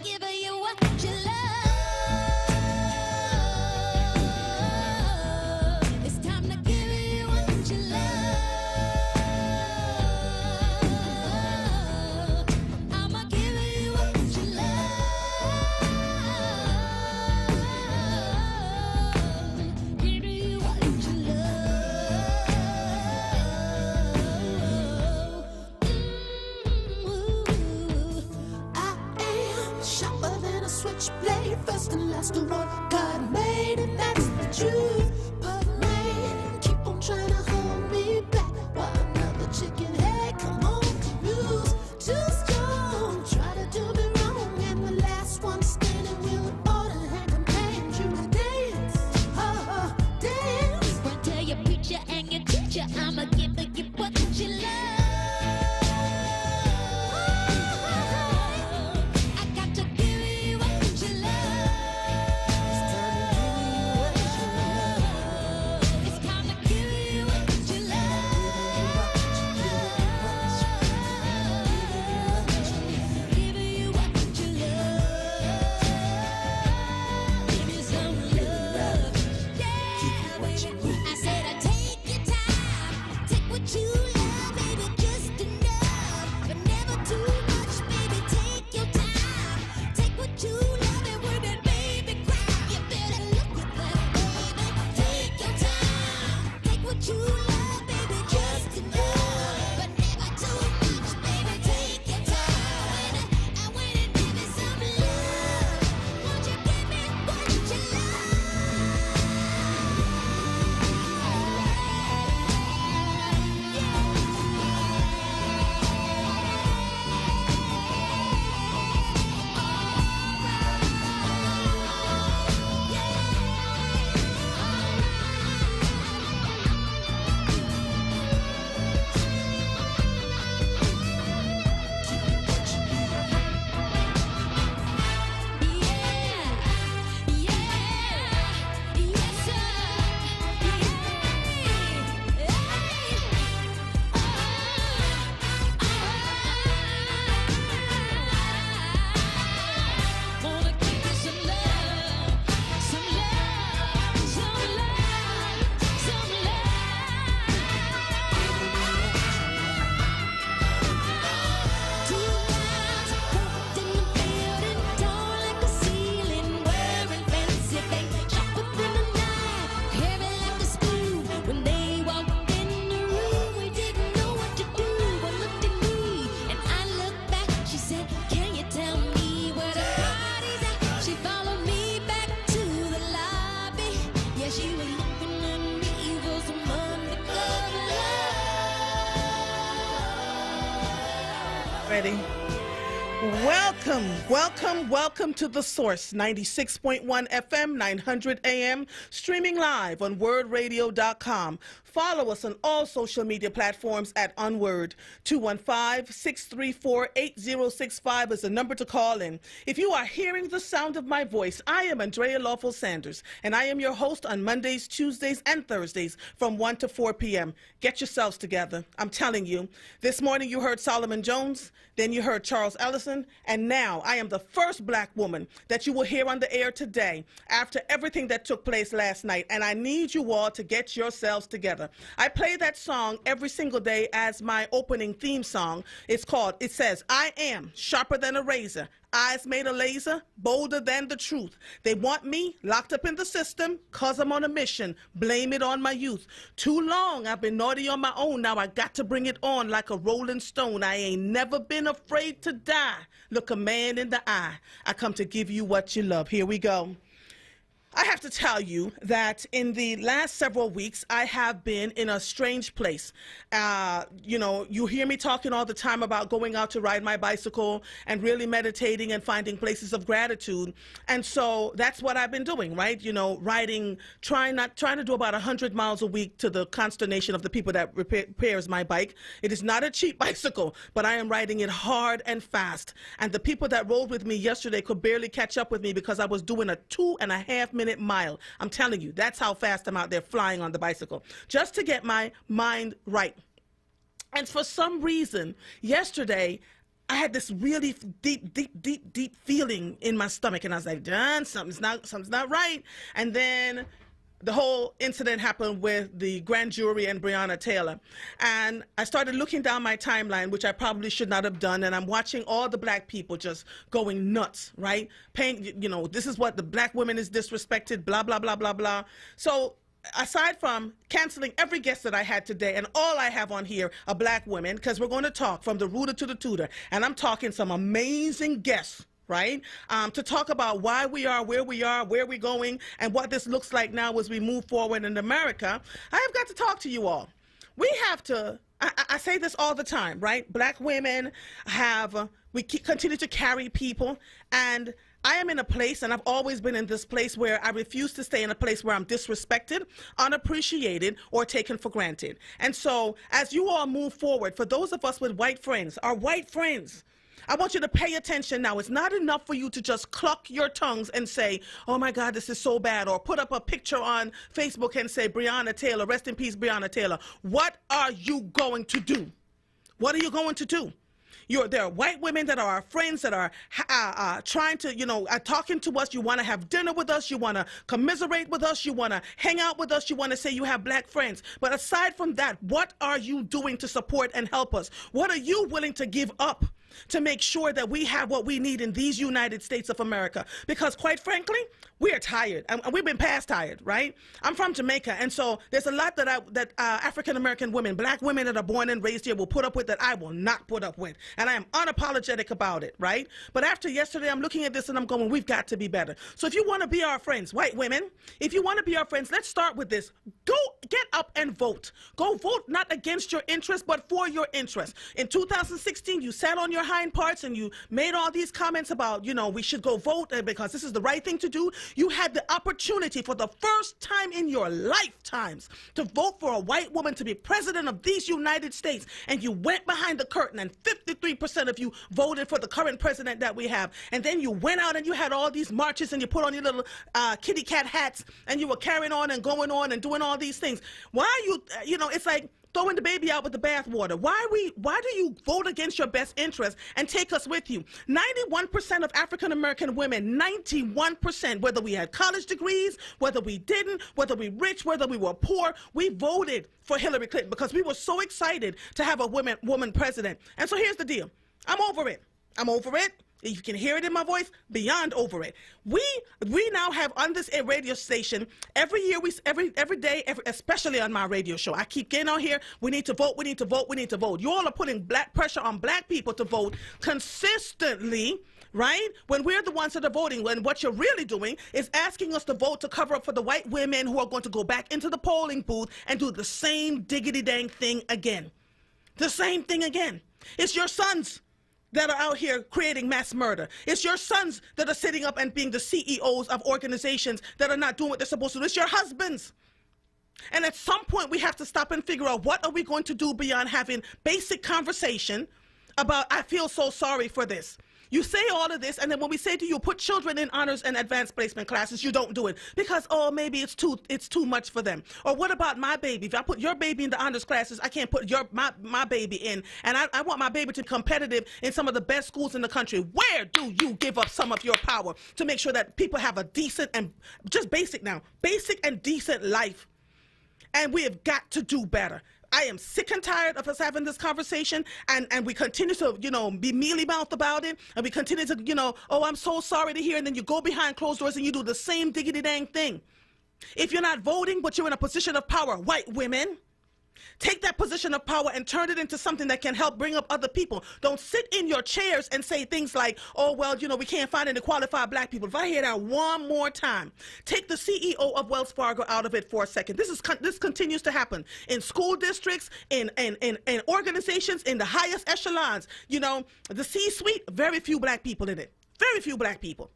giving you what you love. It's time to give you what you love. I'ma give you what you love. Give you what you love. I am sharper than a switchblade, first and last of what God made, and that's the truth. But man, keep on trying to hold me back while another chicken head come on to lose. Too strong, try to do me wrong, and the last one standing will order and command you to dance. Oh, dance. Run tell your preacher and your teacher, I'ma give you what you love. I got to give you what you love. It's time to give you what you love. Give you what you love. Give you some love. Yeah, baby. I said I take your time, take what you love, baby, just enough, but never too much, baby. Take your time, take what you love, and when that baby cry, you better look at that, baby. Take your time, take what you love, baby, just enough, but never too much, baby. Take your time, and when it give me some love, won't you give me what you Ready? Welcome to The Source, 96.1 FM, 900 AM, streaming live on WordRadio.com. Follow us on all social media platforms at onWURD. 215-634-8065 is the number to call in. If you are hearing the sound of my voice, I am Andrea Lawful Sanders, and I am your host on Mondays, Tuesdays, and Thursdays from 1 to 4 p.m. Get yourselves together. I'm telling you, this morning you heard Solomon Jones, then you heard Charles Ellison, and now I am the first black woman that you will hear on the air today after everything that took place last night, and I need you all to get yourselves together. I play that song every single day as my opening theme song. It says, I am sharper than a razor, eyes made a laser, bolder than the truth. They want me locked up in the system, cause I'm on a mission, blame it on my youth. Too long I've been naughty on my own, now I got to bring it on like a rolling stone. I ain't never been afraid to die. Look a man in the eye, I come to give you what you love. Here we go. I have to tell you that in the last several weeks, I have been in a strange place. You hear me talking all the time about going out to ride my bicycle and really meditating and finding places of gratitude. And so that's what I've been doing, right? Riding, trying to do about 100 miles a week, to the consternation of the people that repairs my bike. It is not a cheap bicycle, but I am riding it hard and fast. And the people that rode with me yesterday could barely catch up with me because I was doing a 2.5-minute mile. I'm telling you, that's how fast I'm out there flying on the bicycle, just to get my mind right. And for some reason, yesterday, I had this really deep feeling in my stomach, and I was like, "Done, something's not right." And then the whole incident happened with the grand jury and Breonna Taylor. And I started looking down my timeline, which I probably should not have done, and I'm watching all the black people just going nuts, right? Paying, this is what the black woman is disrespected, blah, blah, blah, blah, blah. So aside from canceling every guest that I had today, and all I have on here are black women, because we're going to talk from the rooter to the tutor, and I'm talking some amazing guests, right? To talk about why we are, where we're going, and what this looks like now as we move forward in America. I have got to talk to you all. We have to, I say this all the time, right? Black women continue to carry people, and I am in a place, and I've always been in this place, where I refuse to stay in a place where I'm disrespected, unappreciated, or taken for granted. And so as you all move forward, for those of us with white friends, our white friends, I want you to pay attention now. It's not enough for you to just cluck your tongues and say, "Oh my God, this is so bad," or put up a picture on Facebook and say, "Breonna Taylor, rest in peace, Breonna Taylor." What are you going to do? What are you going to do? There are white women that are our friends, that are trying to, talking to us. You want to have dinner with us. You want to commiserate with us. You want to hang out with us. You want to say you have black friends. But aside from that, what are you doing to support and help us? What are you willing to give up to make sure that we have what we need in these United States of America? Because quite frankly, we are tired, and we've been past tired, right? I'm from Jamaica, and so there's a lot that African-American women, black women that are born and raised here will put up with that I will not put up with, and I am unapologetic about it, right? But after yesterday, I'm looking at this and I'm going, we've got to be better. So if you want to be our friends, white women, if you want to be our friends, let's start with this. Go get up and vote. Go vote not against your interest, but for your interest. In 2016, you sat on your hind parts and you made all these comments about, we should go vote because this is the right thing to do. You had the opportunity for the first time in your lifetimes to vote for a white woman to be president of these United States, and you went behind the curtain, and 53% of you voted for the current president that we have. And then you went out and you had all these marches, and you put on your little kitty cat hats, and you were carrying on and going on and doing all these things. Why are you, it's like throwing the baby out with the bathwater. Why do you vote against your best interest and take us with you? 91% of African-American women, 91%, whether we had college degrees, whether we didn't, whether we rich, whether we were poor, we voted for Hillary Clinton because we were so excited to have a woman president. And so here's the deal. I'm over it. I'm over it. You can hear it in my voice, beyond over it. We now have on this radio station, every year, every day, especially on my radio show, I keep getting on here, we need to vote, we need to vote, we need to vote. You all are putting black pressure on black people to vote consistently, right? When we're the ones that are voting, when what you're really doing is asking us to vote to cover up for the white women who are going to go back into the polling booth and do the same diggity dang thing again. The same thing again. It's your sons that are out here creating mass murder. It's your sons that are sitting up and being the CEOs of organizations that are not doing what they're supposed to do. It's your husbands. And at some point, we have to stop and figure out, what are we going to do beyond having basic conversation about, I feel so sorry for this. You say all of this, and then when we say to you, put children in honors and advanced placement classes, you don't do it because, oh, maybe it's too much for them. Or what about my baby? If I put your baby in the honors classes, I can't put my baby in, and I want my baby to be competitive in some of the best schools in the country. Where do you give up some of your power to make sure that people have a decent and just basic and decent life? And we have got to do better. I am sick and tired of us having this conversation, and we continue to, be mealy-mouthed about it, and we continue to, oh, I'm so sorry to hear, and then you go behind closed doors and you do the same diggity-dang thing. If you're not voting, but you're in a position of power, white women, take that position of power and turn it into something that can help bring up other people. Don't sit in your chairs and say things like, oh, well, we can't find any qualified black people. If I hear that one more time, take the CEO of Wells Fargo out of it for a second. This continues to happen in school districts, in organizations, in the highest echelons. The C-suite, very few black people in it. Very few black people.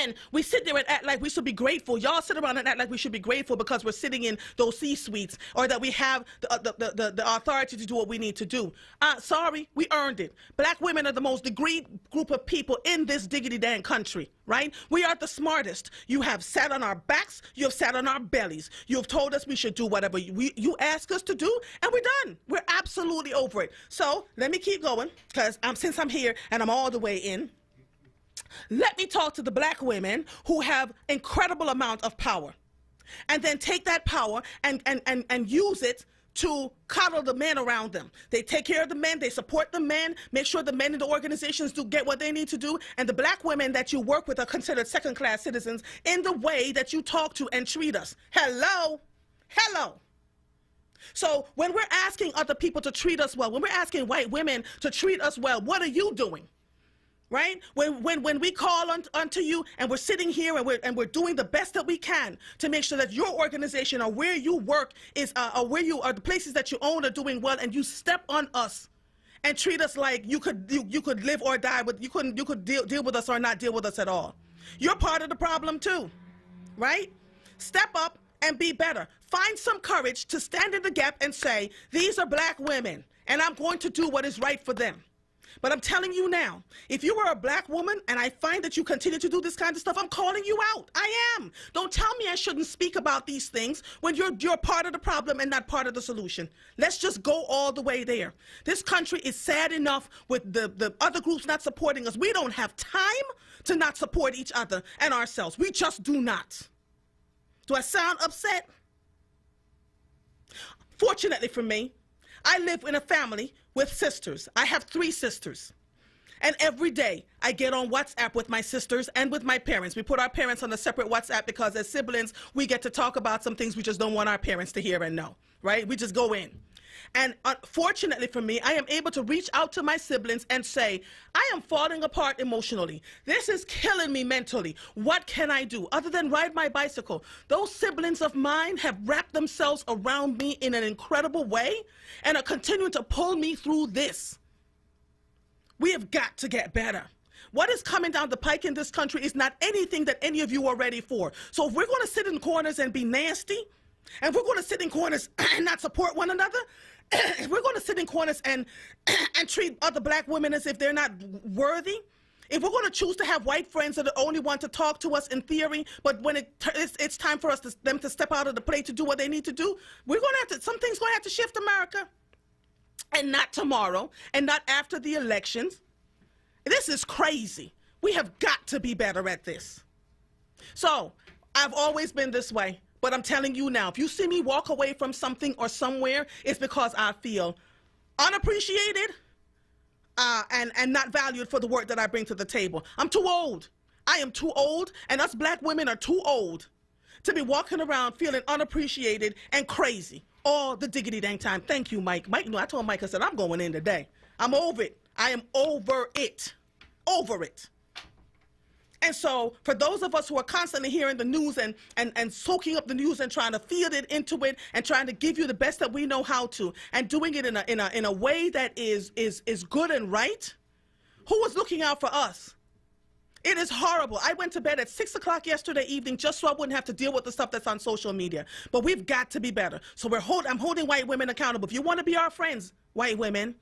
And we sit there and act like we should be grateful. Y'all sit around and act like we should be grateful because we're sitting in those C-suites or that we have the authority to do what we need to do. Sorry, we earned it. Black women are the most degreed group of people in this diggity dang country, right? We are the smartest. You have sat on our backs. You have sat on our bellies. You have told us we should do whatever you ask us to do, and we're done. We're absolutely over it. So let me keep going because since I'm here and I'm all the way in, let me talk to the black women who have incredible amount of power and then take that power and use it to coddle the men around them. They take care of the men, they support the men, make sure the men in the organizations do get what they need to do, and the black women that you work with are considered second-class citizens in the way that you talk to and treat us. Hello? Hello? So when we're asking other people to treat us well, when we're asking white women to treat us well, what are you doing? Right? When we call unto you and we're sitting here and we're doing the best that we can to make sure that your organization or where you work is or where you are, the places that you own are doing well, and you step on us and treat us like you could live or die with, you could deal with us or not deal with us at all. You're part of the problem too, right? Step up and be better. Find some courage to stand in the gap and say, these are black women and I'm going to do what is right for them. But I'm telling you now, if you are a black woman and I find that you continue to do this kind of stuff, I'm calling you out. I am. Don't tell me I shouldn't speak about these things when you're part of the problem and not part of the solution. Let's just go all the way there. This country is sad enough with the other groups not supporting us. We don't have time to not support each other and ourselves. We just do not. Do I sound upset? Fortunately for me, I live in a family with sisters. I have 3 sisters. And every day I get on WhatsApp with my sisters and with my parents. We put our parents on a separate WhatsApp because as siblings, we get to talk about some things we just don't want our parents to hear and know, right? We just go in. And fortunately for me, I am able to reach out to my siblings and say, I am falling apart emotionally. This is killing me mentally. What can I do other than ride my bicycle? Those siblings of mine have wrapped themselves around me in an incredible way and are continuing to pull me through this. We have got to get better. What is coming down the pike in this country is not anything that any of you are ready for. So if we're going to sit in corners and be nasty, and if we're going to sit in corners and not support one another, if we're going to sit in corners and treat other black women as if they're not worthy, if we're going to choose to have white friends that are the only one to talk to us in theory, but when it's time for them to step out of the plate to do what they need to do, we're going to have to, something's going to have to shift, America. And not tomorrow, and not after the elections. This is crazy. We have got to be better at this. So, I've always been this way. But I'm telling you now, if you see me walk away from something or somewhere, it's because I feel unappreciated and not valued for the work that I bring to the table. I'm too old. I am too old, and us black women are too old to be walking around feeling unappreciated and crazy all the diggity dang time. Thank you, Mike. Mike, I told Mike, I said, I'm going in today. I'm over it. I am over it. Over it. And so for those of us who are constantly hearing the news and soaking up the news and trying to feed it into it and trying to give you the best that we know how to and doing it in a way that is good and right, who was looking out for us? It is horrible. I went to bed at 6 o'clock yesterday evening just so I wouldn't have to deal with the stuff that's on social media. But we've got to be better. So I'm holding white women accountable. If you want to be our friends, white women,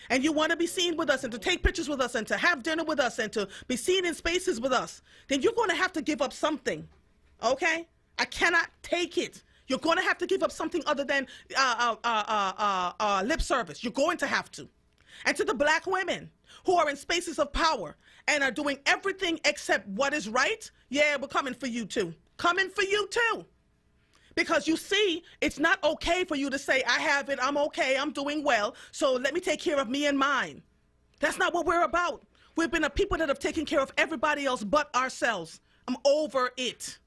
and you want to be seen with us and to take pictures with us and to have dinner with us and to be seen in spaces with us, then you're going to have to give up something, okay? I cannot take it. You're going to have to give up something other than lip service. You're going to have to. And to the black women who are in spaces of power and are doing everything except what is right, yeah, we're coming for you too. Coming for you too. Because you see, it's not okay for you to say, I have it, I'm okay, I'm doing well, so let me take care of me and mine. That's not what we're about. We've been a people that have taken care of everybody else but ourselves. I'm over it.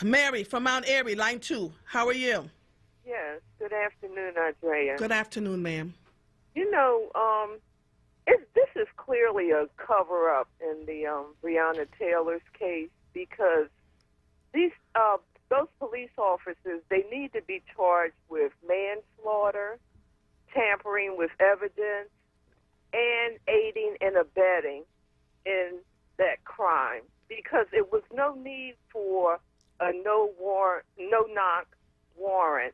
Mary from Mount Airy, line 2. How are you? Yes. Good afternoon, Andrea. Good afternoon, ma'am. You know, this is clearly a cover-up in the Breonna Taylor's case because those police officers, they need to be charged with manslaughter, tampering with evidence, and aiding and abetting in that crime. because it was no need for a no-knock warrant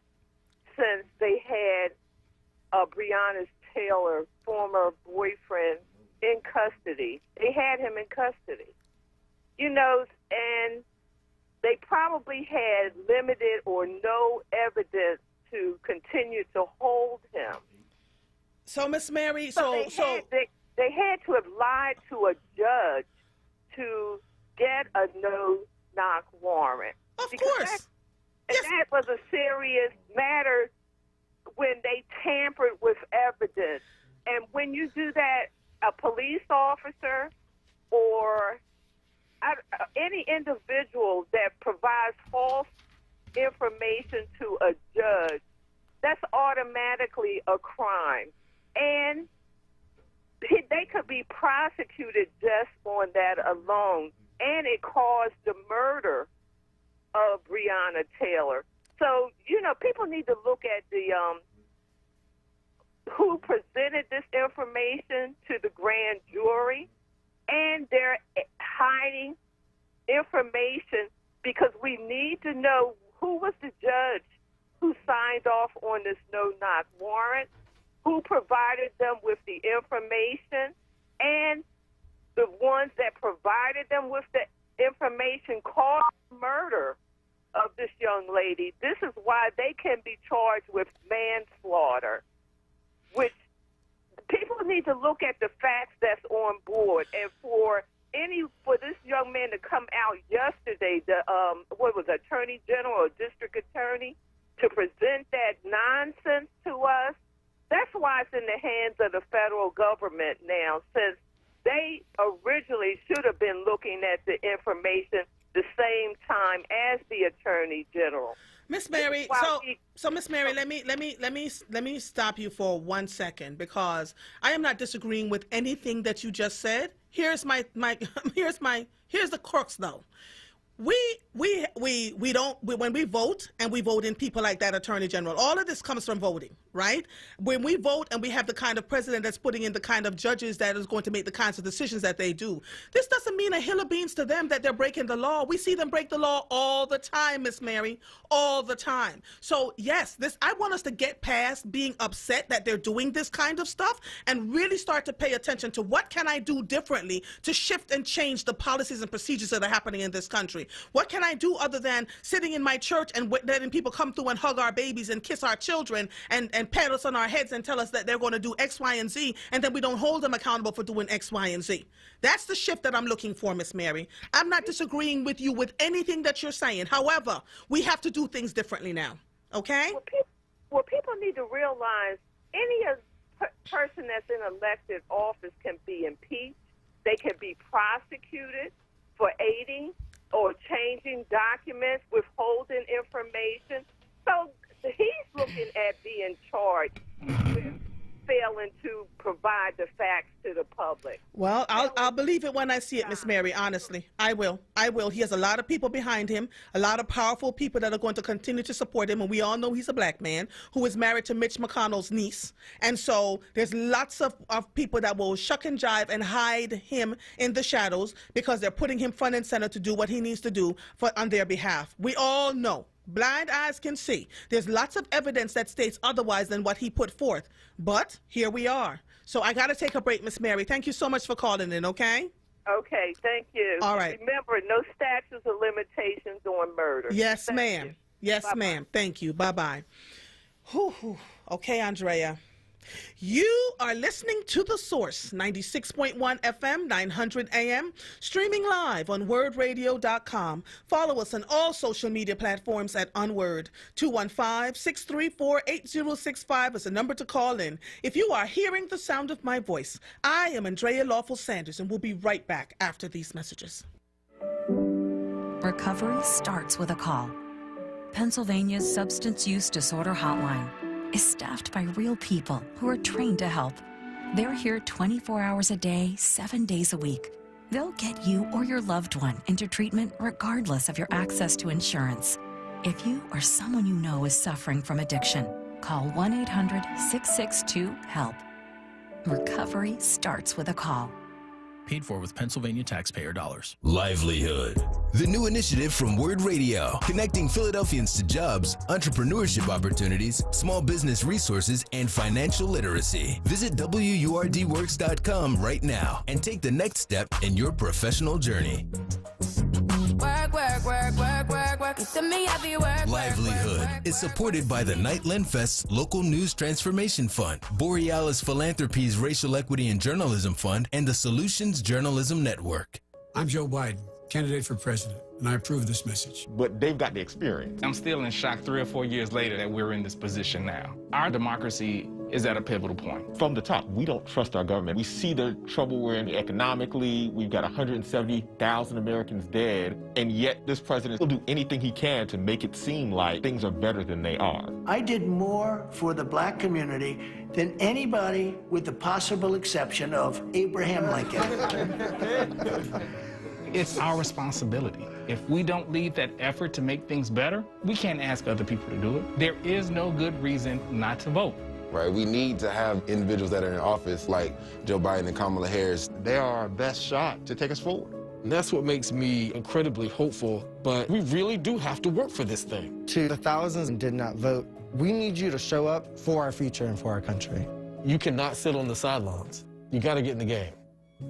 since they had Breonna Taylor, former boyfriend, in custody. They had him in custody, and they probably had limited or no evidence to continue to hold him. So, Miss Mary, they had to have lied to a judge to get a no-knock warrant. Of course. That was a serious matter when they tampered with evidence. And when you do that, a police officer or any individual that provides false information to a judge, that's automatically a crime. And they could be prosecuted just on that alone. And it caused the murder of Breonna Taylor. So, people need to look at the who presented this information to the grand jury, and they're hiding information because we need to know who was the judge who signed off on this no-knock warrant, who provided them with the information, and the ones that provided them with the information caused murder of this young lady. This is why they can be charged with manslaughter, which people need to look at the facts that's on board. And for this young man to come out yesterday, the Attorney General or District Attorney, to present that nonsense to us, that's why it's in the hands of the federal government now, since they originally should have been looking at the information the same time as the Attorney General. Miss Mary, so Miss Mary, let me stop you for 1 second, because I am not disagreeing with anything that you just said. Here's here's the crux though. When we vote, and we vote in people like that Attorney General, all of this comes from voting, right? When we vote and we have the kind of president that's putting in the kind of judges that is going to make the kinds of decisions that they do, this doesn't mean a hill of beans to them that they're breaking the law. We see them break the law all the time, Miss Mary, all the time. So yes, I want us to get past being upset that they're doing this kind of stuff and really start to pay attention to what can I do differently to shift and change the policies and procedures that are happening in this country. What can I do other than sitting in my church and letting people come through and hug our babies and kiss our children and pat us on our heads and tell us that they're going to do X, Y, and Z, and then we don't hold them accountable for doing X, Y, and Z? That's the shift that I'm looking for, Miss Mary. I'm not disagreeing with you with anything that you're saying. However, we have to do things differently now, okay? Well, people need to realize any person that's in elected office can be impeached. They can be prosecuted for aiding or changing documents, withholding information. So he's looking at being charged with failing to provide the facts to the public. Well, I'll believe it when I see it, Miss Mary, honestly. I will. He has a lot of people behind him, a lot of powerful people that are going to continue to support him, and we all know he's a black man who is married to Mitch McConnell's niece. And so there's lots of people that will shuck and jive and hide him in the shadows because they're putting him front and center to do what he needs to do on their behalf. We all know. Blind eyes can see. There's lots of evidence that states otherwise than what he put forth. But here we are. So I got to take a break, Miss Mary. Thank you so much for calling in, okay? Okay, thank you. All right. Remember, no statutes of limitations on murder. Yes, ma'am. Yes, ma'am. Thank you. Bye-bye. Okay, Andrea. You are listening to The Source, 96.1 FM, 900 AM, streaming live on WordRadio.com. Follow us on all social media platforms at onWURD. 215-634-8065 is the number to call in. If you are hearing the sound of my voice, I am Andrea Lawful Sanders, and we'll be right back after these messages. Recovery starts with a call. Pennsylvania's Substance Use Disorder Hotline is staffed by real people who are trained to help. They're here 24 hours a day, 7 days a week. They'll get you or your loved one into treatment regardless of your access to insurance. If you or someone you know is suffering from addiction, call 1-800-662-HELP. Recovery starts with a call. Paid for with Pennsylvania taxpayer dollars. Livelihood, the new initiative from WORD Radio, connecting Philadelphians to jobs, entrepreneurship opportunities, small business resources, and financial literacy. Visit WURDworks.com right now and take the next step in your professional journey. Work, work, work, work, work, work. To me, I be work. Livelihood is supported by the Nightland Fest's Local News Transformation Fund, Borealis Philanthropies Racial Equity and Journalism Fund, and the Solutions Journalism Network. I'm Joe Biden, candidate for president, and I approve this message. But they've got the experience. I'm still in shock 3 or 4 years later that we're in this position now. Our democracy is at a pivotal point. From the top, we don't trust our government. We see the trouble we're in economically. We've got 170,000 Americans dead, and yet this president will do anything he can to make it seem like things are better than they are. I did more for the black community than anybody with the possible exception of Abraham Lincoln. It's our responsibility. If we don't lead that effort to make things better, we can't ask other people to do it. There is no good reason not to vote. Right, we need to have individuals that are in office like Joe Biden and Kamala Harris. They are our best shot to take us forward. And that's what makes me incredibly hopeful, but we really do have to work for this thing. To the thousands who did not vote, we need you to show up for our future and for our country. You cannot sit on the sidelines. You got to get in the game.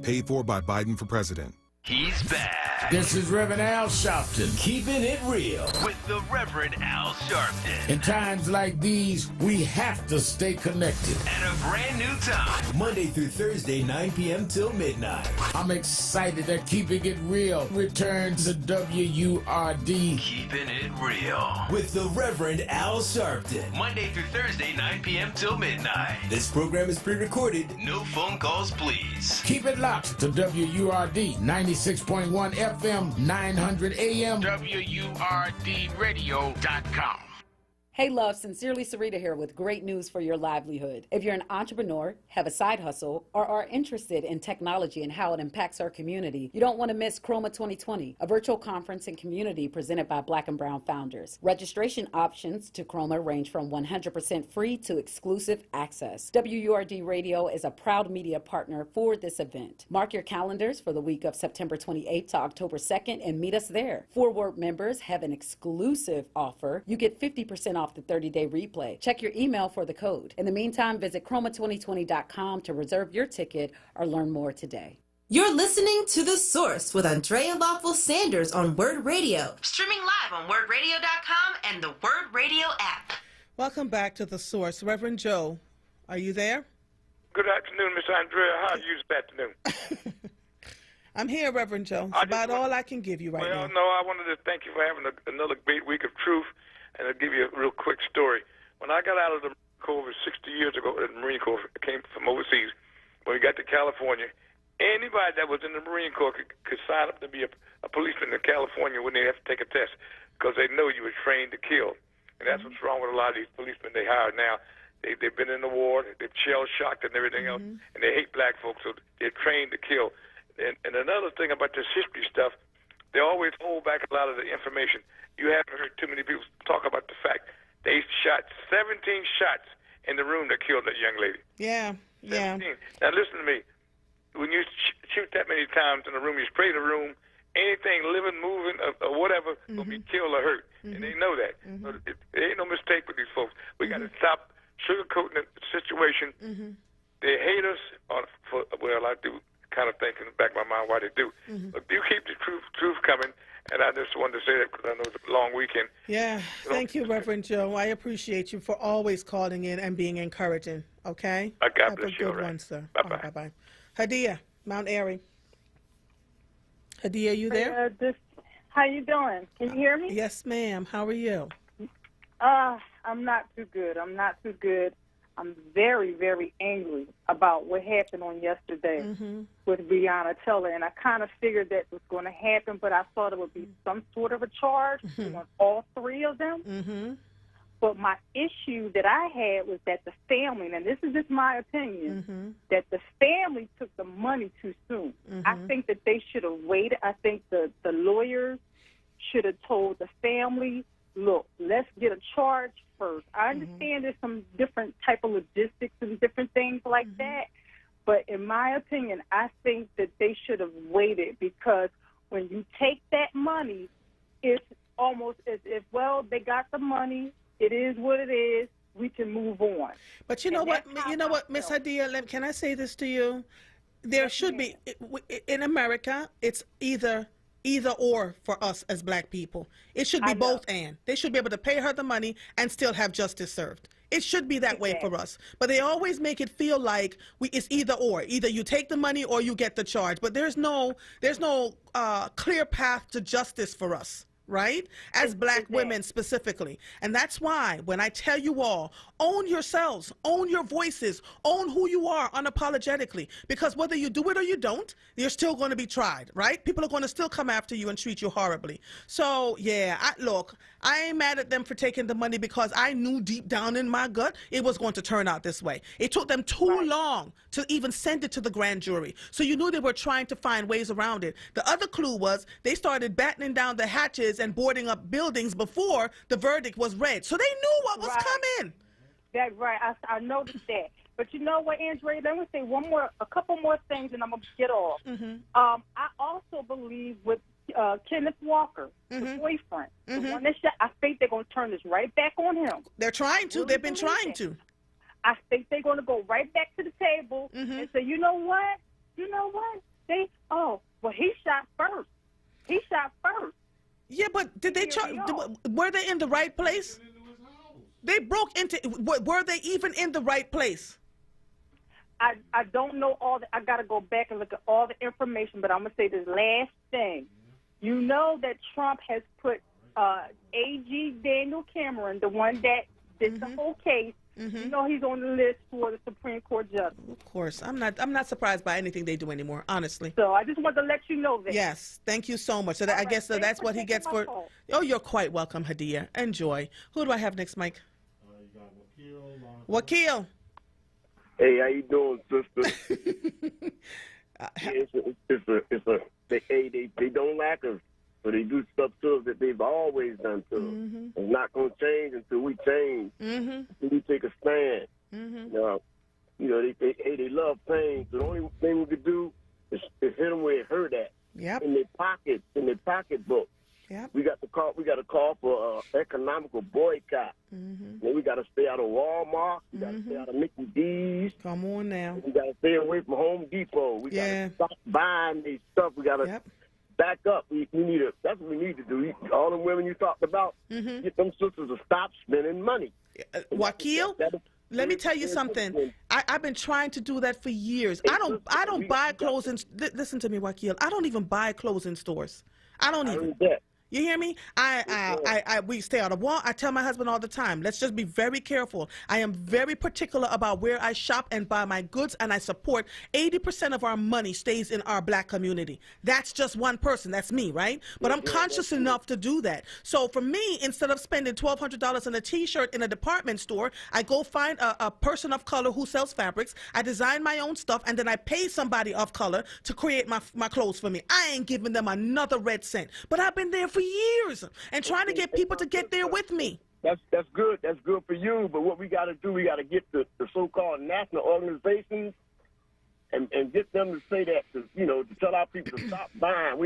Paid for by Biden for president. He's back. This is Reverend Al Sharpton. Keeping it real with the Reverend Al Sharpton. In times like these, we have to stay connected. At a brand new time, Monday through Thursday, 9 p.m. till midnight. I'm excited that Keeping It Real returns to WURD. Keeping it real with the Reverend Al Sharpton. Monday through Thursday, 9 p.m. till midnight. This program is pre-recorded. No phone calls, please. Keep it locked to WURD 96.1 FM, 900 AM. WURDradio.com. Hey love, sincerely Sarita here with great news for your livelihood. If you're an entrepreneur, have a side hustle, or are interested in technology and how it impacts our community, you don't want to miss Chroma 2020, a virtual conference and community presented by Black and Brown founders. Registration options to Chroma range from 100% free to exclusive access. WURD Radio is a proud media partner for this event. Mark your calendars for the week of September 28th to October 2nd and meet us there. Forward members have an exclusive offer. You get 50% off the 30-day replay. Check your email for the code. In the meantime, visit chroma2020.com to reserve your ticket or learn more today. You're listening to The Source with Andrea Lawful Sanders on WORD Radio. Streaming live on WORDradio.com and the WORD Radio app. Welcome back to The Source. Reverend Joe, are you there? Good afternoon, Miss Andrea. How are you this afternoon? I'm here, Reverend Joe. It's about all I can give you right now. Well, no, I wanted to thank you for having another great week of truth. And I'll give you a real quick story. When I got out of the Marine Corps over 60 years ago, the Marine Corps came from overseas, when we got to California, anybody that was in the Marine Corps could sign up to be a policeman in California when they have to take a test because they know you were trained to kill. And that's what's wrong with a lot of these policemen they hire now. They've been in the war, they've shell-shocked and everything else, and they hate black folks, so they're trained to kill. And another thing about this history stuff, they always hold back a lot of the information. You haven't heard too many people talk about the fact they shot 17 shots in the room that killed that young lady. Yeah, 17. Now listen to me. When you shoot that many times in a room, you spray the room, anything living, moving, or whatever will be killed or hurt. And they know that. So there ain't no mistake with these folks. We got to stop sugarcoating the situation. They hate us, well, I do kind of think in the back of my mind why they do. But you keep the truth coming. And I just wanted to say that because I know it's a long weekend. Yeah, thank you, Reverend Joe. I appreciate you for always calling in and being encouraging, okay? God bless you. Have a good one, sir. Bye-bye. Bye-bye. Hadia, Mount Airy. Hadia, you there? How you doing? Can you hear me? Yes, ma'am. How are you? I'm not too good. I'm very, very angry about what happened on yesterday with Breonna Taylor, and I kind of figured that was going to happen, but I thought it would be some sort of a charge on all three of them. But my issue that I had was that the family, and this is just my opinion, that the family took the money too soon. I think that they should have waited. I think the lawyers should have told the family, look, let's get a charge first. I understand there's some different type of logistics and different things like that, But in my opinion, I think that they should have waited, because when you take that money, it's almost as if, well, they got the money. It is what it is. We can move on. But you know what, Miss Hadia, can I say this to you? There should be, in America, it's either or for us as black people. It should be both and. They should be able to pay her the money and still have justice served. It should be that way for us. But they always make it feel like it's either or. Either you take the money or you get the charge. But there's no clear path to justice for us, right? As black women specifically. And that's why when I tell you all, own yourselves, own your voices, own who you are unapologetically. Because whether you do it or you don't, you're still going to be tried, right? People are going to still come after you and treat you horribly. So, yeah, look, I ain't mad at them for taking the money, because I knew deep down in my gut it was going to turn out this way. It took them too long to even send it to the grand jury. So you knew they were trying to find ways around it. The other clue was they started battening down the hatches and boarding up buildings before the verdict was read. So they knew what was coming. That's right. I noticed that. But you know what, Andrea? Let me say a couple more things, and I'm going to get off. I also believe with Kenneth Walker, the boyfriend, the one that shot, I think they're going to turn this right back on him. They're trying to. They've been trying to. I think they're going to go right back to the table and say, you know what? He shot first. He shot first. Yeah, but did they were they in the right place? They broke into, were they even in the right place? I don't know all I got to go back and look at all the information, but I'm going to say this last thing. You know that Trump has put A.G. Daniel Cameron, the one that did the whole case, you know he's on the list for the Supreme Court justice. Of course. I'm not surprised by anything they do anymore, honestly. So I just want to let you know that. Yes, thank you so much. So I guess that's what he gets for. Oh, you're quite welcome, Hadia. Enjoy. Who do I have next, Mike? You got Wakil. Hey, how you doing, sister? They don't lack us, so they do stuff to us that they've always done to us. It's not going to change until we change, until we take a stand. They love pain, so the only thing we could do is hit them where it hurt at. In their pocketbook. Yep. We got to call for economical boycott. Then we got to stay out of Walmart. We got to stay out of Mickey D's. Come on now. We got to stay away from Home Depot. We got to stop buying these stuff. We got to back up. That's what we need to do. All the women you talked about, get them sisters to stop spending money. Wakil, let me tell you something. I've been trying to do that for years. I don't buy clothes in. Listen to me, Wakil. I don't even buy clothes in stores. I don't even. You hear me? We stay out of Walmart. I tell my husband all the time, let's just be very careful. I am very particular about where I shop and buy my goods, and I support 80% of our money stays in our black community. That's just one person. That's me, right? But I'm conscious enough to do that. So for me, instead of spending $1,200 on a T-shirt in a department store, I go find a person of color who sells fabrics. I design my own stuff, and then I pay somebody of color to create my clothes for me. I ain't giving them another red cent. But I've been there for years and trying to get people to get there with me. That's good. That's good for you. But what we got to do, we got to get the so-called national organizations and get them to say that, to tell our people to stop buying.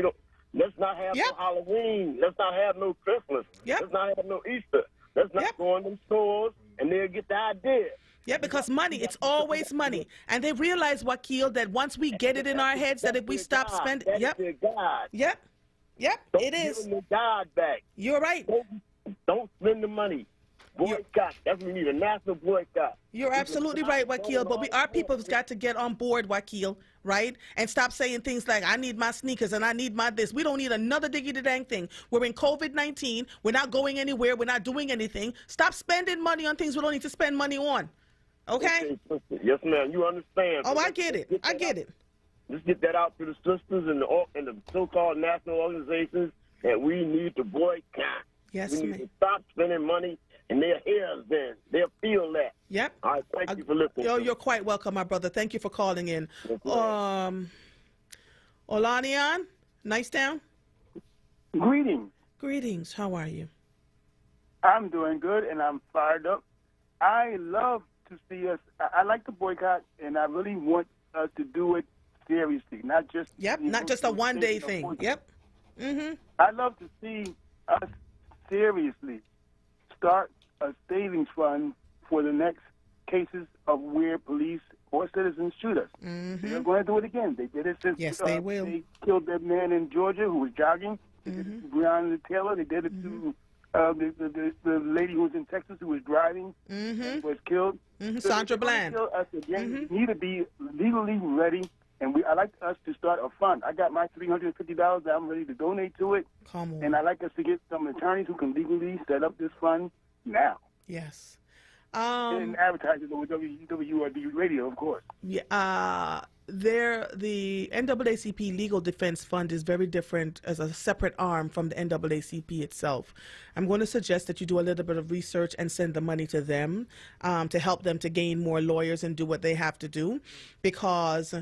Let's not have no Halloween. Let's not have no Christmas. Let's not have no Easter. Let's not go in them stores, and they'll get the idea. Yeah, because money, it's always money. And they realize, Wakil, that once we get it in our heads that if we stop spending... Yep, it is. Don't give them the God back. You're right. Don't spend the money. Boycott. That's what we need, a national boycott. You're absolutely right, Wakil. But our people's got to get on board, Wakil, right? And stop saying things like, I need my sneakers and I need my this. We don't need another diggity-dang thing. We're in COVID-19. We're not going anywhere. We're not doing anything. Stop spending money on things we don't need to spend money on. Okay? Yes, ma'am. You understand. Oh, I get it. I get it. Let's get that out to the sisters and the so-called national organizations, and we need to boycott. Yes, we need to stop spending money in their ears then. They'll feel that. Yep. All right, thank you for listening. You're quite welcome, my brother. Thank you for calling in. Olanian, nice down. Greetings. Greetings. How are you? I'm doing good, and I'm fired up. I love to see us. I like to boycott, and I really want us to do it seriously, not just not just a one-day thing. Yep. I'd love to see us seriously start a savings fund for the next cases of where police or citizens shoot us. They're going to do it again. They did it since they will. They killed that man in Georgia who was jogging. They did it to Breonna Taylor. They did it to the lady who was in Texas who was driving and was killed. Sandra Bland. Kill us again. We need to be legally ready. And I'd like us to start a fund. I got my $350 that I'm ready to donate to it. Come on. And I'd like us to get some attorneys who can legally set up this fund now. Yes. And advertise it over WURD radio, of course. Yeah. The NAACP Legal Defense Fund is very different as a separate arm from the NAACP itself. I'm going to suggest that you do a little bit of research and send the money to them to help them to gain more lawyers and do what they have to do, because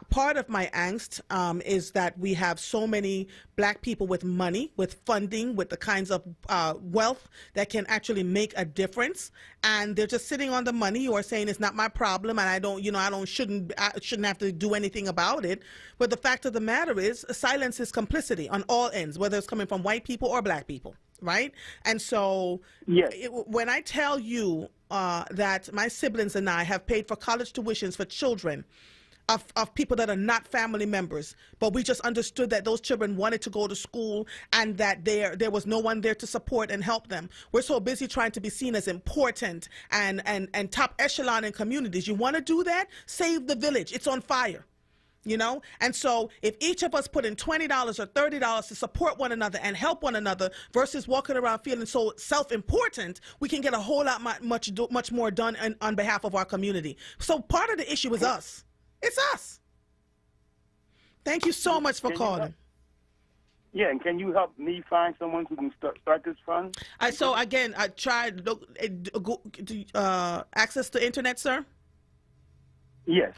part of my angst is that we have so many black people with money, with funding, with the kinds of wealth that can actually make a difference, and they're just sitting on the money or saying it's not my problem and I shouldn't have to do anything about it. But the fact of the matter is, silence is complicity on all ends, whether it's coming from white people or black people, right? And so when I tell you that my siblings and I have paid for college tuitions for children of people that are not family members, but we just understood that those children wanted to go to school and that there was no one there to support and help them. We're so busy trying to be seen as important and top echelon in communities. You want to do that? Save the village. It's on fire. And so if each of us put in $20 or $30 to support one another and help one another versus walking around feeling so self-important, we can get a whole lot much more done on behalf of our community. So part of the issue is us. It's us. Thank you so much for calling. Yeah, and can you help me find someone who can start this fund? So again, I tried access the internet, sir. Yes.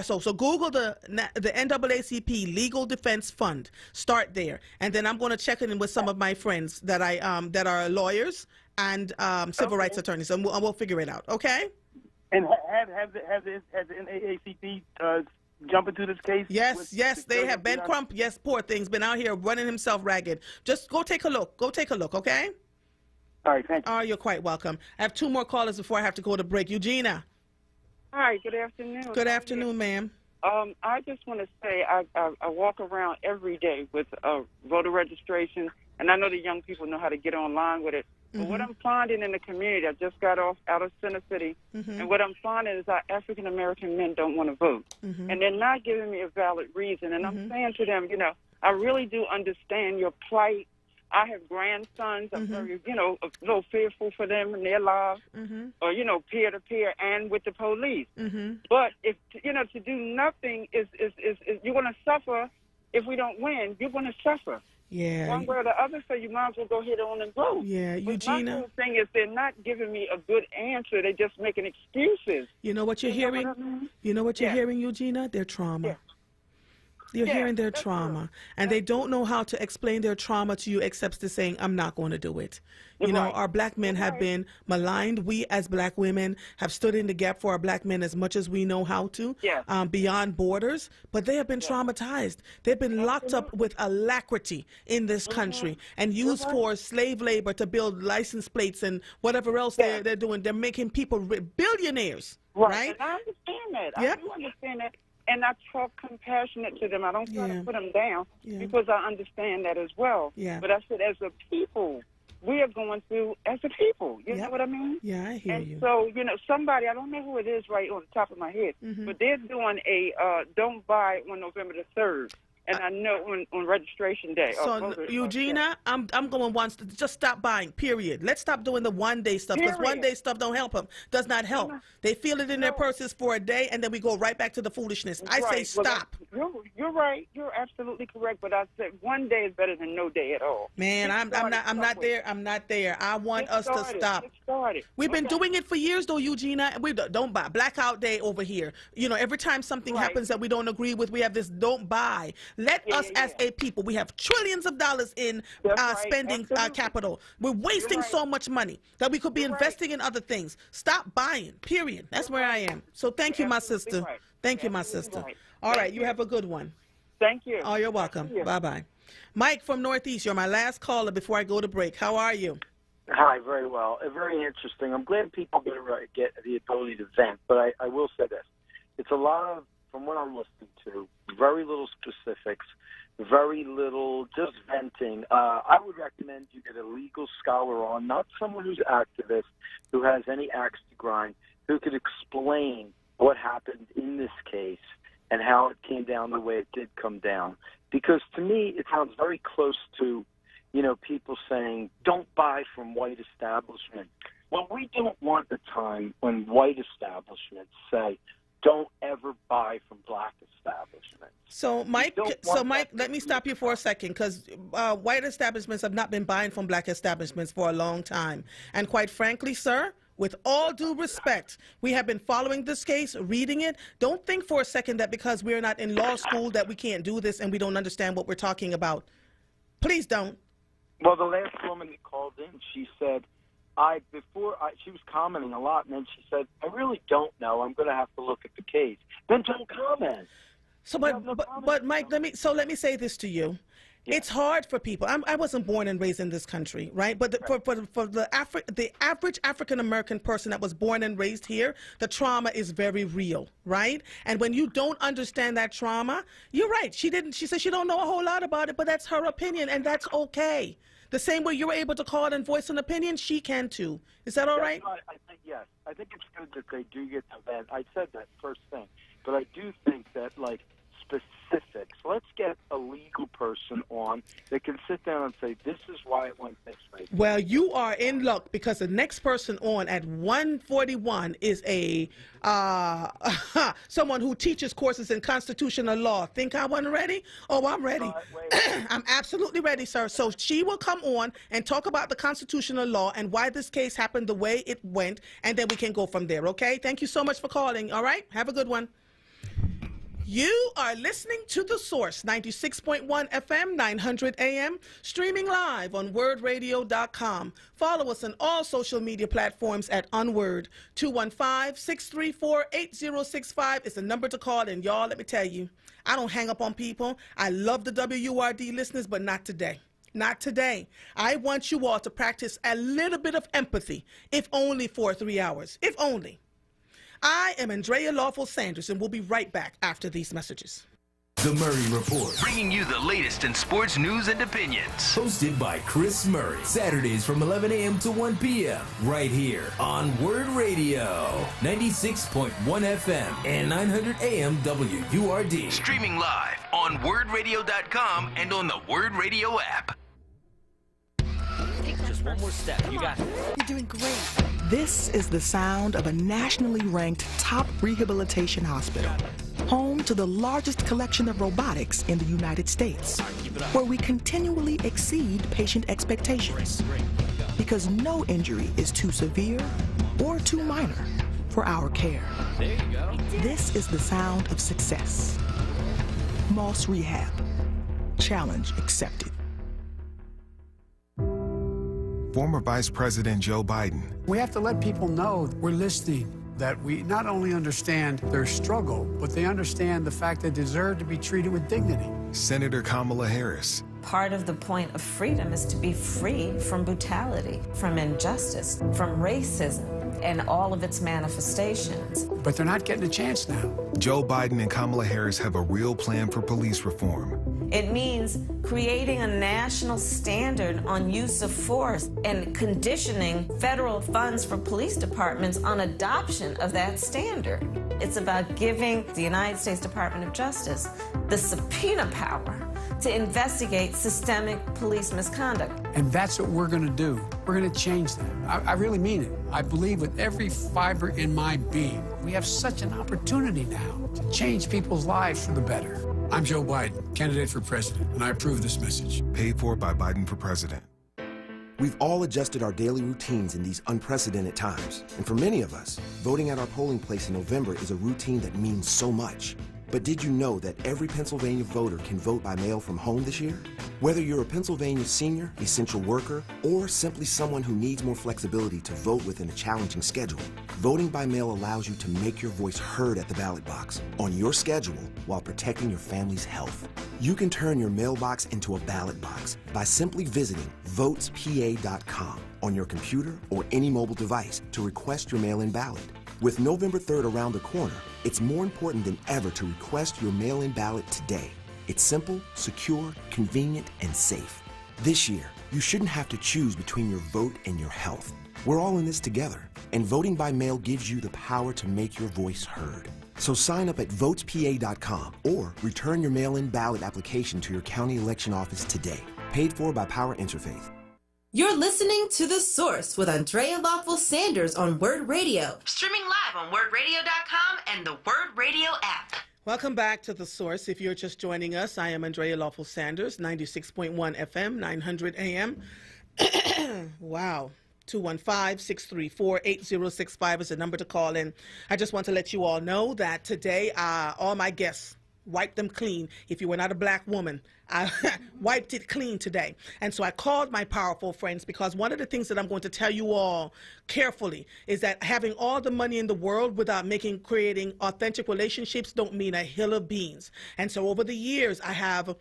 So Google the NAACP Legal Defense Fund. Start there, and then I'm going to check in with some of my friends that that are lawyers and civil rights attorneys, and we'll figure it out. Okay. And has the NAACP jump into this case? Yes, they have. Ben Crump, poor thing's been out here running himself ragged. Just go take a look. Okay. All right, thank you. Oh, you're quite welcome. I have two more callers before I have to go to break. Eugenia. Hi, good afternoon. Good afternoon, ma'am. I just want to say I walk around every day with voter registration, and I know the young people know how to get online with it. But what I'm finding in the community, I just got out of Center City, and what I'm finding is our African-American men don't want to vote. And they're not giving me a valid reason. And I'm saying to them, I really do understand your plight. I have grandsons. I'm very, a little fearful for them and their lives, or, peer-to-peer and with the police. But, if to do nothing is you're going to suffer. If we don't win, you're going to suffer. Yeah. One way or the other, so you might as well go ahead on and vote. Yeah, Eugenia. My whole thing is they're not giving me a good answer. They're just making excuses. You know what you're hearing? What I mean? You know what you're hearing, Eugenia? Their trauma. You're hearing their trauma. True. And they don't know how to explain their trauma to you except to saying, I'm not going to do it. You know, our black men have been maligned. We as black women have stood in the gap for our black men as much as we know how to, beyond borders. But they have been traumatized. They've been locked up with alacrity in this country and used for slave labor to build license plates and whatever else they're doing. They're making people billionaires, right? And I understand that. I do understand that. And I talk compassionate to them. I don't try to put them down because I understand that as well. But I said, as a people, we are going through as a people. You know what I mean? Yeah, I hear you. And so, somebody, I don't know who it is right on the top of my head, but they're doing a don't buy on November the 3rd. And I know on registration day. So, Eugenia, I'm going once to just stop buying, period. Let's stop doing the one-day stuff, because one-day stuff don't help them, does not help. They feel it in their purses for a day, and then we go right back to the foolishness. I say stop. You're right. You're absolutely correct. But I said one day is better than no day at all. Man, I'm not there. I'm not there. I want us to stop. We've been doing it for years, though, Eugenia. We don't buy. Blackout Day over here. Every time something happens that we don't agree with, we have this don't buy. Let us as a people, we have trillions of dollars in spending capital. We're wasting so much money that we could be investing in other things. Stop buying, period. That's where I am. So thank you, my sister. Thank you, my sister. Right. All right, you have a good one. Thank you. Oh, you're welcome. Bye-bye. Mike from Northeast, you're my last caller before I go to break. How are you? Hi, very well. Very interesting. I'm glad people get the ability to vent, but I will say this. It's a lot of, from what I'm listening to, very little specifics, very little just venting. I would recommend you get a legal scholar on, not someone who's activist, who has any axe to grind, who could explain what happened in this case and how it came down the way it did come down. Because to me, it sounds very close to, people saying, don't buy from white establishment. Well, we don't want a time when white establishments say, don't ever buy from black establishments. So, Mike, let me stop you for a second, because white establishments have not been buying from black establishments for a long time. And quite frankly, sir, with all due respect, we have been following this case, reading it. Don't think for a second that because we're not in law school that we can't do this and we don't understand what we're talking about. Please don't. Well, the last woman that called in, she said, she was commenting a lot, and then she said, I really don't know. I'm going to have to look at the case. Then don't comment. So, but Mike, let me say this to you. Yeah. It's hard for people. I wasn't born and raised in this country, right? But for the average African American person that was born and raised here, the trauma is very real, right? And when you don't understand that trauma, you're right. She said she don't know a whole lot about it, but that's her opinion, and that's okay. The same way you're able to call and voice an opinion, she can too. Is that all right? I think, yes. I think it's good that they do get to vent. I said that first thing. But I do think that, specifics. Let's get a legal person on that can sit down and say, this is why it went this way. Well, you are in luck, because the next person on at 1:41 is someone who teaches courses in constitutional law. Think I wasn't ready? Oh, I'm ready. I'm absolutely ready, sir. So she will come on and talk about the constitutional law and why this case happened the way it went, and then we can go from there, okay? Thank you so much for calling, all right? Have a good one. You are listening to The Source, 96.1 FM, 900 AM, streaming live on WordRadio.com. Follow us on all social media platforms at onWURD. 215-634-8065 is the number to call. And y'all, let me tell you, I don't hang up on people. I love the WURD listeners, but not today. Not today. I want you all to practice a little bit of empathy, if only for 3 hours, if only. I am Andrea Lawful Sanders, and we'll be right back after these messages. The Murray Report. Bringing you the latest in sports news and opinions. Hosted by Chris Murray. Saturdays from 11 a.m. to 1 p.m. Right here on Word Radio. 96.1 FM and 900 AM WURD. Streaming live on WordRadio.com and on the Word Radio app. Just one more step. You got it. You're doing great. This is the sound of a nationally ranked top rehabilitation hospital, home to the largest collection of robotics in the United States, where we continually exceed patient expectations, because no injury is too severe or too minor for our care. There you go. This is the sound of success. Moss Rehab. Challenge accepted. Former Vice President Joe Biden. We have to let people know we're listening, that we not only understand their struggle, but they understand the fact they deserve to be treated with dignity. Senator Kamala Harris. Part of the point of freedom is to be free from brutality, from injustice, from racism, and all of its manifestations. But they're not getting a chance now. Joe Biden and Kamala Harris have a real plan for police reform. It means creating a national standard on use of force and conditioning federal funds for police departments on adoption of that standard. It's about giving the United States Department of Justice the subpoena power to investigate systemic police misconduct. And that's what we're going to do. We're going to change that. I really mean it. I believe with every fiber in my being, we have such an opportunity now to change people's lives for the better. I'm Joe Biden, candidate for president, and I approve this message. Paid for by Biden for president. We've all adjusted our daily routines in these unprecedented times. And for many of us, voting at our polling place in November is a routine that means so much. But did you know that every Pennsylvania voter can vote by mail from home this year? Whether you're a Pennsylvania senior, essential worker, or simply someone who needs more flexibility to vote within a challenging schedule, voting by mail allows you to make your voice heard at the ballot box on your schedule while protecting your family's health. You can turn your mailbox into a ballot box by simply visiting votespa.com on your computer or any mobile device to request your mail-in ballot. With November 3rd around the corner, it's more important than ever to request your mail-in ballot today. It's simple, secure, convenient, and safe. This year, you shouldn't have to choose between your vote and your health. We're all in this together, and voting by mail gives you the power to make your voice heard. So sign up at votespa.com or return your mail-in ballot application to your county election office today. Paid for by Power Interfaith. You're listening to The Source with Andrea Lawful Sanders on Word Radio. Streaming live on WordRadio.com and the Word Radio app. Welcome back to The Source. If you're just joining us, I am Andrea Lawful Sanders, 96.1 FM, 900 AM. Wow. 215-634-8065 is the number to call in. I just want to let you all know that today, all my guests, wiped them clean. If you were not a black woman, I wiped it clean today. And so I called my powerful friends because one of the things that I'm going to tell you all carefully is that having all the money in the world without creating authentic relationships don't mean a hill of beans. And so over the years, I have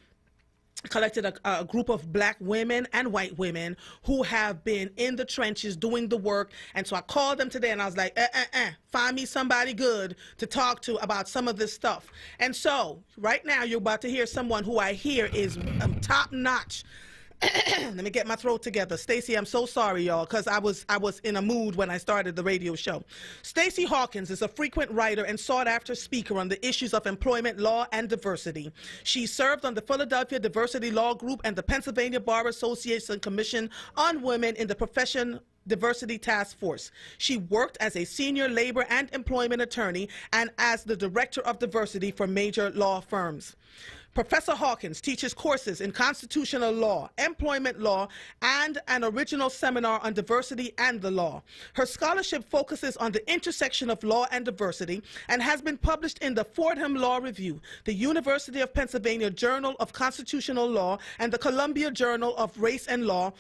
collected a group of black women and white women who have been in the trenches doing the work. And so I called them today and I was like, find me somebody good to talk to about some of this stuff. And so right now you're about to hear someone who I hear is top notch. Let me get my throat together. Stacey, I'm so sorry, y'all, because I was in a mood when I started the radio show. Stacey Hawkins is a frequent writer and sought-after speaker on the issues of employment law and diversity. She served on the Philadelphia Diversity Law Group and the Pennsylvania Bar Association Commission on Women in the Profession Diversity Task Force. She worked as a senior labor and employment attorney and as the director of diversity for major law firms. Professor Hawkins teaches courses in constitutional law, employment law, and an original seminar on diversity and the law. Her scholarship focuses on the intersection of law and diversity and has been published in the Fordham Law Review, the University of Pennsylvania Journal of Constitutional Law, and the Columbia Journal of Race and Law,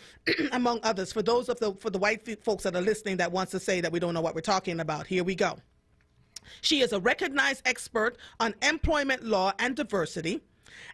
among others. For those of for the white folks that are listening that wants to say that we don't know what we're talking about, here we go. She is a recognized expert on employment law and diversity,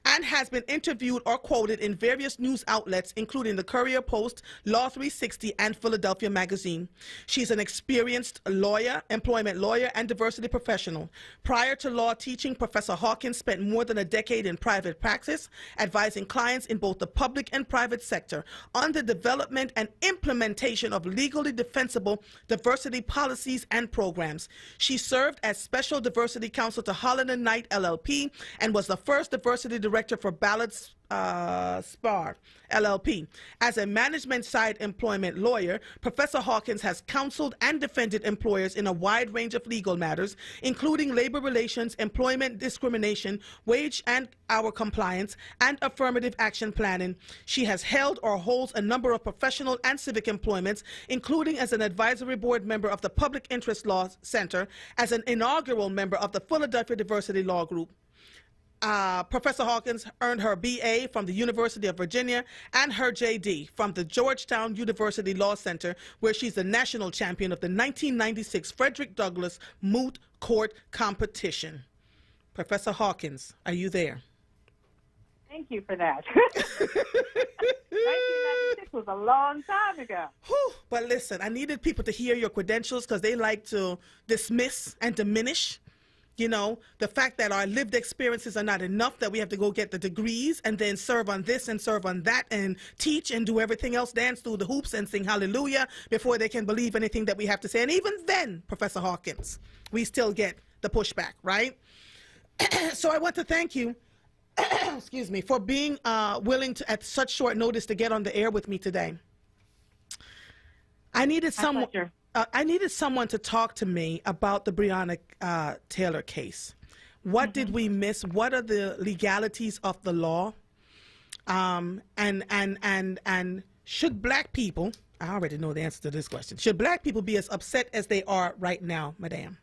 and has been interviewed or quoted in various news outlets, including the Courier Post, Law 360, and Philadelphia Magazine. She's an experienced lawyer, employment lawyer, and diversity professional. Prior to law teaching, Professor Hawkins spent more than a decade in private practice, advising clients in both the public and private sector on the development and implementation of legally defensible diversity policies and programs. She served as Special Diversity Counsel to Holland & Knight, LLP, and was the first diversity director for Ballard Spahr, LLP. As a management-side employment lawyer, Professor Hawkins has counseled and defended employers in a wide range of legal matters, including labor relations, employment discrimination, wage and hour compliance, and affirmative action planning. She has held or holds a number of professional and civic employments, including as an advisory board member of the Public Interest Law Center, as an inaugural member of the Philadelphia Diversity Law Group. Professor Hawkins earned her BA from the University of Virginia and her JD from the Georgetown University Law Center, where she's the national champion of the 1996 Frederick Douglass Moot Court Competition. Professor Hawkins, are you there? Thank you for that. 1996 was a long time ago. Whew. But listen, I needed people to hear your credentials because they like to dismiss and diminish. You know, the fact that our lived experiences are not enough, that we have to go get the degrees and then serve on this and serve on that and teach and do everything else, dance through the hoops and sing hallelujah before they can believe anything that we have to say. And even then, Professor Hawkins, we still get the pushback, right? So I want to thank you, excuse me, for being willing to, at such short notice, to get on the air with me today. I needed someone. I needed someone to talk to me about the Breonna Taylor case. What did we miss? What are the legalities of the law? And should black people, I already know the answer to this question, should black people be as upset as they are right now, Madam?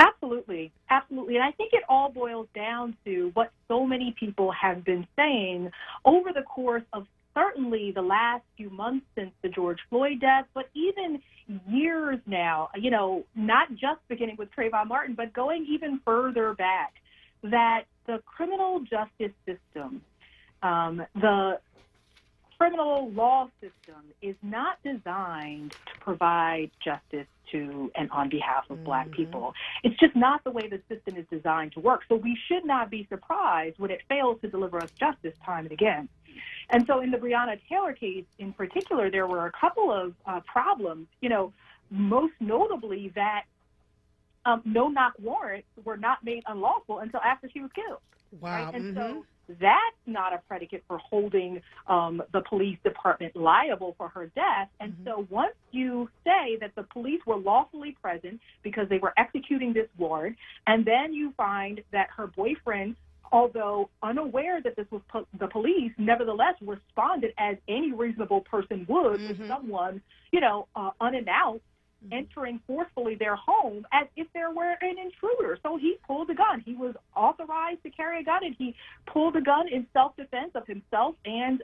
Absolutely. Absolutely. And I think it all boils down to what so many people have been saying over the course of certainly the last few months since the George Floyd death, but even years now, you know, not just beginning with Trayvon Martin, but going even further back, that the criminal justice system, the criminal law system is not designed to provide justice to and on behalf of Black people. It's just not the way the system is designed to work. So we should not be surprised when it fails to deliver us justice time and again. And so in the Breonna Taylor case in particular, there were a couple of problems, you know, most notably that no-knock warrants were not made unlawful until after she was killed. Wow. Right? And so that's not a predicate for holding the police department liable for her death. And so once you say that the police were lawfully present because they were executing this warrant, and then you find that her boyfriend, although unaware that this was the police, nevertheless responded as any reasonable person would with someone, you know, unannounced, entering forcefully their home as if there were an intruder. So he pulled a gun. He was authorized to carry a gun, and he pulled a gun in self-defense of himself and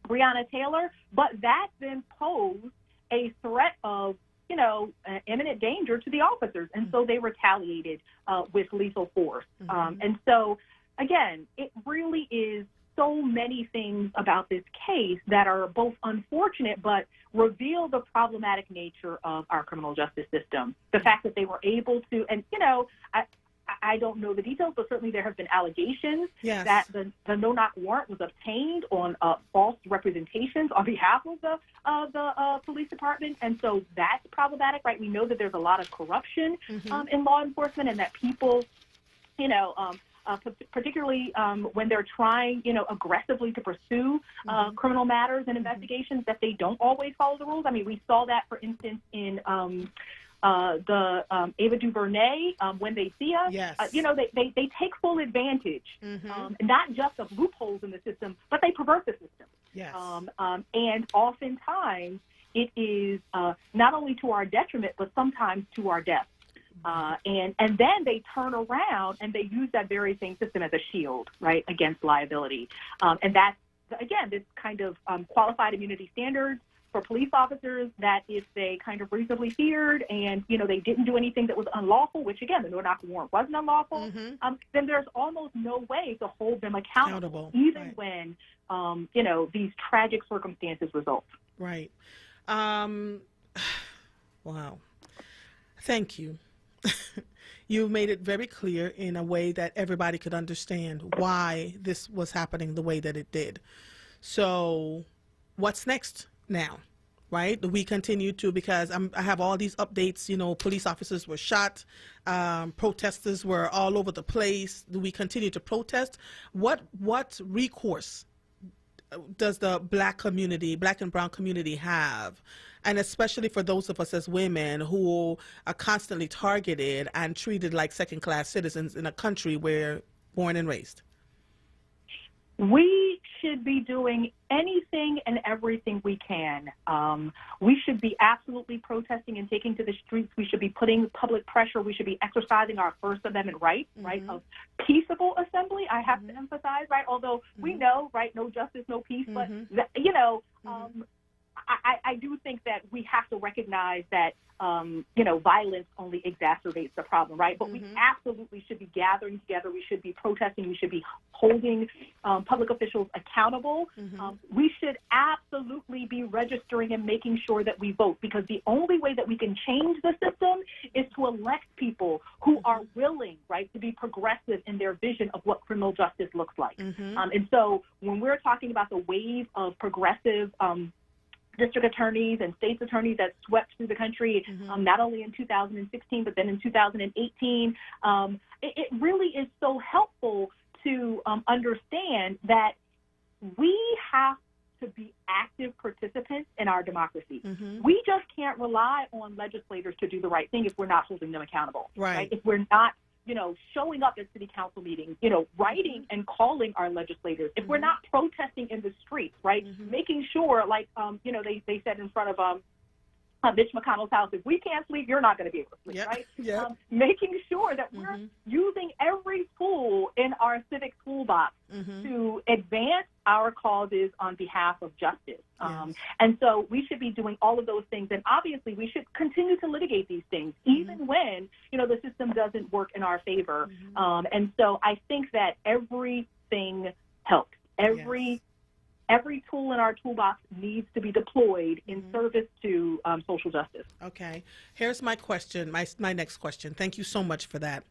Breonna Taylor. But that then posed a threat of, you know, imminent danger to the officers. And so they retaliated with lethal force. And so, again, it really is so many things about this case that are both unfortunate but reveal the problematic nature of our criminal justice system. The fact that they were able to, and, you know, I don't know the details, but certainly there have been allegations that the no-knock warrant was obtained on false representations on behalf of the police department. And so that's problematic, right? We know that there's a lot of corruption in law enforcement, and that people, you know, particularly when they're trying, you know, aggressively to pursue criminal matters and investigations, that they don't always follow the rules. I mean, we saw that, for instance, in the Ava DuVernay, When They See Us. You know, they take full advantage, not just of loopholes in the system, but they pervert the system. And oftentimes it is not only to our detriment, but sometimes to our death. And then they turn around and they use that very same system as a shield, right, against liability. And that's, again, this kind of qualified immunity standards for police officers, that if they kind of reasonably feared and, you know, they didn't do anything that was unlawful, which, again, the no-knock warrant wasn't unlawful, then there's almost no way to hold them accountable even when, you know, these tragic circumstances result. Right. Wow. Thank you. You made it very clear in a way that everybody could understand why this was happening the way that it did. So what's next now, right? Do we continue to, because I have all these updates, you know, police officers were shot, protesters were all over the place. Do we continue to protest? What recourse does the Black and brown community have? And especially for those of us as women who are constantly targeted and treated like second-class citizens in a country we're born and raised. We should be doing anything and everything we can. We should be absolutely protesting and taking to the streets. We should be putting public pressure. We should be exercising our First Amendment right, right, of peaceable assembly. I have to emphasize, right, although we know, right, no justice, no peace, but, you know, I do think that we have to recognize that, you know, violence only exacerbates the problem, right? But we absolutely should be gathering together. We should be protesting. We should be holding public officials accountable. We should absolutely be registering and making sure that we vote, because the only way that we can change the system is to elect people who are willing, right, to be progressive in their vision of what criminal justice looks like. And so when we're talking about the wave of progressive district attorneys and state's attorneys that swept through the country, not only in 2016, but then in 2018. It really is so helpful to understand that we have to be active participants in our democracy. We just can't rely on legislators to do the right thing if we're not holding them accountable. Right? If we're not, you know, showing up at city council meetings, you know, writing and calling our legislators, if we're not protesting in the streets, right, making sure, like, you know, they said in front of Mitch McConnell's house. If we can't sleep, you're not going to be able to sleep, right? Yep. Making sure that we're using every tool in our civic toolbox to advance our causes on behalf of justice. And so we should be doing all of those things. And obviously, we should continue to litigate these things, even when, the system doesn't work in our favor. And so I think that everything helps. Every tool in our toolbox needs to be deployed in service to social justice. Okay. Here's my question, my next question. Thank you so much for that.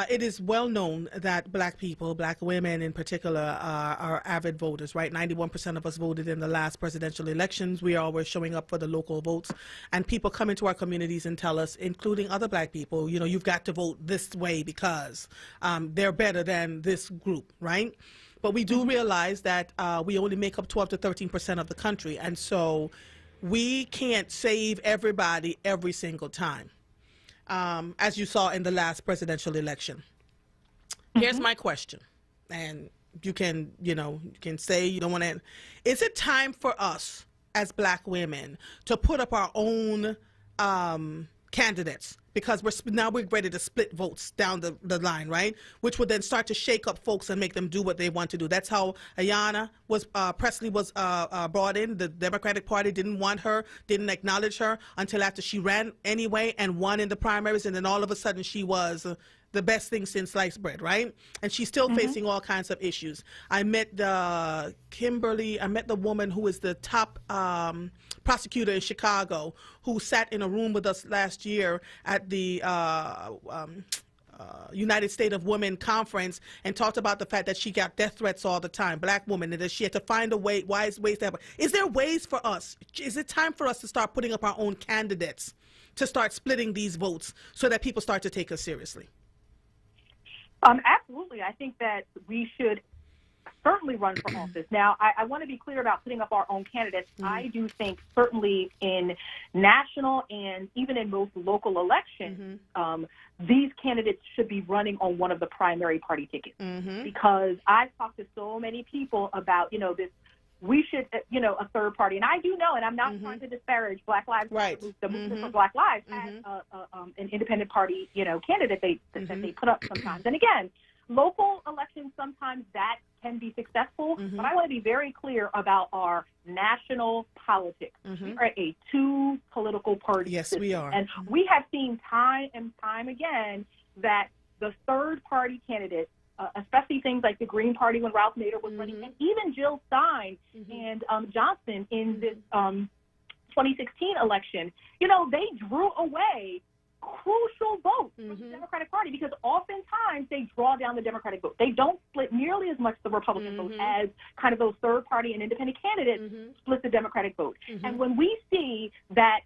It is well known that Black people, Black women in particular, are avid voters, right? 91% of us voted in the last presidential elections. We are always showing up for the local votes. And people come into our communities and tell us, including other Black people, you've got to vote this way because they're better than this group, right? But we do realize that we only make up 12 to 13% of the country. And so we can't save everybody every single time, as you saw in the last presidential election. Here's my question. And you can say you don't want to. Is it time for us as Black women to put up our own candidates? Because we're ready to split votes down the line, right? Which would then start to shake up folks and make them do what they want to do. That's how Ayanna Presley was brought in. The Democratic Party didn't want her, didn't acknowledge her until after she ran anyway and won in the primaries, and then all of a sudden she was the best thing since sliced bread, right? And she's still facing all kinds of issues. I met the woman who is the top prosecutor in Chicago, who sat in a room with us last year at the United States of Women conference and talked about the fact that she got death threats all the time, Black woman, and that she had to find wise ways to help her. Is there ways for us? Is it time for us to start putting up our own candidates, to start splitting these votes so that people start to take us seriously? Absolutely. I think that we should certainly run for office. Now, I want to be clear about putting up our own candidates. I do think certainly in national and even in most local elections, these candidates should be running on one of the primary party tickets. Because I've talked to so many people about, this, we should, a third party. And I do know, and I'm not trying to disparage Black Lives Matter, the movement for Black Lives has an independent party, candidate that they put up sometimes. And again, local elections, sometimes that can be successful, but I want to be very clear about our national politics. We are a two political party system. We are. And we have seen time and time again that the third party candidates, especially things like the Green Party when Ralph Nader was running, and even Jill Stein and Johnson in this 2016 election, they drew away crucial votes from the Democratic Party because oftentimes they draw down the Democratic vote. They don't split nearly as much the Republican vote as kind of those third party and independent candidates split the Democratic vote. And when we see that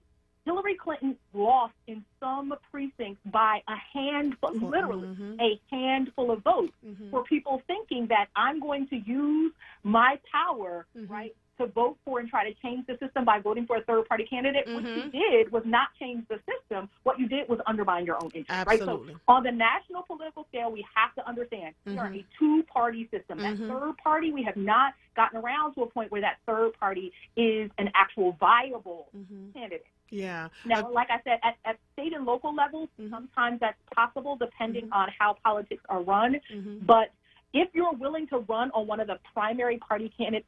Hillary Clinton lost in some precincts by a handful, literally a handful of votes, for people thinking that I'm going to use my power, right, to vote for and try to change the system by voting for a third-party candidate. What you did was not change the system. What you did was undermine your own interest. Absolutely. Right? So on the national political scale, we have to understand we are a two-party system. That third party, we have not gotten around to a point where that third party is an actual viable candidate. Yeah. Now, like I said, at state and local levels, sometimes that's possible depending on how politics are run. But if you're willing to run on one of the primary party candidate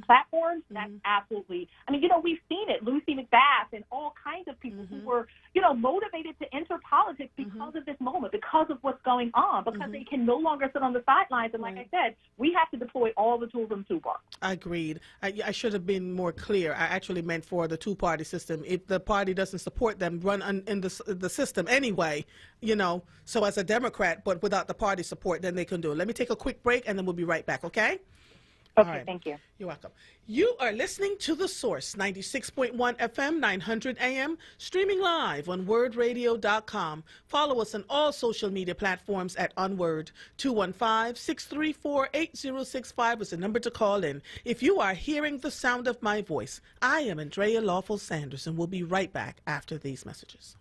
platforms, that's absolutely, we've seen it. Lucy McBath and all kinds of people who were, motivated to enter politics because of this moment, because of what's going on, because they can no longer sit on the sidelines. And like I said, we have to deploy all the tools in the toolbox. Agreed. I should have been more clear. I actually meant for the two-party system. If the party doesn't support them, run in the system anyway, so as a Democrat, but without the party support, then they can do it. Let me take a quick break, and then we'll be right back, okay? Okay, right. Thank you. You're welcome. You are listening to The Source, 96.1 FM, 900 AM, streaming live on WordRadio.com. Follow us on all social media platforms at onWURD. 215-634-8065 is the number to call in. If you are hearing the sound of my voice, I am Andrea Lawful Sanders, and we'll be right back after these messages.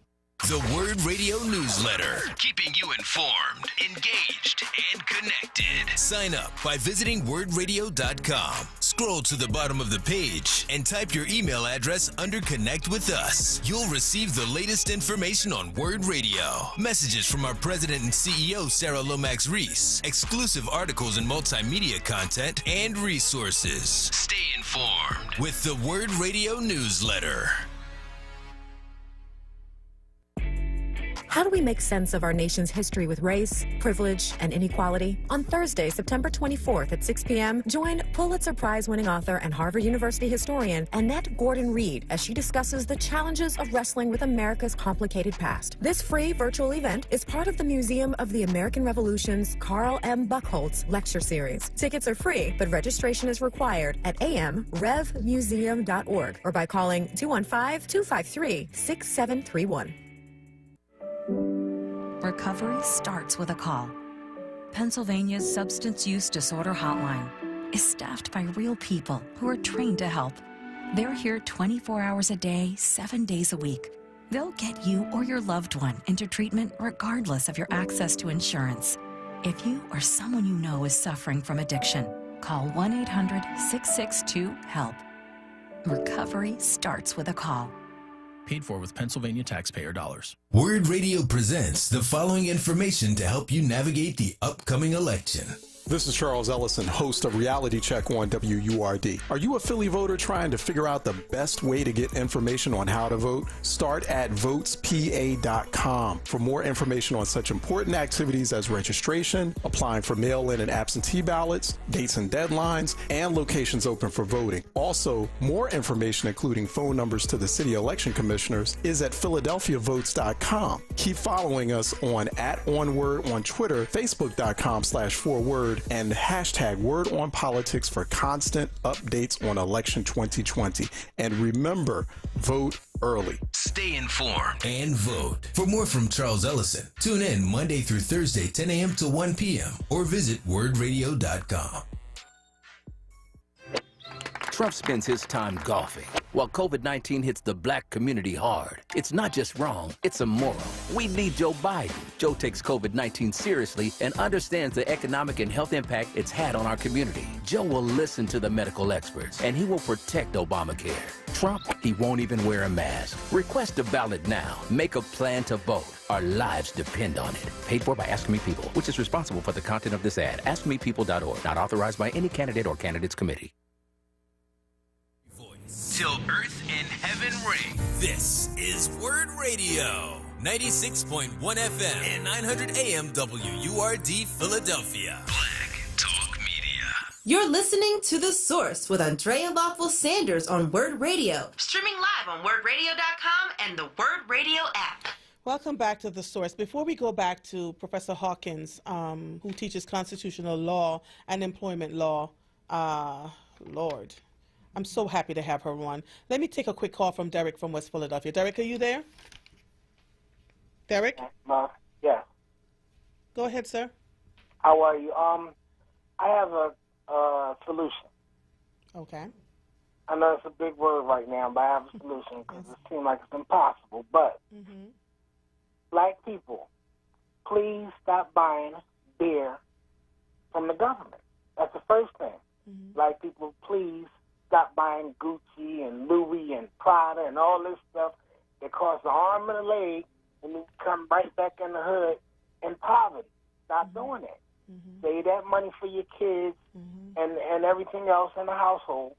The Word Radio newsletter, keeping you informed, engaged, and connected. Sign up by visiting wordradio.com. Scroll to the bottom of the page and type your email address under Connect with Us. You'll receive the latest information on Word Radio, messages from our president and CEO, Sarah Lomax Reese, exclusive articles and multimedia content, and resources. Stay informed with the Word Radio newsletter. How do we make sense of our nation's history with race, privilege, and inequality? On Thursday, September 24th at 6 p.m., join Pulitzer Prize-winning author and Harvard University historian Annette Gordon-Reed as she discusses the challenges of wrestling with America's complicated past. This free virtual event is part of the Museum of the American Revolution's Carl M. Buchholz lecture series. Tickets are free, but registration is required at amrevmuseum.org or by calling 215-253-6731. Recovery starts with a call. Pennsylvania's Substance Use Disorder Hotline is staffed by real people who are trained to help. They're here 24 hours a day, 7 days a week. They'll get you or your loved one into treatment regardless of your access to insurance. If you or someone you know is suffering from addiction, call 1-800-662-HELP. Recovery starts with a call. Paid for with Pennsylvania taxpayer dollars. Word Radio presents the following information to help you navigate the upcoming election. This is Charles Ellison, host of Reality Check on WURD. Are you a Philly voter trying to figure out the best way to get information on how to vote? Start at votespa.com for more information on such important activities as registration, applying for mail-in and absentee ballots, dates and deadlines, and locations open for voting. Also, more information, including phone numbers to the city election commissioners, is at philadelphiavotes.com. Keep following us on @onWURD on Twitter, facebook.com/4word, and hashtag #WordOnPolitics for constant updates on election 2020. And remember, vote early. Stay informed and vote. For more from Charles Ellison, tune in Monday through Thursday, 10 a.m. to 1 p.m. or visit wordradio.com. Trump spends his time golfing, while COVID-19 hits the black community hard. It's not just wrong, it's immoral. We need Joe Biden. Joe takes COVID-19 seriously and understands the economic and health impact it's had on our community. Joe will listen to the medical experts, and he will protect Obamacare. Trump, he won't even wear a mask. Request a ballot now. Make a plan to vote. Our lives depend on it. Paid for by Ask Me People, which is responsible for the content of this ad. AskMePeople.org. Not authorized by any candidate or candidates committee. Till earth and heaven ring. This is Word Radio, 96.1 FM and 900 AM WURD Philadelphia. Black Talk Media. You're listening to The Source with Andrea Lawful Sanders on Word Radio. Streaming live on wordradio.com and the Word Radio app. Welcome back to The Source. Before we go back to Professor Hawkins, who teaches constitutional law and employment law, Lord, I'm so happy to have her on. Let me take a quick call from Derek from West Philadelphia. Derek, are you there? Derek? Yeah. Go ahead, sir. How are you? I have a solution. Okay. I know it's a big word right now, but I have a solution because it seems like it's impossible. But black people, please stop buying beer from the government. That's the first thing. Black people, please stop buying Gucci and Louis and Prada and all this stuff that costs an arm and a leg and then come right back in the hood in poverty. Stop doing that. Save that money for your kids and everything else in the household.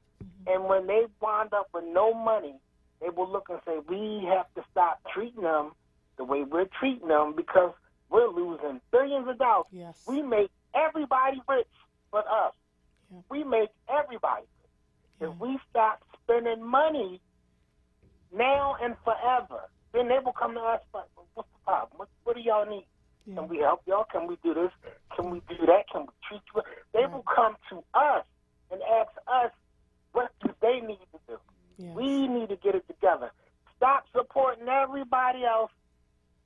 And when they wind up with no money, they will look and say, we have to stop treating them the way we're treating them because we're losing billions of dollars. Yes. We make everybody rich but us. We make everybody rich. If we stop spending money now and forever, then they will come to us, but what's the problem? What do y'all need? Can we help y'all? Can we do this? Can we do that? Can we treat you? They will come to us and ask us, what do they need to do? We need to get it together. Stop supporting everybody else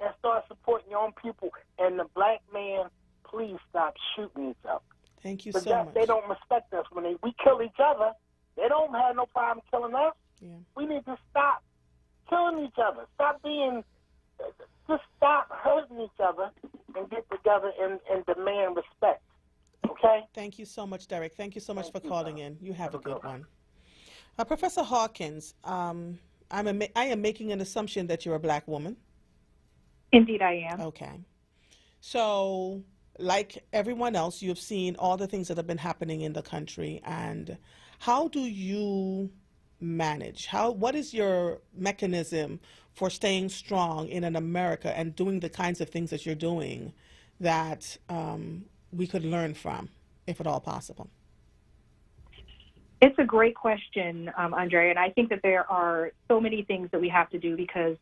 and start supporting your own people. And the black man, please stop shooting each other. Thank you so much. They don't respect us. When we kill each other, they don't have no problem killing us. We need to stop killing each other. Stop being just stop hurting each other and get together and demand respect. Okay? Thank you so much, Derek. Thank you so much for calling in. You have a good one. Professor Hawkins, I am making an assumption that you're a black woman. Indeed, I am. Okay. So, like everyone else, you've seen all the things that have been happening in the country. And how do you manage? What is your mechanism for staying strong in an America and doing the kinds of things that you're doing that we could learn from, if at all possible? It's a great question, Andrea, and I think that there are so many things that we have to do because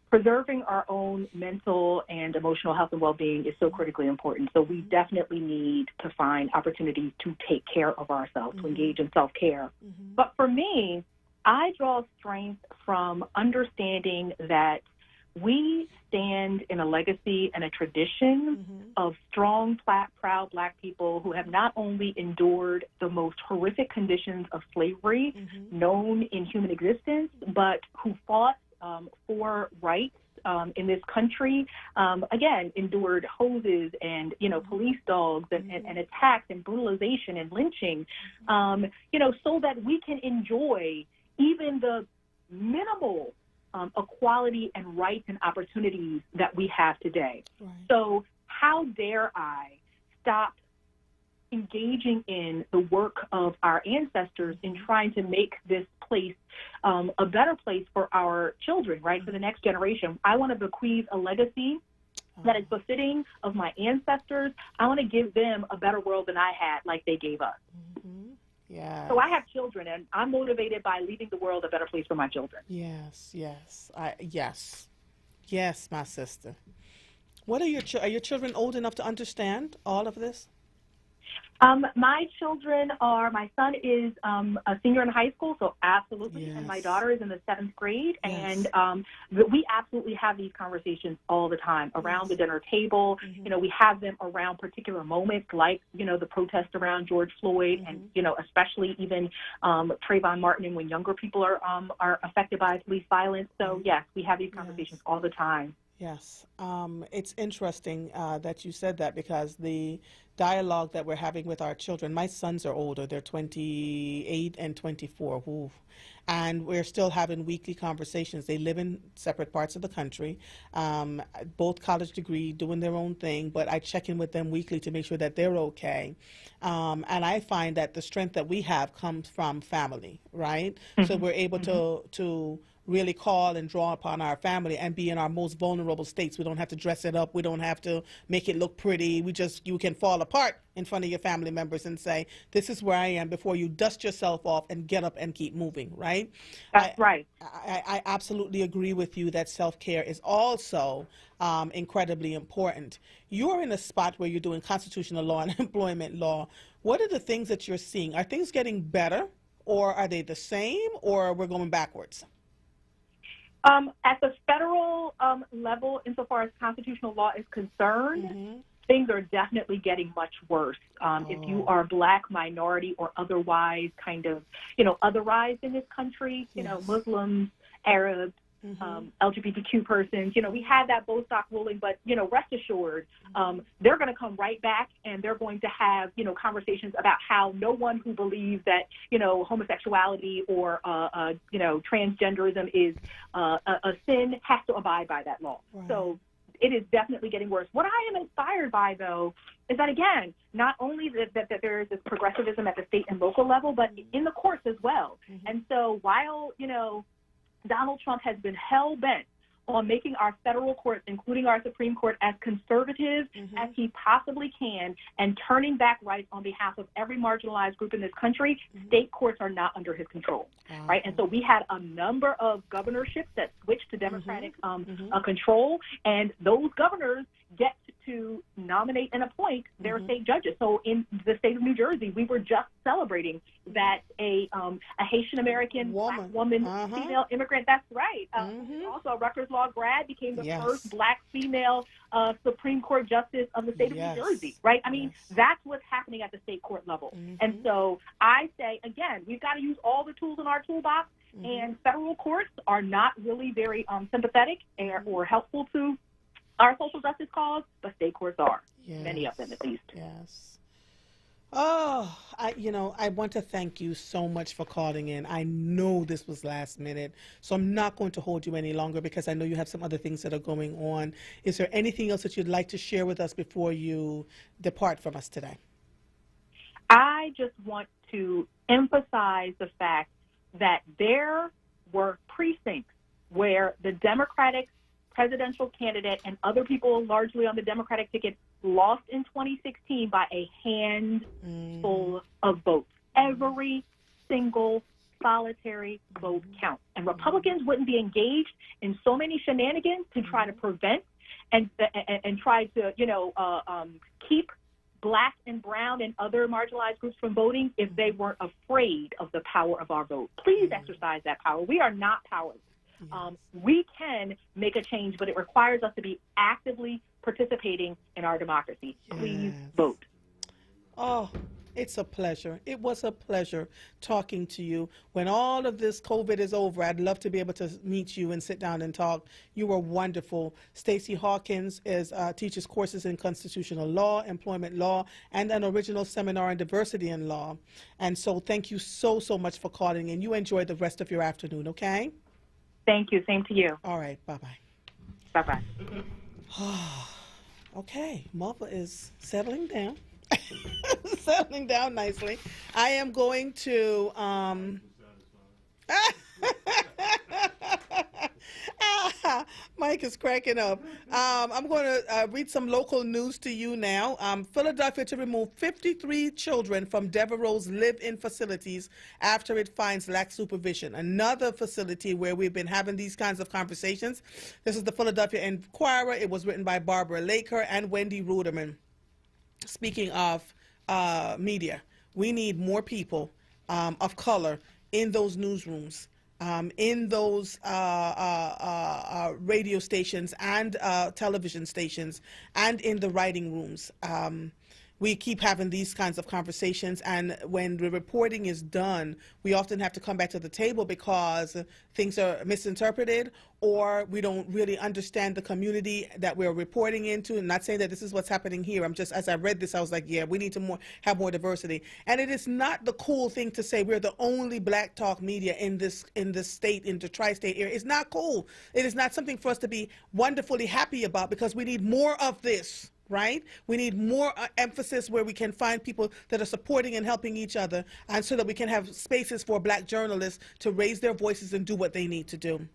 preserving our own mental and emotional health and well-being is so critically important. So we definitely need to find opportunities to take care of ourselves, to engage in self-care. But for me, I draw strength from understanding that we stand in a legacy and a tradition of strong, proud Black people who have not only endured the most horrific conditions of slavery known in human existence, but who fought for rights in this country, again, endured hoses and, police dogs and attacks and brutalization and lynching, so that we can enjoy even the minimal equality and rights and opportunities that we have today. Right. So how dare I stop engaging in the work of our ancestors in trying to make this place a better place for our children, right, for the next generation. I want to bequeath a legacy that is befitting of my ancestors. I want to give them a better world than I had, like they gave us. Yeah. So I have children, and I'm motivated by leaving the world a better place for my children. Yes, my sister. What are your children old enough to understand all of this? My children my son is a senior in high school, so absolutely, and my daughter is in the 7th grade, and we absolutely have these conversations all the time around the dinner table. We have them around particular moments like, the protest around George Floyd and, especially even Trayvon Martin and when younger people are affected by police violence. So, yes, we have these conversations all the time. Yes. It's interesting that you said that because the dialogue that we're having with our children, my sons are older, they're 28 and 24, and we're still having weekly conversations. They live in separate parts of the country, both college degree, doing their own thing, but I check in with them weekly to make sure that they're okay. And I find that the strength that we have comes from family, right? So we're able to really call and draw upon our family and be in our most vulnerable states. We don't have to dress it up. We don't have to make it look pretty. You can fall apart in front of your family members and say, this is where I am, before you dust yourself off and get up and keep moving, right? That's right. I absolutely agree with you that self-care is also incredibly important. You're in a spot where you're doing constitutional law and employment law. What are the things that you're seeing? Are things getting better, or are they the same, or we're going backwards? At the federal level, insofar as constitutional law is concerned, things are definitely getting much worse. If you are Black, minority, or otherwise kind of, otherized in this country, Muslims, Arabs, LGBTQ persons, we had that Bostock ruling, but, rest assured, they're going to come right back and they're going to have, conversations about how no one who believes that, homosexuality or, transgenderism is a sin has to abide by that law. Right. So it is definitely getting worse. What I am inspired by, though, is that, again, not only that there is this progressivism at the state and local level, but in the courts as well. And so while, Donald Trump has been hell-bent on making our federal courts, including our Supreme Court, as conservative as he possibly can and turning back rights on behalf of every marginalized group in this country, state courts are not under his control, right? And so we had a number of governorships that switched to Democratic control, and those governors get to nominate and appoint their state judges. So in the state of New Jersey, we were just celebrating that a Haitian American black woman, female immigrant. That's right. Also, a Rutgers Law grad became the first black female Supreme Court justice of the state of New Jersey. Right. I mean, that's what's happening at the state court level. And so I say again, we've got to use all the tools in our toolbox. And federal courts are not really very sympathetic or helpful to our social justice cause, but state courts are. Many of them, at least. Yes. Oh, I want to thank you so much for calling in. I know this was last minute, so I'm not going to hold you any longer because I know you have some other things that are going on. Is there anything else that you'd like to share with us before you depart from us today? I just want to emphasize the fact that there were precincts where the Democratic presidential candidate and other people largely on the Democratic ticket lost in 2016 by a handful of votes. Every single solitary vote counts. And Republicans wouldn't be engaged in so many shenanigans to try to prevent and try to, keep Black and brown and other marginalized groups from voting if they weren't afraid of the power of our vote. Please exercise that power. We are not powerless. We can make a change, but it requires us to be actively participating in our democracy. Please vote. Oh, it's a pleasure. It was a pleasure talking to you. When all of this COVID is over, I'd love to be able to meet you and sit down and talk. You were wonderful. Stacey Hawkins teaches courses in constitutional law, employment law, and an original seminar on diversity in law. And so thank you so much for calling in. You enjoy the rest of your afternoon, okay? Thank you. Same to you. All right. Bye-bye. Bye-bye. Okay. Mother is settling down. Settling down nicely. I am going to Mike is cracking up. I'm going to read some local news to you now. Philadelphia to remove 53 children from Devereaux's live-in facilities after it finds lax supervision. Another facility where we've been having these kinds of conversations. This is the Philadelphia Inquirer. It was written by Barbara Laker and Wendy Ruderman. Speaking of media, we need more people of color in those newsrooms, in those radio stations and television stations, and in the writing rooms. We keep having these kinds of conversations, and when the reporting is done, we often have to come back to the table because things are misinterpreted or we don't really understand the community that we're reporting into. And not saying that this is what's happening here. I'm just, as I read this, I was like, yeah, we need to have more diversity. And it is not the cool thing to say we're the only black talk media in this state, in the tri-state area. It's not cool. It is not something for us to be wonderfully happy about because we need more of this. Right? We need more emphasis where we can find people that are supporting and helping each other, and so that we can have spaces for black journalists to raise their voices and do what they need to do.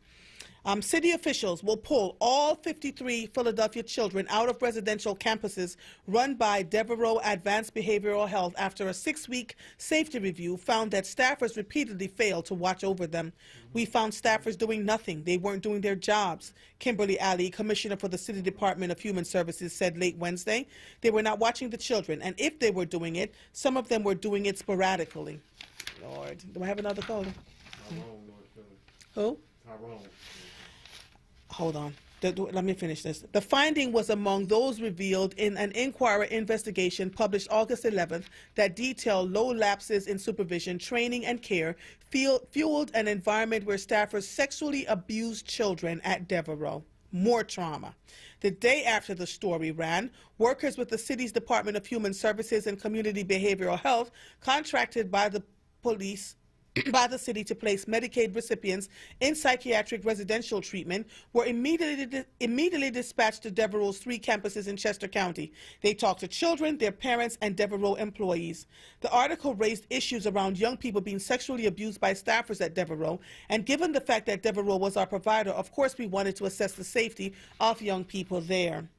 City officials will pull all 53 Philadelphia children out of residential campuses run by Devereaux Advanced Behavioral Health after a 6-week safety review found that staffers repeatedly failed to watch over them. We found staffers doing nothing. They weren't doing their jobs. Kimberly Alley, commissioner for the City Department of Human Services, said late Wednesday they were not watching the children, and if they were doing it, some of them were doing it sporadically. Lord, do I have another caller? Who? Hold on. Let me finish this. The finding was among those revealed in an Inquirer investigation published August 11th that detailed low lapses in supervision, training, and care fueled an environment where staffers sexually abused children at Devereaux. More trauma. The day after the story ran, workers with the city's Department of Human Services and Community Behavioral Health, contracted by the city to place Medicaid recipients in psychiatric residential treatment, were immediately dispatched to Devereaux's 3 campuses in Chester County. They talked to children, their parents, and Devereaux employees. The article raised issues around young people being sexually abused by staffers at Devereaux, and given the fact that Devereaux was our provider, of course we wanted to assess the safety of young people there,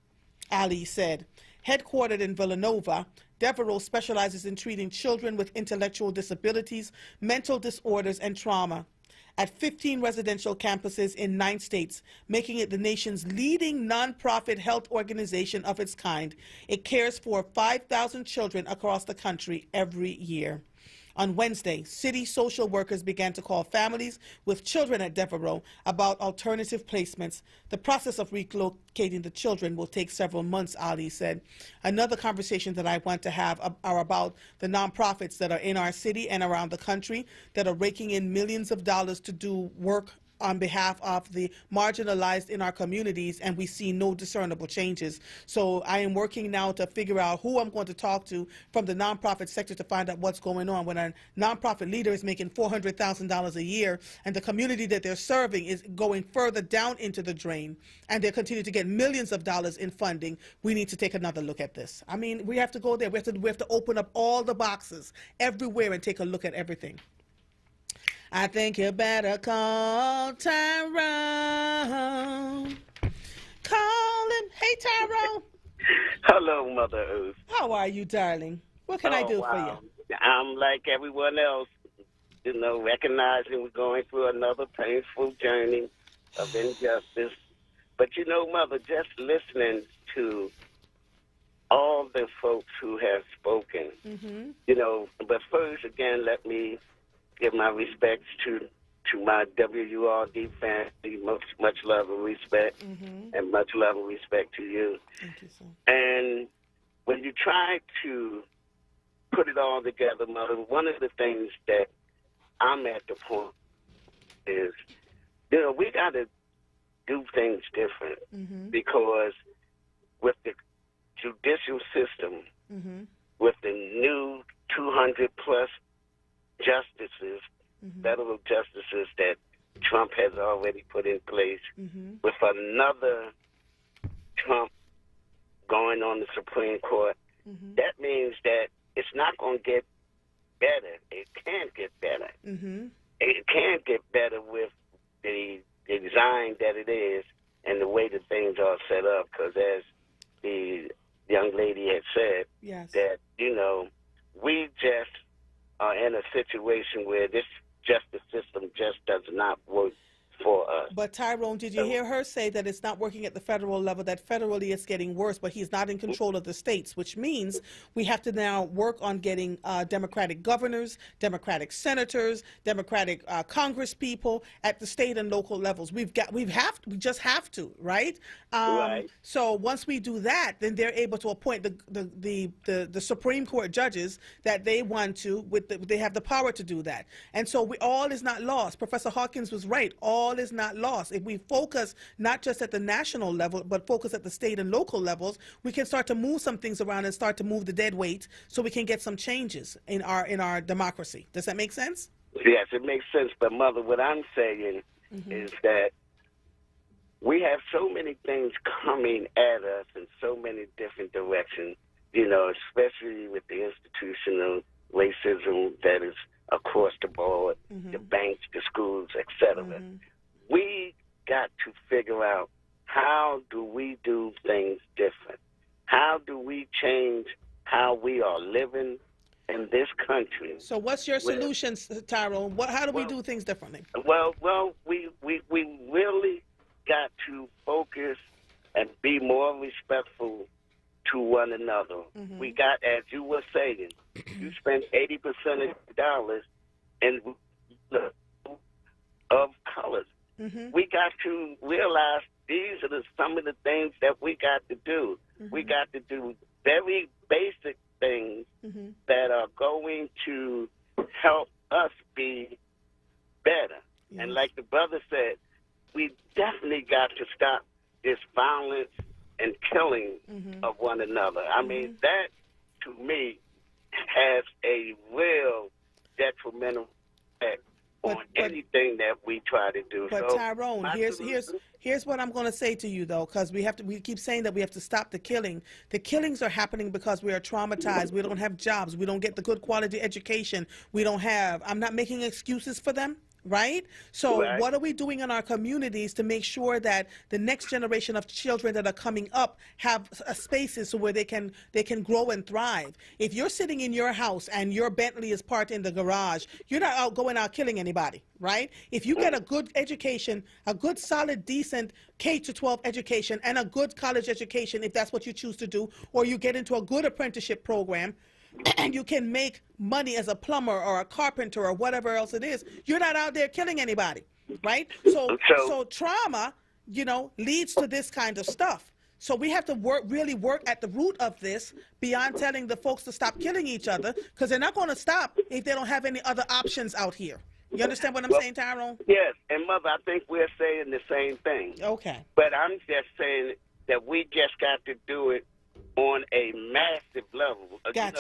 Ali said. Headquartered in Villanova, Devereaux specializes in treating children with intellectual disabilities, mental disorders, and trauma. at 15 residential campuses in 9 states, making it the nation's leading nonprofit health organization of its kind. It cares for 5,000 children across the country every year. On Wednesday, city social workers began to call families with children at Devereaux about alternative placements. The process of relocating the children will take several months, Ali said. Another conversation that I want to have are about the nonprofits that are in our city and around the country that are raking in millions of dollars to do work on behalf of the marginalized in our communities, and we see no discernible changes. So I am working now to figure out who I'm going to talk to from the nonprofit sector to find out what's going on. When a nonprofit leader is making $400,000 a year and the community that they're serving is going further down into the drain and they continue to get millions of dollars in funding, we need to take another look at this. I mean, we have to go there. We have to open up all the boxes everywhere and take a look at everything. I think you better call Tyrone. Call him. Hey, Tyrone. Hello, Mother Earth. How are you, darling? What can I do for you? I'm like everyone else, recognizing we're going through another painful journey of injustice. But, Mother, just listening to all the folks who have spoken, but first, again, let me give my respects to my WURD family, much love and respect, and much love and respect to you. Thank you, sir. And when you try to put it all together, Mother, one of the things that I'm at the point is, we got to do things different because with the judicial system, with the new 200-plus justices, federal justices that Trump has already put in place, with another Trump going on the Supreme Court, that means that it's not going to get better. It can get better. It can get better with the design that it is and the way that things are set up, because as the young lady had said, that, we just are in a situation where this justice system just does not work for us. But Tyrone, did you hear her say that it's not working at the federal level, that federally it's getting worse, but he's not in control of the states, which means we have to now work on getting Democratic governors, Democratic senators, Democratic Congress people at the state and local levels. We just have to, right? Right. So once we do that, then they're able to appoint the Supreme Court judges that they want to. They have the power to do that, and so all is not lost. Professor Hawkins was right. All is not lost. If we focus not just at the national level, but focus at the state and local levels, we can start to move some things around and start to move the dead weight so we can get some changes in our democracy. Does that make sense? Yes, it makes sense. But, Mother, what I'm saying is that we have so many things coming at us in so many different directions, especially with the institutional racism that is across the board, the banks, the schools, etc. We got to figure out, how do we do things different? How do we change how we are living in this country? So what's your solutions, Tyrone? How do we do things differently? Well, we really got to focus and be more respectful to one another. We got, as you were saying, you spend 80% of the dollars in of colors. We got to realize these are some of the things that we got to do. We got to do very basic things that are going to help us be better. And like the brother said, we definitely got to stop this violence and killing of one another. I mean, that, to me, has a real detrimental effect on anything that we try to do. But so, Tyrone, here's what I'm going to say to you, though, because we keep saying that we have to stop the killing. The killings are happening because we are traumatized. We don't have jobs. We don't get the good quality education. We don't have. I'm not making excuses for them. right? So Right. what are we doing in our communities to make sure that the next generation of children that are coming up have spaces where they can grow and thrive? If you're sitting in your house and your Bentley is parked in the garage, you're not going out killing anybody, right? If you get a good education, a good, solid, decent K-12 education and a good college education, if that's what you choose to do, or you get into a good apprenticeship program, and you can make money as a plumber or a carpenter or whatever else it is, you're not out there killing anybody, right? So trauma, leads to this kind of stuff. So we have to really work at the root of this beyond telling the folks to stop killing each other, because they're not going to stop if they don't have any other options out here. You understand what I'm saying, Tyrone? Yes, and Mother, I think we're saying the same thing. Okay. But I'm just saying that we just got to do it on a massive level. We got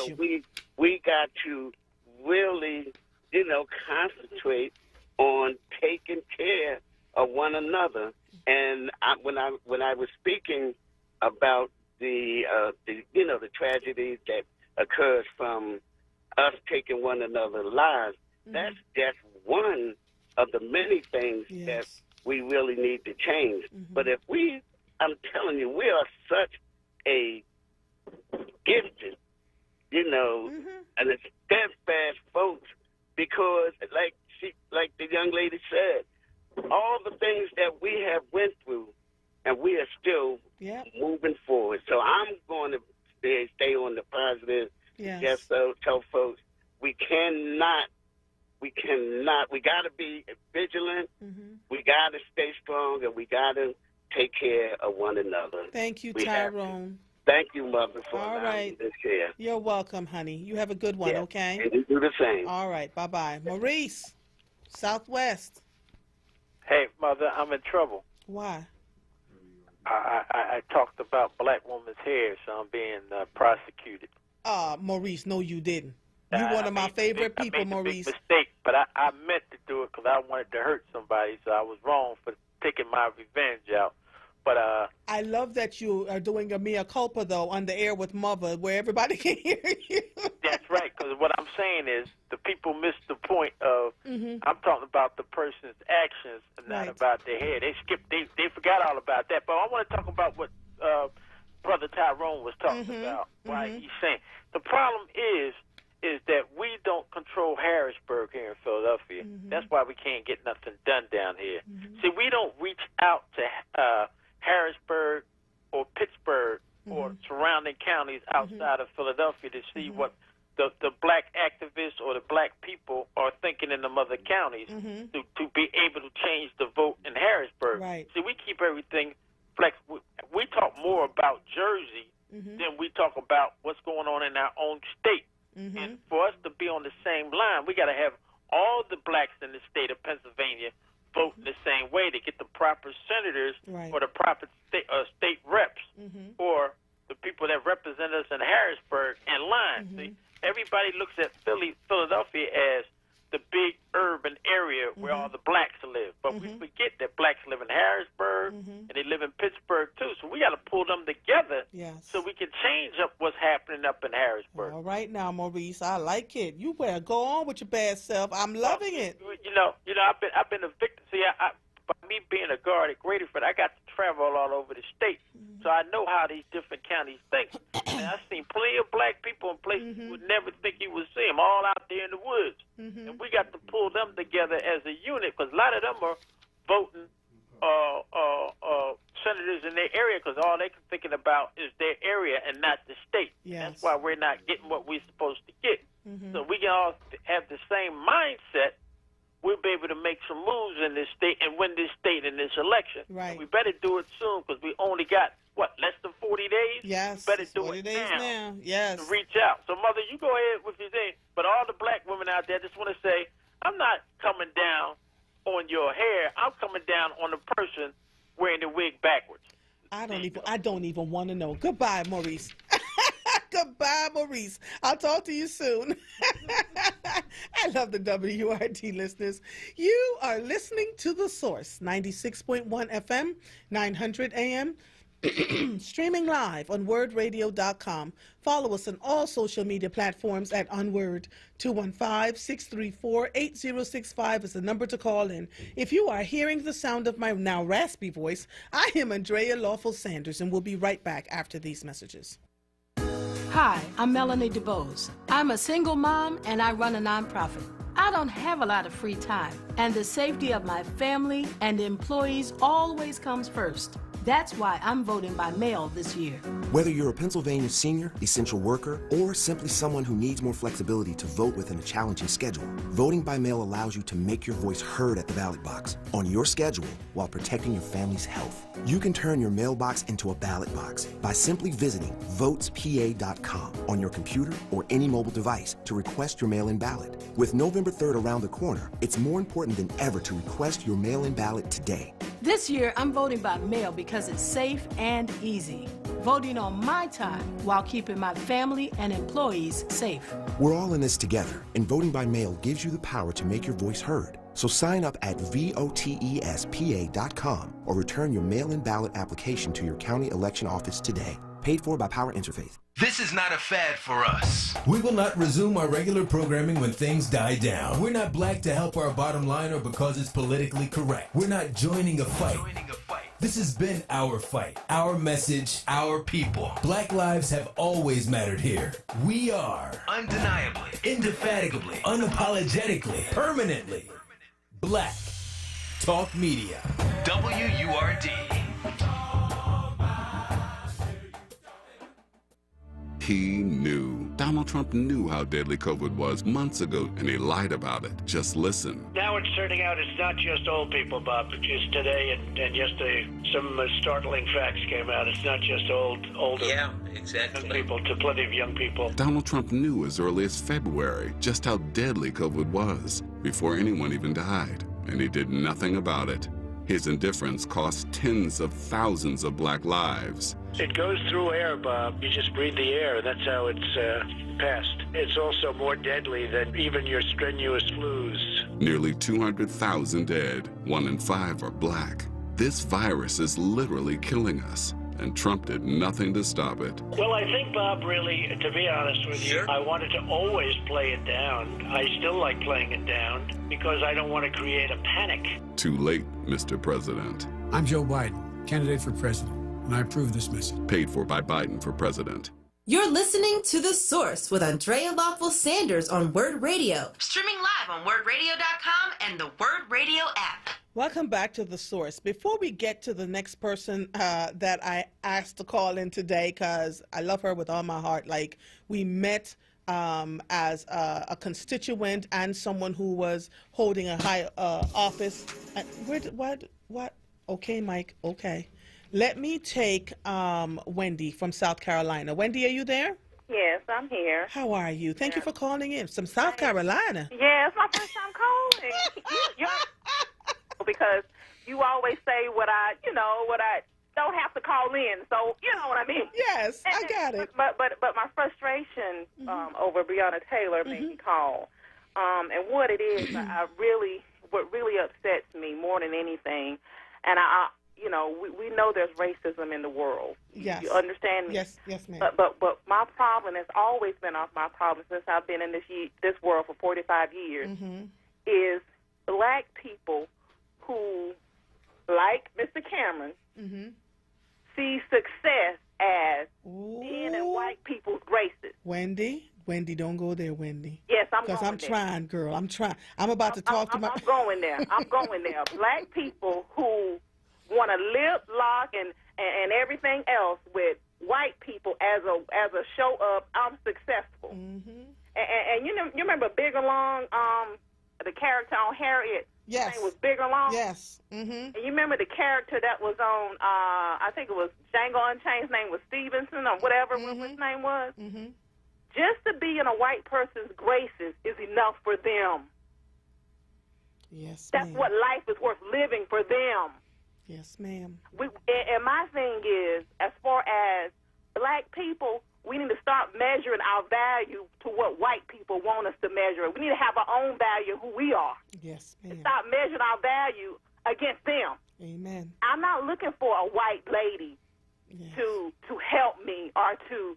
to really, concentrate on taking care of one another. And when I was speaking about the tragedy that occurs from us taking one another's lives, that's just one of the many things that we really need to change. But I'm telling you, we are such a gifted, and a steadfast folks, because like the young lady said, all the things that we have went through, and we are still moving forward. So I'm going to stay on the positive. Just tell folks we got to be vigilant. We got to stay strong, and we got to take care of one another. Thank you, Tyrone. Thank you, Mother, for allowing me to share. You're welcome, honey. You have a good one, okay? And you do the same. All right, bye-bye. Maurice, Southwest. Hey, Mother, I'm in trouble. Why? I talked about black woman's hair, so I'm being prosecuted. Maurice, no, you didn't. You're one of my favorite people, Maurice. I made a big mistake, but I meant to do it because I wanted to hurt somebody, so I was wrong for taking my revenge out. But I love that you are doing a mea culpa, though, on the air with Mother, where everybody can hear you. That's right, because what I'm saying is the people missed the point of, I'm talking about the person's actions and not about their hair. They forgot all about that. But I want to talk about what Brother Tyrone was talking about, why he's saying. The problem is that we don't control Harrisburg here in Philadelphia. That's why we can't get nothing done down here. See, we don't reach out to Harrisburg or Pittsburgh or surrounding counties outside of Philadelphia to see what the black activists or the black people are thinking in the other counties to be able to change the vote in Harrisburg. Right. See, we keep everything flexible. We talk more about Jersey than we talk about what's going on in our own state. And for us to be on the same line, we got to have all the blacks in the state of Pennsylvania voting the same way to get the proper senators or the proper state reps or the people that represent us in Harrisburg in line. See, everybody looks at Philadelphia as the big urban area where all the blacks live. But we forget that blacks live in Harrisburg and they live in Pittsburgh too. So we got to pull them together so we can change up what's happening up in Harrisburg. All right now, Maurice, I like it. You better go on with your bad self. I'm loving it. I've been a victim. See, by me being a guard at Graterford, I got to travel all over the state. So I know how these different counties think. And I've seen plenty of black people in places you would never think you would see them, all out there in the woods. And we got to pull them together as a unit, because a lot of them are voting senators in their area because all they're thinking about is their area and not the state. That's why we're not getting what we're supposed to get. So we can all have the same mindset. We'll be able to make some moves in this state and win this state in this election. Right. We better do it soon because we only got, less than 40 days? Yes. We better do it now. Yes. To reach out. So, Mother, you go ahead with your thing. But all the black women out there, just want to say, I'm not coming down on your hair. I'm coming down on the person wearing the wig backwards. I don't even want to know. Goodbye, Maurice. Goodbye, Maurice. I'll talk to you soon. I love the WURD listeners. You are listening to The Source, 96.1 FM, 900 AM, Streaming live on WordRadio.com. Follow us on all social media platforms at onWURD. 215-634-8065 is the number to call in. If you are hearing the sound of my now raspy voice, I am Andrea Lawful Sanders, and we'll be right back after these messages. Hi, I'm Melanie DeBose. I'm a single mom and I run a nonprofit. I don't have a lot of free time, and the safety of my family and employees always comes first. That's why I'm voting by mail this year. Whether you're a Pennsylvania senior, essential worker, or simply someone who needs more flexibility to vote within a challenging schedule, voting by mail allows you to make your voice heard at the ballot box on your schedule while protecting your family's health. You can turn your mailbox into a ballot box by simply visiting votespa.com on your computer or any mobile device to request your mail-in ballot. With November 3rd around the corner, it's more important than ever to request your mail-in ballot today. This year, I'm voting by mail because it's safe and easy. Voting on my time while keeping my family and employees safe. We're all in this together, and voting by mail gives you the power to make your voice heard. So sign up at votespa.com or return your mail-in ballot application to your county election office today. Paid for by Power Interfaith. This is not a fad for us. We will not resume our regular programming when things die down. We're not black to help our bottom line or because it's politically correct. We're not joining a fight. This has been our fight, our message, our people. Black lives have always mattered here. We are Undeniably, indefatigably, unapologetically, permanently Black Talk Media. WURD. He knew. Donald Trump knew how deadly COVID was months ago, and he lied about it. Just listen. Now it's turning out it's not just old people, Bob. Just today and yesterday, some startling facts came out. It's not just older young people, to plenty of young people. Donald Trump knew as early as February just how deadly COVID was, before anyone even died, and he did nothing about it. His indifference cost tens of thousands of black lives. It goes through air, Bob. You just breathe the air. That's how it's passed. It's also more deadly than even your strenuous flus. Nearly 200,000 dead. 1 in 5 are black. This virus is literally killing us, and Trump did nothing to stop it. Well, I think, Bob, really, to be honest with you, I wanted to always play it down. I still like playing it down because I don't want to create a panic. Too late, Mr. President. I'm Joe Biden, candidate for president, and I approve this message. Paid for by Biden for president. You're listening to The Source with Andrea Lawful Sanders on Word Radio. Streaming live on WordRadio.com and the Word Radio app. Welcome back to The Source. Before we get to the next person that I asked to call in today, because I love her with all my heart, like we met as a constituent and someone who was holding a high office. What? Okay, Mike, okay. Let me take Wendy from South Carolina. Wendy, are you there? Yes, I'm here. How are you? Thank you for calling in from South Carolina. Yeah, it's my first time calling. Because you always say what I don't have to call in. So, you know what I mean? Yes, I got it. But my frustration over Breonna Taylor made me call. And what it is, what really upsets me more than anything, and we know there's racism in the world. Yes. You understand me? Yes, ma'am. But my my problem has always been my problem since I've been in this world for 45 years, is black people who, like Mr. Cameron, see success as being in white people's graces. Wendy, don't go there, Wendy. Yes, I'm going there. Because I'm trying, girl. I'm trying. I'm about to talk to my... I'm going there. I'm going there. Black people who want to lip lock and everything else with white people as a show of I'm successful. And you remember Bigger Long, the character on Harriet? Yes. His name was Bigger Long? Yes. And you remember the character that was on, I think it was Django Unchained, his name was Stevenson or whatever his name was? Just to be in a white person's graces is enough for them. Yes, That's what life is worth living for them. Yes, ma'am. And my thing is, as far as black people, we need to start measuring our value to what white people want us to measure. We need to have our own value, who we are. Yes, ma'am. And stop measuring our value against them. Amen. I'm not looking for a white lady to help me or to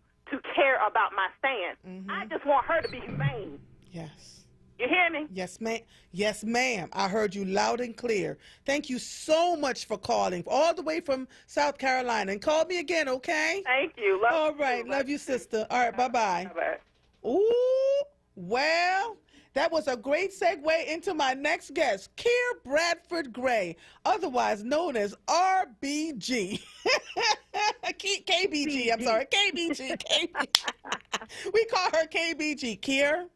care about my stance. I just want her to be humane. Yes. You hear me? Yes, ma'am. Yes, ma'am. I heard you loud and clear. Thank you so much for calling all the way from South Carolina. And call me again, okay? Thank you. Love all you right. too. Love you, sister. All right. Bye-bye. Bye-bye. Ooh, well, that was a great segue into my next guest, Keir Bradford Gray, otherwise known as RBG. KBG, I'm sorry. KBG. We call her KBG. Keir,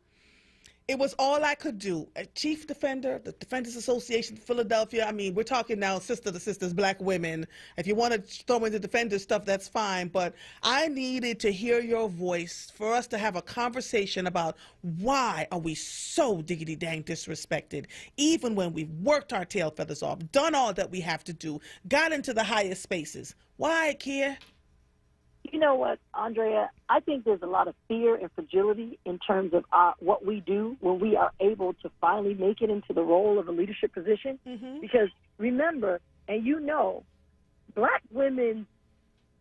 it was all I could do. A chief defender, the Defenders Association of Philadelphia. I mean, we're talking now sister to sisters, black women. If you want to throw in the defender stuff, that's fine. But I needed to hear your voice for us to have a conversation about why are we so diggity dang disrespected, even when we've worked our tail feathers off, done all that we have to do, got into the highest spaces. Why, Keir? You know what, Andrea? I think there's a lot of fear and fragility in terms of what we do when we are able to finally make it into the role of a leadership position. Because remember, and you know, black women's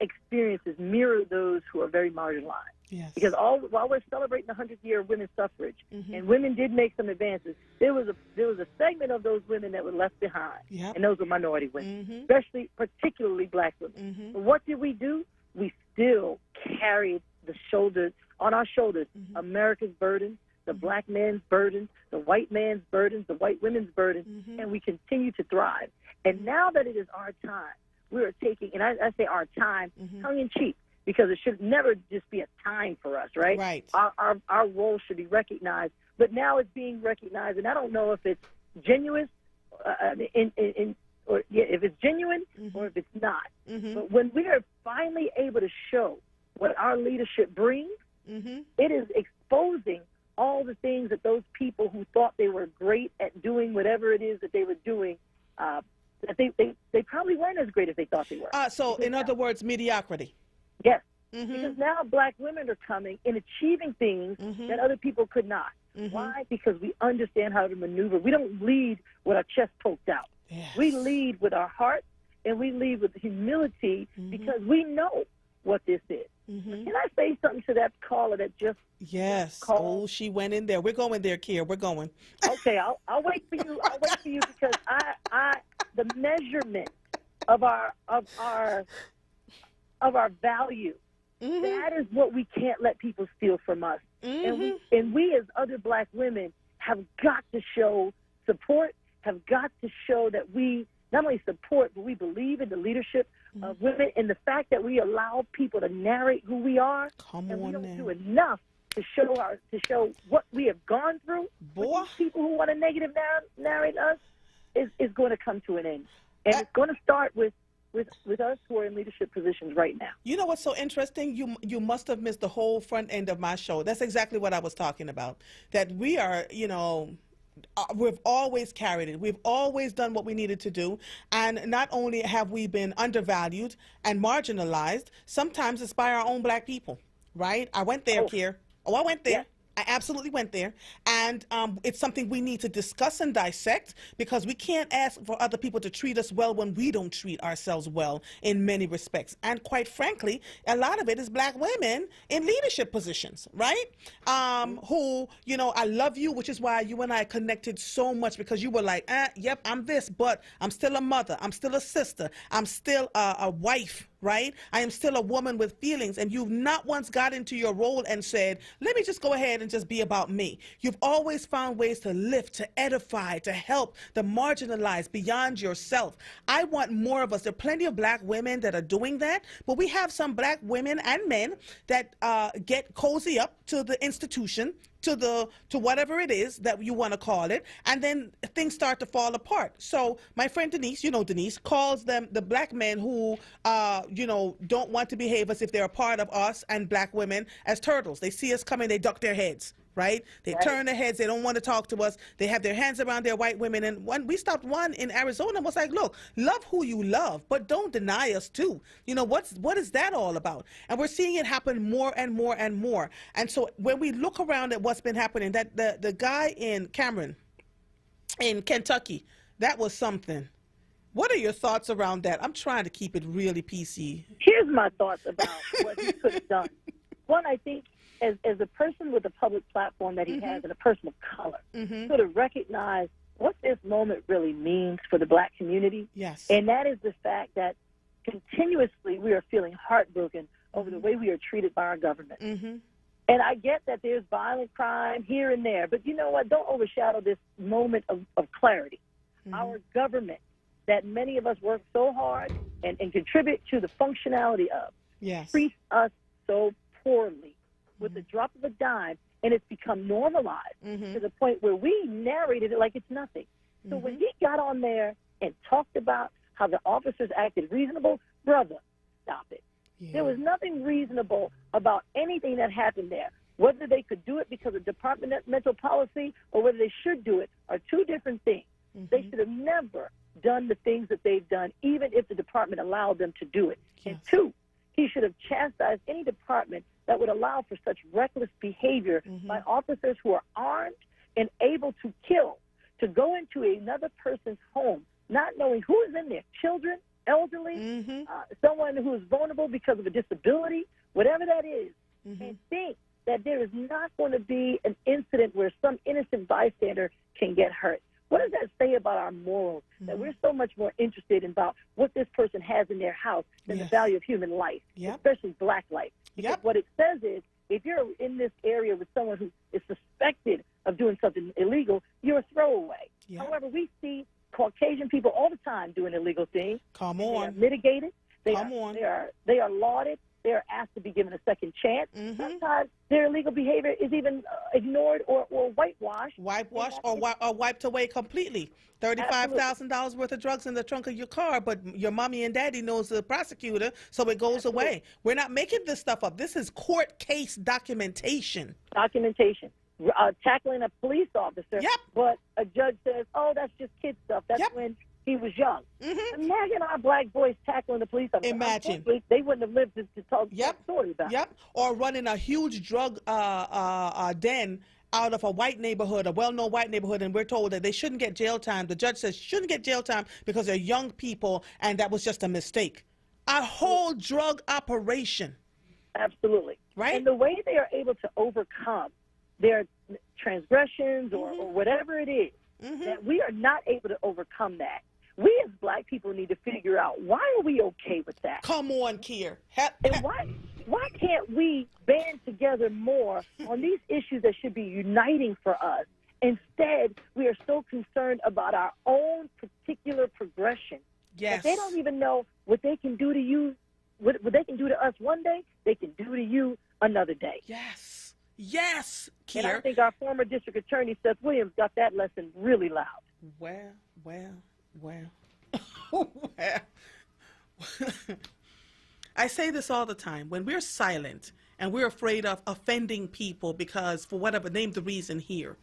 experiences mirror those who are very marginalized. Yes. Because while we're celebrating the 100th year of women's suffrage, and women did make some advances, there was a segment of those women that were left behind, and those were minority women, particularly black women. But what did we do? We still carried on our shoulders America's burden, the black man's burden, the white man's burdens, the white women's burden, and we continue to thrive. And now that it is our time, we are taking, and I say our time, tongue in cheek, because it should never just be a time for us, right? Right. Our role should be recognized, but now it's being recognized, and I don't know if it's genuine, if it's genuine or if it's not. But when we are finally able to show what our leadership brings, it is exposing all the things that those people who thought they were great at doing whatever it is that they were doing, that they probably weren't as great as they thought they were. So in other words, mediocrity. Yes. Because now black women are coming and achieving things that other people could not. Why? Because we understand how to maneuver. We don't lead with our chest poked out. Yes. We lead with our heart, and we lead with humility because we know what this is. Can I say something to that caller that just called? Oh, she went in there. We're going there, Keir. We're going. Okay, I'll wait for you. I'll wait for you because the measurement of our value, that is what we can't let people steal from us. And we as other black women have got to show support, have got to show that we not only support, but we believe in the leadership of women and the fact that we allow people to narrate who we are. And we don't do enough to show what we have gone through. Boy, people who want to negative narrate us is going to come to an end. And it's going to start with us who are in leadership positions right now. You know what's so interesting? You must have missed the whole front end of my show. That's exactly what I was talking about. That we are, we've always carried it. We've always done what we needed to do. And not only have we been undervalued and marginalized, sometimes it's by our own black people, right? I went there, Keir. Oh, I went there. Yeah. I absolutely went there. And it's something we need to discuss and dissect because we can't ask for other people to treat us well when we don't treat ourselves well in many respects. And quite frankly, a lot of it is black women in leadership positions, right? Who, I love you, which is why you and I connected so much because you were like, yep, I'm this, but I'm still a mother. I'm still a sister. I'm still a wife. Right? I am still a woman with feelings, and you've not once got into your role and said, let me just go ahead and just be about me. You've always found ways to lift, to edify, to help the marginalized beyond yourself. I want more of us. There are plenty of black women that are doing that, but we have some black women and men that get cozy up to the institution, to whatever it is that you want to call it, and then things start to fall apart. So my friend Denise, Denise, calls them the black men who, don't want to behave as if they're a part of us and black women as turtles. They see us coming, they duck their heads. Right? They turn their heads. They don't want to talk to us. They have their hands around their white women. And when we stopped one in Arizona, was like, look, love who you love, but don't deny us too. What is that all about? And we're seeing it happen more and more and more. And so when we look around at what's been happening, that the guy in Cameron, in Kentucky, that was something. What are your thoughts around that? I'm trying to keep it really PC. Here's my thoughts about what he could have done. One, I think, as a person with a public platform that he has and a person of color, sort of recognize what this moment really means for the black community. Yes. And that is the fact that continuously we are feeling heartbroken over the way we are treated by our government. And I get that there's violent crime here and there, but you know what? Don't overshadow this moment of clarity. Our government, that many of us work so hard and contribute to the functionality of, treats us so poorly with the drop of a dime, and it's become normalized to the point where we narrated it like it's nothing. So when he got on there and talked about how the officers acted reasonable, brother, stop it. There was nothing reasonable about anything that happened there. Whether they could do it because of departmental policy or whether they should do it are two different things. They should have never done the things that they've done, even if the department allowed them to do it. And two, he should have chastised any department that would allow for such reckless behavior by officers who are armed and able to kill, to go into another person's home, not knowing who is in there, children, elderly, someone who is vulnerable because of a disability, whatever that is, and think that there is not going to be an incident where some innocent bystander can get hurt. What does that say about our morals, that we're so much more interested in about what this person has in their house than the value of human life, especially black life? Because what it says is, if you're in this area with someone who is suspected of doing something illegal, you're a throwaway. However, we see Caucasian people all the time doing illegal things. They are mitigated. They are lauded. They are asked to be given a second chance. Sometimes their illegal behavior is even ignored or whitewashed. Or wiped away completely. $35,000 worth of drugs in the trunk of your car, but your mommy and daddy knows the prosecutor, so it goes away. We're not making this stuff up. This is court case documentation. Tackling a police officer, but a judge says, oh, that's just kid stuff. That's when he was young. Imagine our black boys tackling the police officer. Imagine. They wouldn't have lived to tell the story about it. Or running a huge drug den out of a white neighborhood, a well-known white neighborhood, and we're told that they shouldn't get jail time. The judge says shouldn't get jail time because they're young people, and that was just a mistake. A whole drug operation. Absolutely. Right? And the way they are able to overcome their transgressions or whatever it is, that we are not able to overcome that. We as black people need to figure out, why are we okay with that? Come on, Kier. And why can't we band together more on these issues that should be uniting for us? Instead, we are so concerned about our own particular progression. Yes. That they don't even know what they can do to you, what they can do to us one day, they can do to you another day. Yes. Yes, Kier. And I think our former district attorney, Seth Williams, got that lesson really loud. Well. I say this all the time. When we're silent and we're afraid of offending people because, for whatever, name the reason here,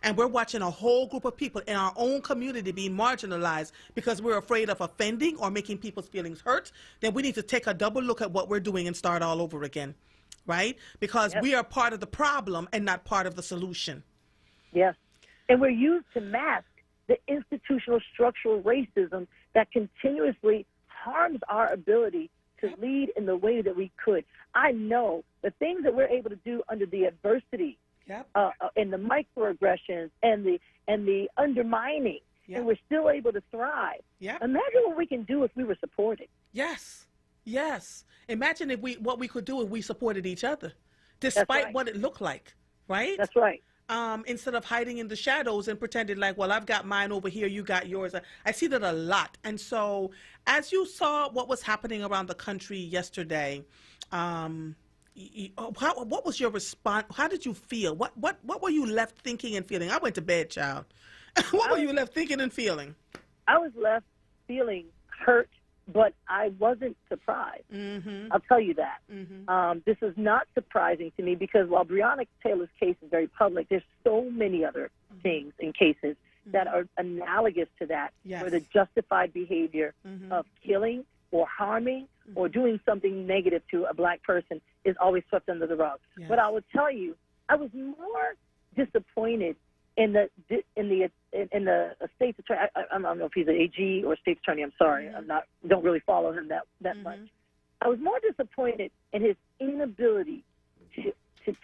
and we're watching a whole group of people in our own community being marginalized because we're afraid of offending or making people's feelings hurt, then we need to take a double look at what we're doing and start all over again. Right? Because we are part of the problem and not part of the solution. Yes. And we're used to mask the institutional structural racism that continuously harms our ability to lead in the way that we could. I know the things that we're able to do under the adversity and the microaggressions and the undermining, and we're still able to thrive. Imagine what we can do if we were supported. Yes. Imagine what we could do if we supported each other, despite what it looked like, right? That's right. Instead of hiding in the shadows and pretending like, well, I've got mine over here, you got yours. I see that a lot. And so as you saw what was happening around the country yesterday, what was your response? How did you feel? What were you left thinking and feeling? I went to bed, child. What were you left thinking and feeling? I was left feeling hurt, but I wasn't surprised. I'll tell you that. This is not surprising to me because while Breonna Taylor's case is very public, there's so many other things and cases that are analogous to that, where the justified behavior of killing or harming or doing something negative to a black person is always swept under the rug. But I will tell you, I was more disappointed in the state's attorney. I don't know if he's an AG or state's attorney. I'm sorry, don't really follow him that much. I was more disappointed in his inability to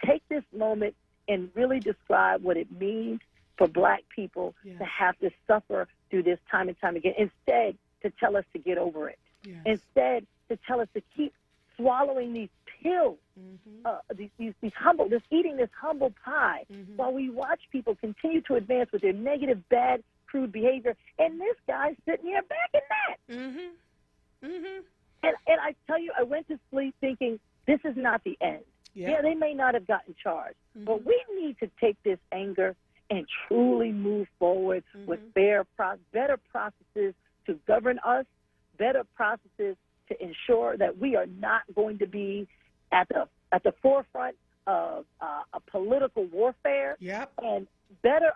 take this moment and really describe what it means for Black people to have to suffer through this time and time again. Instead, to tell us to get over it. Yes. Instead, to tell us to keep swallowing these pills, eating this humble pie, while we watch people continue to advance with their negative, bad, crude behavior, and this guy's sitting here backing that. And I tell you, I went to sleep thinking, this is not the end. Yeah, they may not have gotten charged, but we need to take this anger and truly move forward with better processes to govern us, better processes to ensure that we are not going to be at the forefront of a political warfare, and better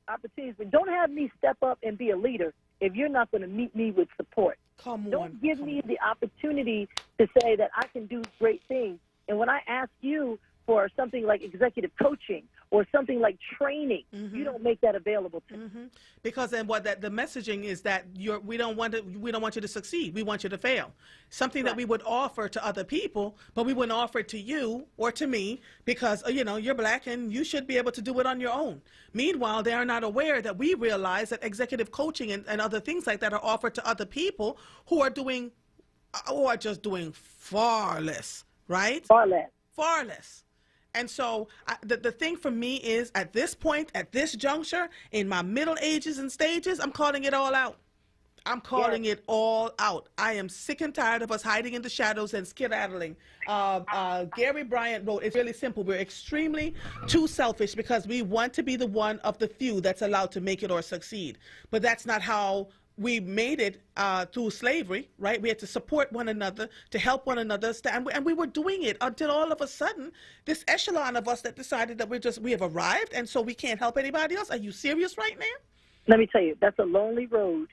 opportunities. But don't have me step up and be a leader if you're not going to meet me with support. Don't give me the opportunity to say that I can do great things. And when I ask you for something like executive coaching or something like training, you don't make that available to me. Because then the messaging is that we don't want you to succeed. We want you to fail. Something that we would offer to other people, but we wouldn't offer it to you or to me because you're Black and you should be able to do it on your own. Meanwhile, they are not aware that we realize that executive coaching and other things like that are offered to other people who are just doing far less, right? Far less. And so the thing for me is, at this point, at this juncture, in my middle ages and stages, I'm calling it all out. I'm calling it all out. I am sick and tired of us hiding in the shadows and skedaddling. Gary Bryant wrote, it's really simple. We're extremely too selfish because we want to be the one of the few that's allowed to make it or succeed. But that's not how we made it through slavery, right? We had to support one another, to help one another, and we were doing it until all of a sudden, this echelon of us that decided that we have arrived, and so we can't help anybody else. Are you serious right now? Let me tell you, that's a lonely road.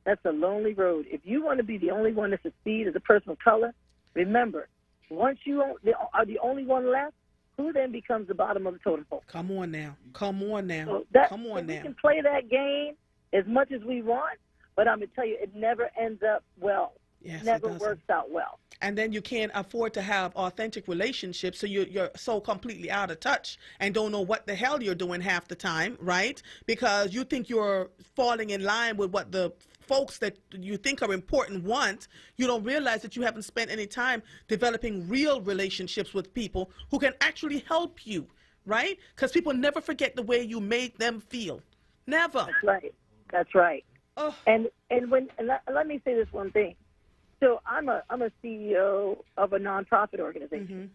That's a lonely road. If you want to be the only one to succeed as a person of color, remember, once you are the only one left, who then becomes the bottom of the totem pole? Come on now. So we can play that game as much as we want, but I'm going to tell you, it never ends up well. Yes, it never works out well. And then you can't afford to have authentic relationships, so you're so completely out of touch and don't know what the hell you're doing half the time, right? Because you think you're falling in line with what the folks that you think are important want. You don't realize that you haven't spent any time developing real relationships with people who can actually help you, right? Because people never forget the way you made them feel. Never. That's right. Oh. And let me say this one thing. So I'm a CEO of a nonprofit organization,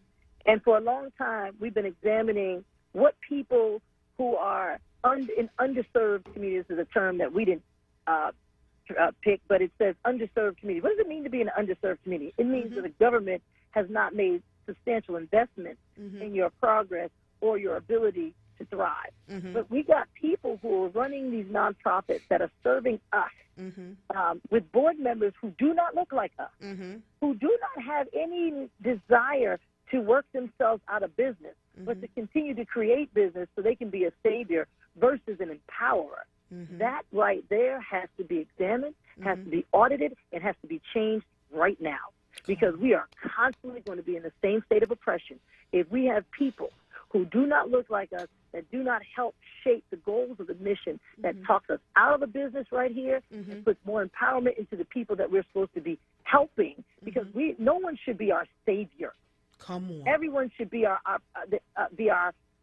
and for a long time we've been examining what people who are in underserved communities is a term that we didn't pick, but it says underserved community. What does it mean to be an underserved community? It means that the government has not made substantial investments in your progress or your ability to thrive. But we got people who are running these nonprofits that are serving us. With board members who do not look like us, who do not have any desire to work themselves out of business, but to continue to create business so they can be a savior versus an empowerer. That right there has to be examined, has to be audited, and has to be changed right now, because we are constantly going to be in the same state of oppression if we have people who do not look like us, that do not help shape the goals of the mission, that talks us out of the business right here and puts more empowerment into the people that we're supposed to be helping, because no one should be our savior. Come on. Everyone should be our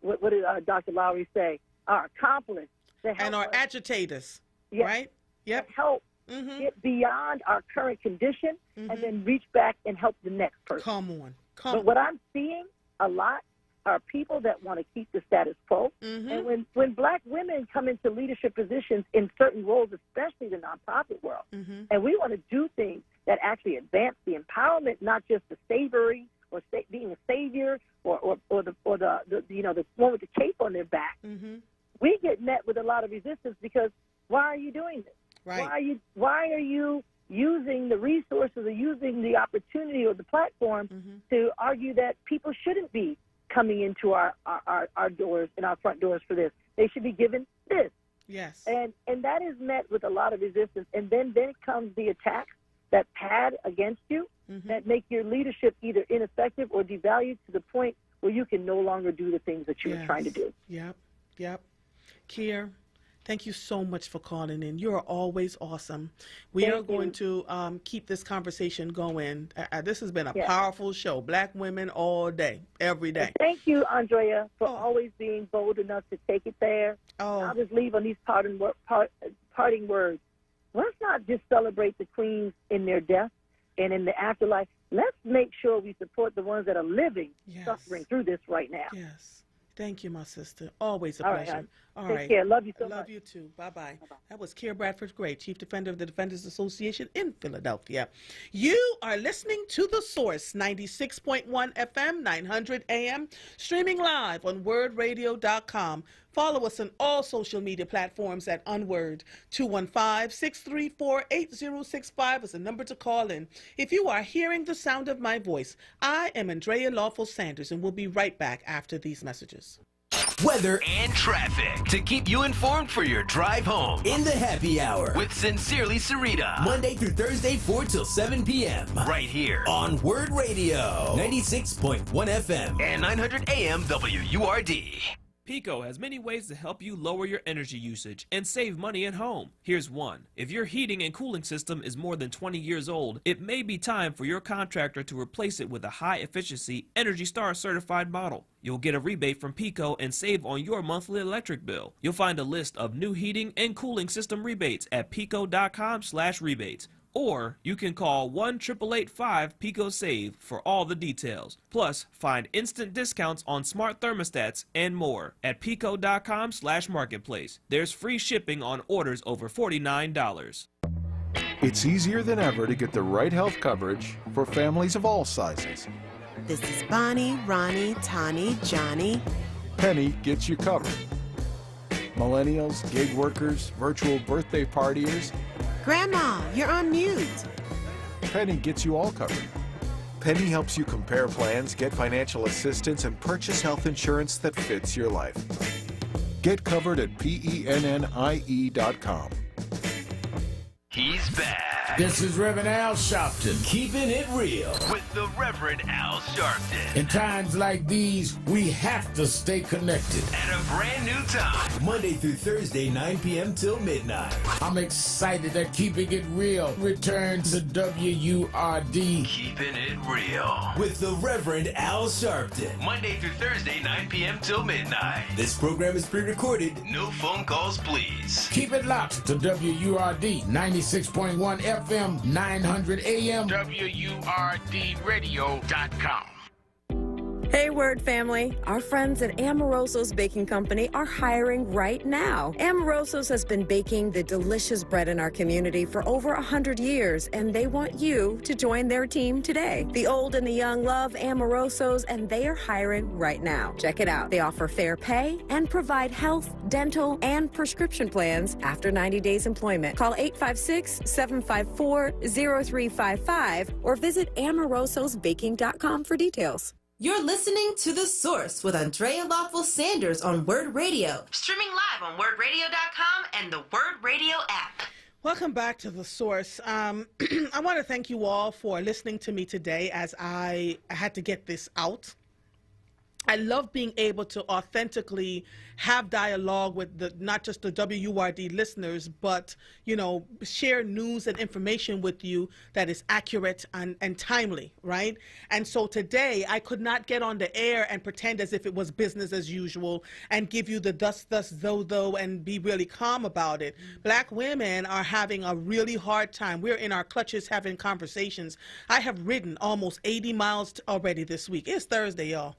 what did Dr. Lowry say? Our accomplice. And our agitators, right? Yep. Help get beyond our current condition and then reach back and help the next person. Come on. But what I'm seeing a lot are people that want to keep the status quo. And when Black women come into leadership positions in certain roles, especially the nonprofit world, and we want to do things that actually advance the empowerment, not just the savory or being a savior or the one with the cape on their back, we get met with a lot of resistance because why are you doing this? Right. Why are you using the resources or using the opportunity or the platform to argue that people shouldn't be coming into our doors and our front doors for this? They should be given this. Yes. And that is met with a lot of resistance. And then comes the attacks that pad against you, that make your leadership either ineffective or devalued to the point where you can no longer do the things that you were trying to do. Yep. Kier, thank you so much for calling in. You are always awesome. We are going to keep this conversation going. This has been a powerful show. Black women all day, every day. And thank you, Andrea, for always being bold enough to take it there. I'll just leave on these parting words. Let's not just celebrate the queens in their death and in the afterlife. Let's make sure we support the ones that are living, suffering through this right now. Yes. Thank you, my sister. Always a All pleasure. Right, all Take right. care. Love you so much. Love you too. Bye-bye. That was Kier Bradford Gray, Chief Defender of the Defenders Association in Philadelphia. You are listening to The Source, 96.1 FM, 900 AM, streaming live on WordRadio.com. Follow us on all social media platforms at onWURD. 215-634-8065 is the number to call in. If you are hearing the sound of my voice, I am Andrea Lawful Sanders, and we'll be right back after these messages. Weather and traffic to keep you informed for your drive home. In the happy hour With Sincerely Sarita. Monday through Thursday, 4 till 7 p.m. Right here on Word Radio, 96.1 FM and 900 AM WURD. Pico has many ways to help you lower your energy usage and save money at home. Here's one. If your heating and cooling system is more than 20 years old, it may be time for your contractor to replace it with a high-efficiency Energy Star certified model. You'll get a rebate from Pico and save on your monthly electric bill. You'll find a list of new heating and cooling system rebates at pico.com/rebates. Or you can call 1-888-5-PICO-SAVE for all the details. Plus, find instant discounts on smart thermostats and more at pico.com/marketplace. There's free shipping on orders over $49. It's easier than ever to get the right health coverage for families of all sizes. This is Bonnie, Ronnie, Tani, Johnny. Penny gets you covered. Millennials, gig workers, virtual birthday partiers. Grandma, you're on mute. Penny gets you all covered. Penny helps you compare plans, get financial assistance, and purchase health insurance that fits your life. Get covered at PENNIE.com. He's back. This is Reverend Al Sharpton. Keeping it real with the Reverend Al Sharpton. In times like these, we have to stay connected. At a brand new time. Monday through Thursday, 9 p.m. till midnight. I'm excited that Keeping It Real returns to WURD. Keeping it real. With the Reverend Al Sharpton. Monday through Thursday, 9 p.m. till midnight. This program is pre-recorded. No phone calls, please. Keep it locked to WURD 96.1 FM, 900 AM, WURDradio.com. Hey, Word family. Our friends at Amoroso's Baking Company are hiring right now. Amoroso's has been baking the delicious bread in our community for over 100 years, and they want you to join their team today. The old and the young love Amoroso's, and they are hiring right now. Check it out. They offer fair pay and provide health, dental, and prescription plans after 90 days employment. Call 856-754-0355 or visit amorososbaking.com for details. You're listening to The Source with Andrea Lawful Sanders on Word Radio. Streaming live on WordRadio.com and the Word Radio app. Welcome back to The Source. I want to thank you all for listening to me today as I had to get this out. I love being able to authentically have dialogue with not just the WURD listeners, but, share news and information with you that is accurate and timely, right? And so today I could not get on the air and pretend as if it was business as usual and give you the thus, though, and be really calm about it. Black women are having a really hard time. We're in our clutches having conversations. I have ridden almost 80 miles already this week. It's Thursday, y'all.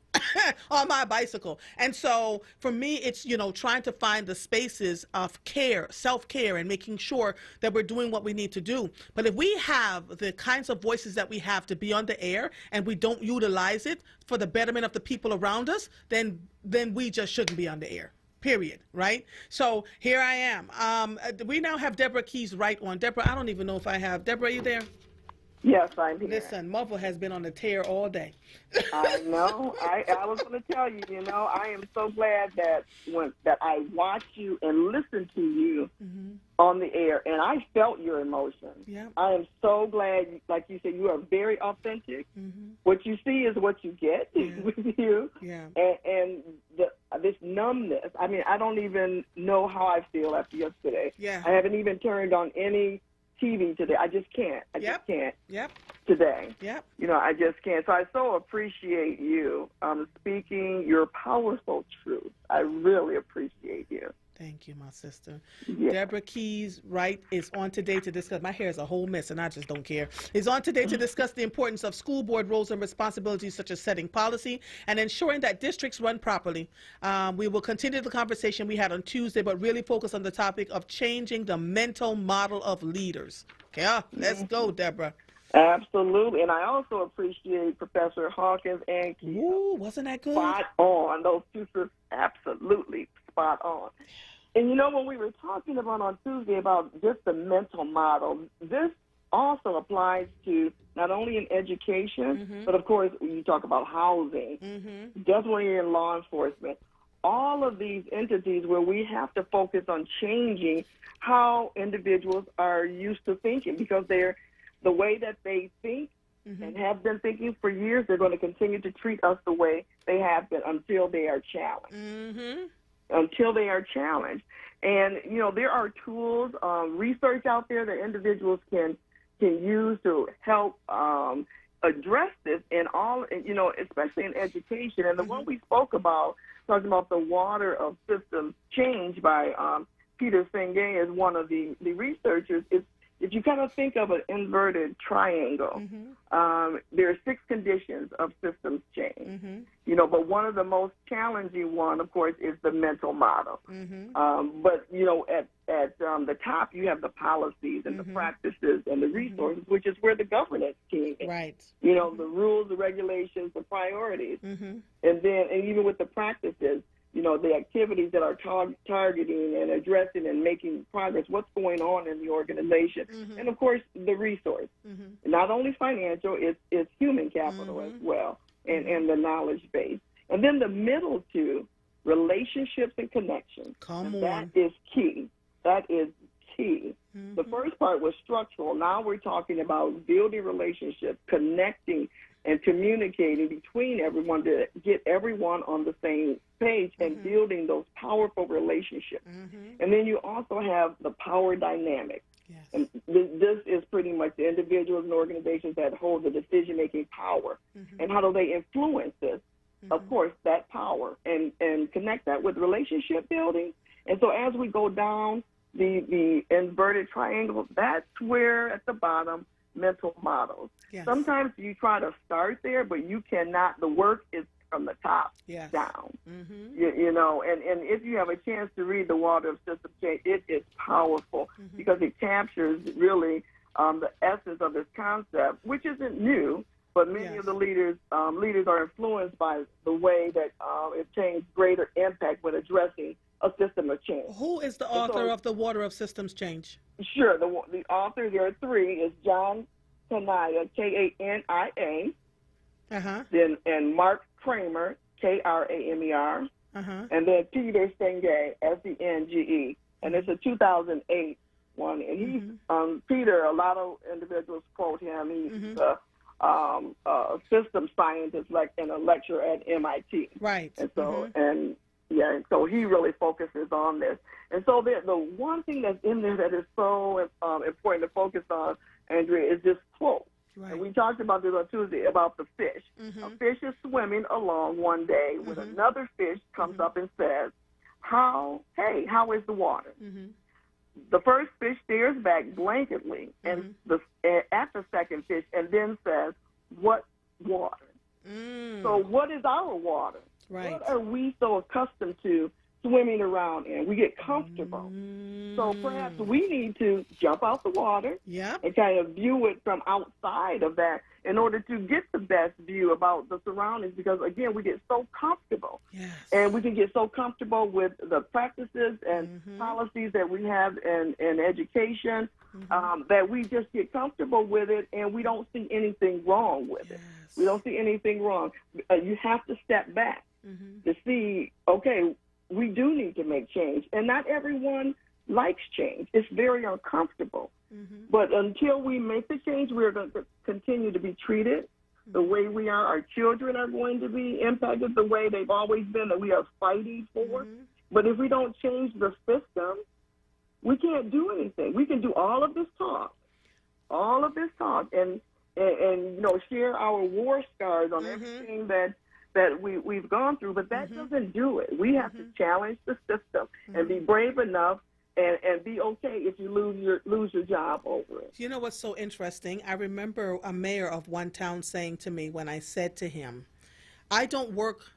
On my bicycle. And so for me, it's, trying to find the spaces of care, self-care, and making sure that we're doing what we need to do. But if we have the kinds of voices that we have to be on the air and we don't utilize it for the betterment of the people around us, then we just shouldn't be on the air. Period. Right? So here I am. We now have Deborah Keys Wright on. Deborah, I don't even know if I have. Deborah, are you there? Yes, I'm here. Listen, Muffle has been on the tear all day. I know. I was going to tell you, I am so glad that I watched you and listened to you on the air, and I felt your emotions. Yeah. I am so glad, like you said, you are very authentic. What you see is what you get with you. Yeah. And this numbness, I mean, I don't even know how I feel after yesterday. Yeah. I haven't even turned on any TV today. I just can't. I just can't. Today. Yep. I just can't. So I so appreciate you speaking your powerful truth. I really appreciate you. Thank you, my sister. Yeah. Deborah Keys Wright is on today to discuss. My hair is a whole mess, and I just don't care. Is on today to discuss the importance of school board roles and responsibilities, such as setting policy and ensuring that districts run properly. We will continue the conversation we had on Tuesday, but really focus on the topic of changing the mental model of leaders. Okay, let's go, Deborah. Absolutely, and I also appreciate Professor Hawkins and Keith. Ooh, wasn't that good? Spot on. Those two are absolutely spot on. And when we were talking about on Tuesday about just the mental model, this also applies to not only in education, but of course when you talk about housing, definitely in law enforcement, all of these entities where we have to focus on changing how individuals are used to thinking, because they're the way that they think and have been thinking for years, they're going to continue to treat us the way they have been until they are challenged. Until they are challenged. And, there are tools, research out there that individuals can use to help address this in all, especially in education. And the one we spoke about, talking about the water of systems change by Peter Senge is one of the researchers. If you kind of think of an inverted triangle, there are 6 conditions of systems change. But one of the most challenging one, of course, is the mental model. But at the top, you have the policies and the practices and the resources, which is where the governance team is. Right. The rules, the regulations, the priorities, and even with the practices, the activities that are targeting and addressing and making progress, what's going on in the organization. And, of course, the resource. Not only financial, it's human capital as well, and the knowledge base. And then the middle two, relationships and connections. That is key. That is key. The first part was structural. Now we're talking about building relationships, connecting, and communicating between everyone to get everyone on the same page and building those powerful relationships. And then you also have the power dynamic. And this is pretty much the individuals and organizations that hold the decision-making power. And how do they influence this? Of course, that power, and connect that with relationship building. And so as we go down the inverted triangle, that's where at the bottom, mental models. Sometimes you try to start there, but you cannot. The work is from the top down. And if you have a chance to read The Water of System Change, it is powerful because it captures really the essence of this concept, which isn't new, but many of the leaders are influenced by the way that it changed greater impact when addressing a system of change. Who is the author of The Water of Systems Change? Sure. The author, there are 3, is John Kania, Kania, and Mark Kramer, Kramer, and then Peter Senge, Senge, and it's a 2008 one. And he's Peter. A lot of individuals quote him. He's a systems scientist, and a lecturer at MIT. Right. And so and so he really focuses on this. And so the one thing that's in there that is so important to focus on, Andrea, is this quote. Right. And we talked about this on Tuesday about the fish. A fish is swimming along one day when another fish comes up and says, how is the water? The first fish stares back blankly and at the second fish and then says, what water? So what is our water? Right. What are we so accustomed to swimming around in. We get comfortable. So perhaps we need to jump out the water and kind of view it from outside of that in order to get the best view about the surroundings, because, again, we get so comfortable. And we can get so comfortable with the practices and policies that we have in education that we just get comfortable with it, and we don't see anything wrong with it. We don't see anything wrong. You have to step back to see, okay, we do need to make change. And not everyone likes change. It's very uncomfortable. But until we make the change, we're going to continue to be treated the way we are. Our children are going to be impacted the way they've always been, that we are fighting for. But if we don't change the system, we can't do anything. We can do all of this talk, and you know, share our war scars on everything that we've gone through, but that doesn't do it. We have to challenge the system and be brave enough and be okay if you lose your job over it. You know what's so interesting? I remember a mayor of one town saying to me when I said to him, I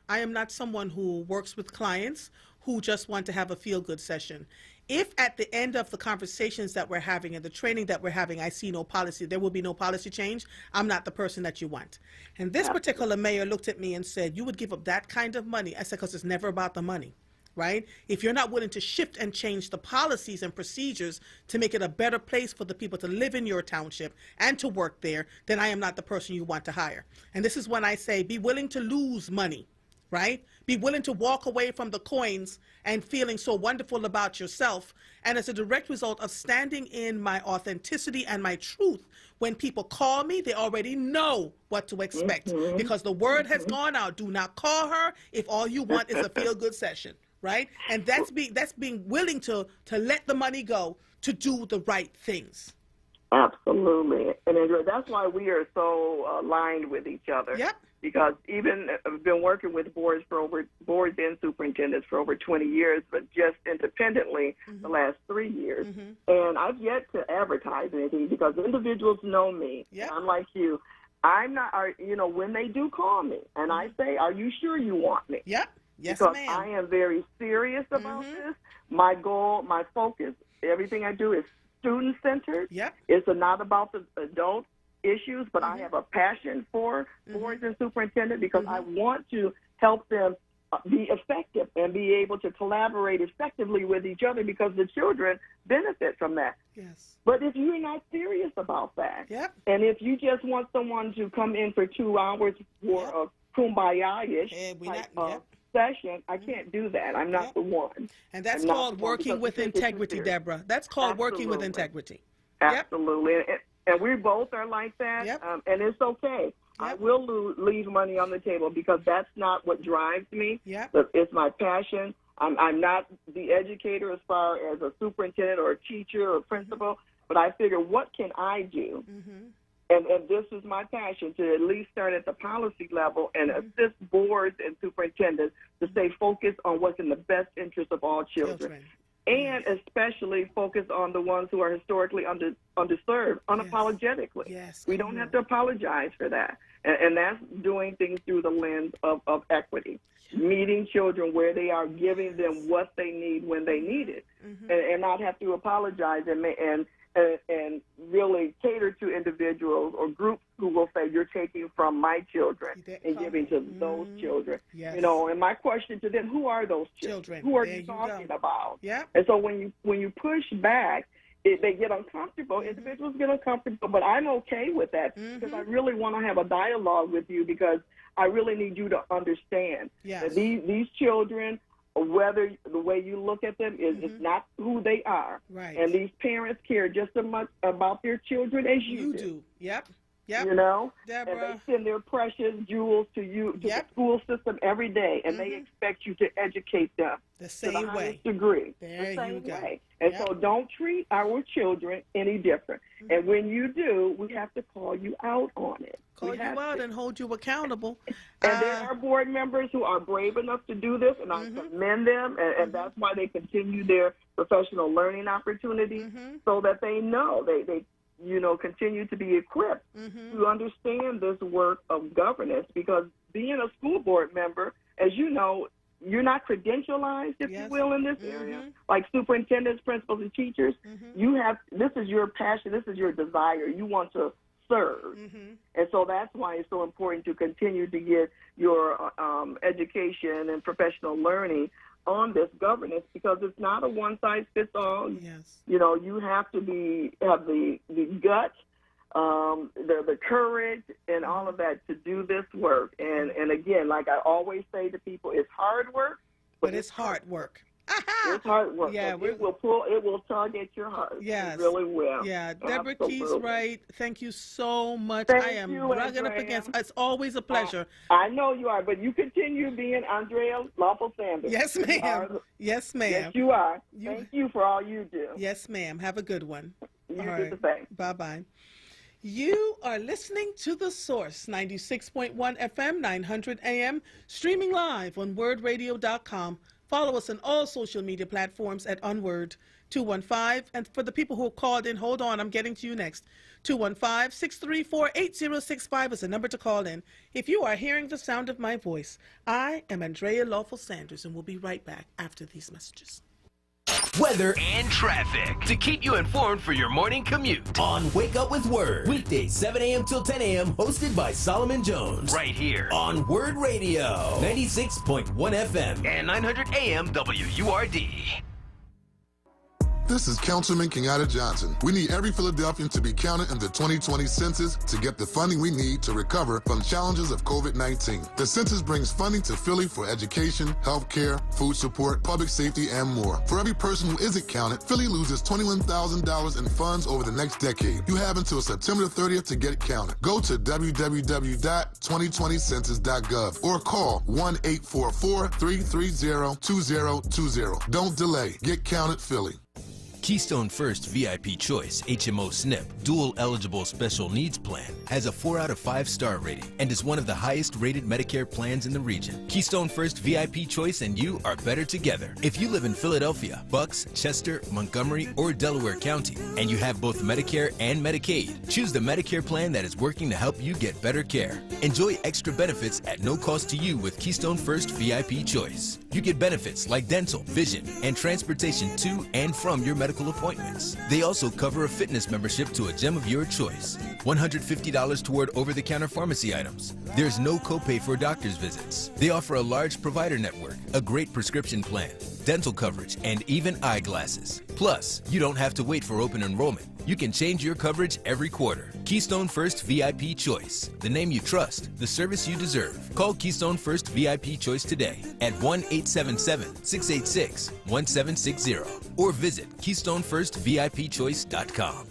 am not someone who works with clients who just want to have a feel-good session. If at the end of the conversations that we're having and the training that we're having, I see no policy, there will be no policy change, I'm not the person that you want. And this particular mayor looked at me and said, you would give up that kind of money? I said, because it's never about the money, right? If you're not willing to shift and change the policies and procedures to make it a better place for the people to live in your township and to work there, then I am not the person you want to hire. And this is when I say, be willing to lose money, right? Be willing to walk away from the coins and feeling so wonderful about yourself. And as a direct result of standing in my authenticity and my truth, when people call me, they already know what to expect because the word has gone out. Do not call her if all you want is a feel-good session, right? And that's being willing to let the money go to do the right things. Absolutely. And Andrea, that's why we are so aligned with each other. Yep. Because even I've been working with boards and superintendents for over 20 years, but just independently the last 3 years. And I've yet to advertise anything because individuals know me. I'm like you. I'm not, you know, when they do call me and I say, are you sure you want me? Yep. Yes, because ma'am. I am very serious about this. My goal, my focus, everything I do is student-centered. It's not about the adult issues, but I have a passion for boards and superintendents because I want to help them be effective and be able to collaborate effectively with each other because the children benefit from that. But if you're not serious about that, and if you just want someone to come in for 2 hours for a kumbaya-ish session, I can't do that. I'm not the one. And that's called working with integrity, Deborah. That's called working with integrity. Absolutely. And we both are like that, and it's okay. I will leave money on the table because that's not what drives me. It's my passion. I'm not the educator as far as a superintendent or a teacher or principal, but I figure, what can I do? And this is my passion, to at least start at the policy level and assist boards and superintendents to stay focused on what's in the best interest of all children. And especially focus on the ones who are historically underserved, unapologetically. We don't have to apologize for that. And that's doing things through the lens of equity, meeting children where they are, giving them what they need when they need it, and not have to apologize and really cater to individuals or groups who will say, you're taking from my children and giving to those children. You know, and my question to them, who are those children? Who are you talking about? And so when you push back, they get uncomfortable. Individuals get uncomfortable, but I'm okay with that because I really want to have a dialogue with you because I really need you to understand that these children, whether the way you look at them is not who they are. And these parents care just as much about their children as you do. You know, Deborah. And they send their precious jewels to you, to the school system every day, and they expect you to educate them the same to the way. Highest degree. There the same you go. way. And so don't treat our children any different. And when you do, we have to call you out on it. Call you out and hold you accountable. And there are board members who are brave enough to do this, and I commend them, and that's why they continue their professional learning opportunities so that they know, they you know, continue to be equipped to understand this work of governance, because being a school board member, as you know, you're not credentialized, if you will, in this area, like superintendents, principals, and teachers. You have, this is your passion, this is your desire. You want to serve. And so that's why it's so important to continue to get your education and professional learning on this governance, because it's not a one-size-fits-all. You know, you have to have the guts, the courage, and all of that to do this work. And again, like I always say to people, it's hard work, but it's hard work. It's hard work. Yeah, it will tug at your heart. Yes. It really will. Yeah, Deborah Absolutely. Keys Wright, thank you so much. Thank I am you, rugging up Andrea. against, it's always a pleasure. I know you are, but you continue being Andrea Lawful Sanders. Yes, ma'am. Yes, ma'am. Yes, you are. Thank you for all you do. Yes, ma'am. Have a good one. You All do right. the same. Bye-bye. You are listening to The Source, 96.1 FM, 900 AM, streaming live on WordRadio.com. Follow us on all social media platforms at onWURD 215. And for the people who called in, hold on, I'm getting to you next. 215-634-8065 is the number to call in. If you are hearing the sound of my voice, I am Andrea Lawful Sanders, and we'll be right back after these messages. Weather and traffic to keep you informed for your morning commute on Wake Up with Word. Weekdays 7 a.m. till 10 a.m. hosted by Solomon Jones. Right here on Word Radio, 96.1 FM and 900 AM WURD. This is Councilman Kenyatta Johnson. We need every Philadelphian to be counted in the 2020 census to get the funding we need to recover from challenges of COVID-19. The census brings funding to Philly for education, healthcare, food support, public safety, and more. For every person who isn't counted, Philly loses $21,000 in funds over the next decade. You have until September 30th to get counted. Go to www.2020census.gov or call 1-844-330-2020. Don't delay. Get counted, Philly. Keystone First VIP Choice HMO SNP Dual Eligible Special Needs Plan has a 4 out of 5 star rating and is one of the highest rated Medicare plans in the region. Keystone First VIP Choice and you are better together. If you live in Philadelphia, Bucks, Chester, Montgomery, or Delaware County, and you have both Medicare and Medicaid, choose the Medicare plan that is working to help you get better care. Enjoy extra benefits at no cost to you with Keystone First VIP Choice. You get benefits like dental, vision, and transportation to and from your medical appointments. They also cover a fitness membership to a gym of your choice. $150 toward over-the-counter pharmacy items. There's no copay for doctor's visits. They offer a large provider network, a great prescription plan, dental coverage, and even eyeglasses. Plus, you don't have to wait for open enrollment. You can change your coverage every quarter. Keystone First VIP Choice. The name you trust, the service you deserve. Call Keystone First VIP Choice today at 1-877-686-1760 or visit KeystoneFirstVIPChoice.com.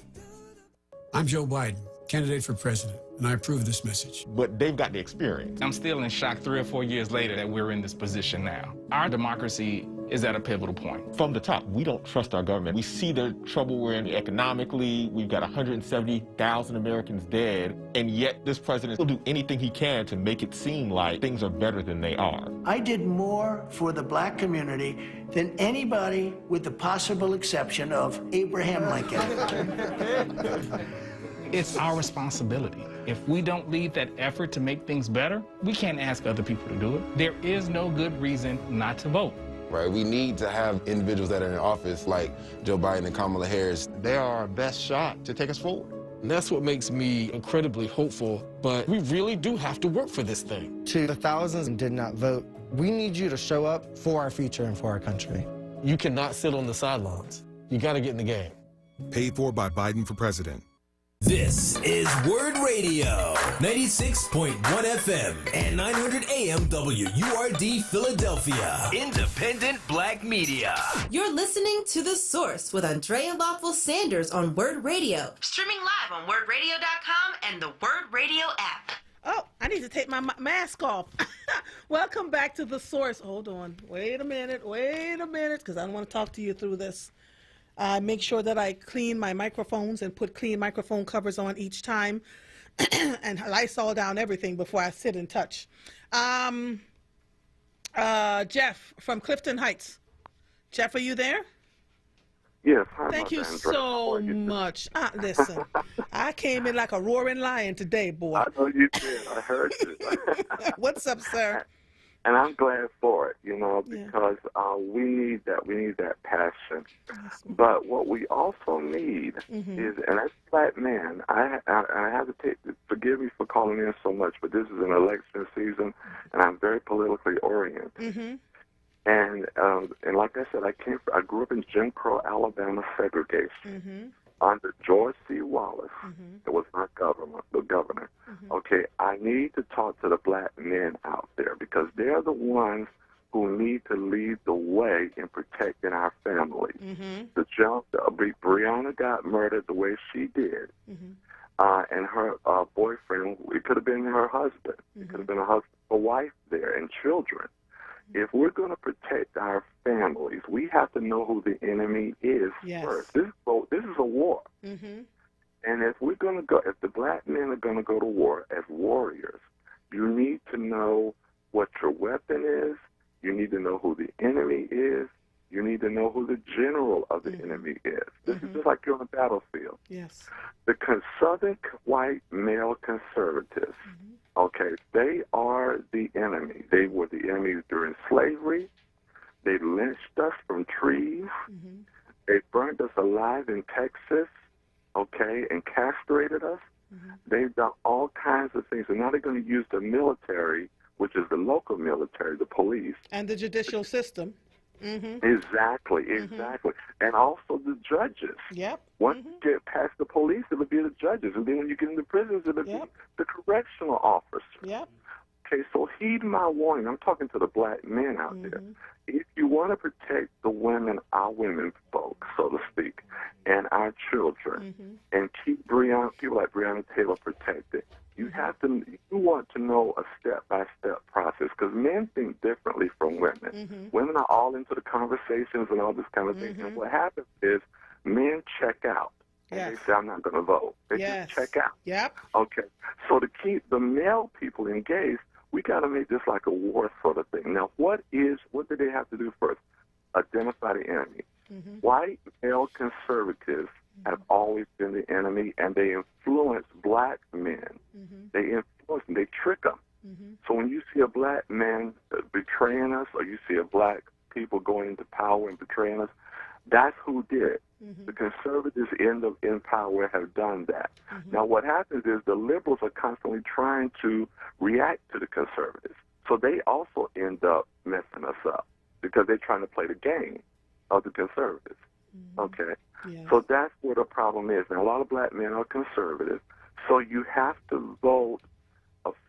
I'm Joe Biden, candidate for president, and I approve this message. But they've got the experience. I'm still in shock 3 or 4 years later that we're in this position now. Our democracy is at a pivotal point. From the top, we don't trust our government. We see the trouble we're in economically. We've got 170,000 Americans dead, and yet this president will do anything he can to make it seem like things are better than they are. I did more for the black community than anybody with the possible exception of Abraham Lincoln. It's our responsibility. If we don't lead that effort to make things better, we can't ask other people to do it. There is no good reason not to vote. Right, we need to have individuals that are in office like Joe Biden and Kamala Harris. They are our best shot to take us forward. And that's what makes me incredibly hopeful, but we really do have to work for this thing. To the thousands who did not vote, we need you to show up for our future and for our country. You cannot sit on the sidelines. You got to get in the game. Paid for by Biden for president. This is Word Radio, 96.1 FM and 900 AM WURD Philadelphia. Independent Black Media. You're listening to The Source with Andrea Lawful Sanders on Word Radio. Streaming live on WordRadio.com and the Word Radio app. Oh, I need to take my mask off. Welcome back to The Source. Hold on. Wait a minute, because I don't want to talk to you through this. I make sure that I clean my microphones and put clean microphone covers on each time and Lysol down everything before I sit and touch. Jeff from Clifton Heights. Jeff, are you there? Yes. Hi, thank you so much. Listen, I came in like a roaring lion today, boy. I know you did. I heard you. What's up, sir? And I'm glad for it, because we need that. We need that passion. But what we also need is, and as a black man, I have to forgive me for calling in so much, but this is an election season, and I'm very politically oriented. And like I said, I grew up in Jim Crow, Alabama segregation. Under George C. Wallace, it was the governor. Okay, I need to talk to the black men out there because they're the ones who need to lead the way in protecting our families. The Breonna got murdered the way she did, and her boyfriend, it could have been her husband. It could have been a wife there and children. If we're going to protect our families, we have to know who the enemy is first. This is a war. And if we're going to go, if the black men are going to go to war as warriors, you need to know what your weapon is. You need to know who the enemy is. You need to know who the general of the enemy is. This is just like you're on a battlefield. Yes. The southern white male conservatives, okay, they are the enemy. They were the enemies during slavery. They lynched us from trees. They burned us alive in Texas, okay, and castrated us. They've done all kinds of things. And now they're going to use the military, which is the local military, the police. And the judicial system. Exactly. And also the judges. Once you get past the police, it'll be the judges. And then when you get into prisons, it'll be the correctional officers. Okay, so heed my warning. I'm talking to the black men out there. If you want to protect the women, our women folks, so to speak, and our children, and keep people like Breonna Taylor protected, you want to know a step-by-step process because men think differently from women. Women are all into the conversations and all this kind of thing. And what happens is men check out. And they say, I'm not going to vote. They just check out. Okay. So to keep the male people engaged, we got to make this like a war sort of thing. Now, what do they have to do first? Identify the enemy. White male conservatives have always been the enemy, and they influence black men. They influence them. They trick them. So when you see a black man betraying us, or you see a black people going into power and betraying us, that's who did it. The conservatives in power have done that. Now what happens is the liberals are constantly trying to react to the conservatives. So they also end up messing us up because they're trying to play the game of the conservatives. Okay? So that's where the problem is. Now, a lot of black men are conservative, so you have to vote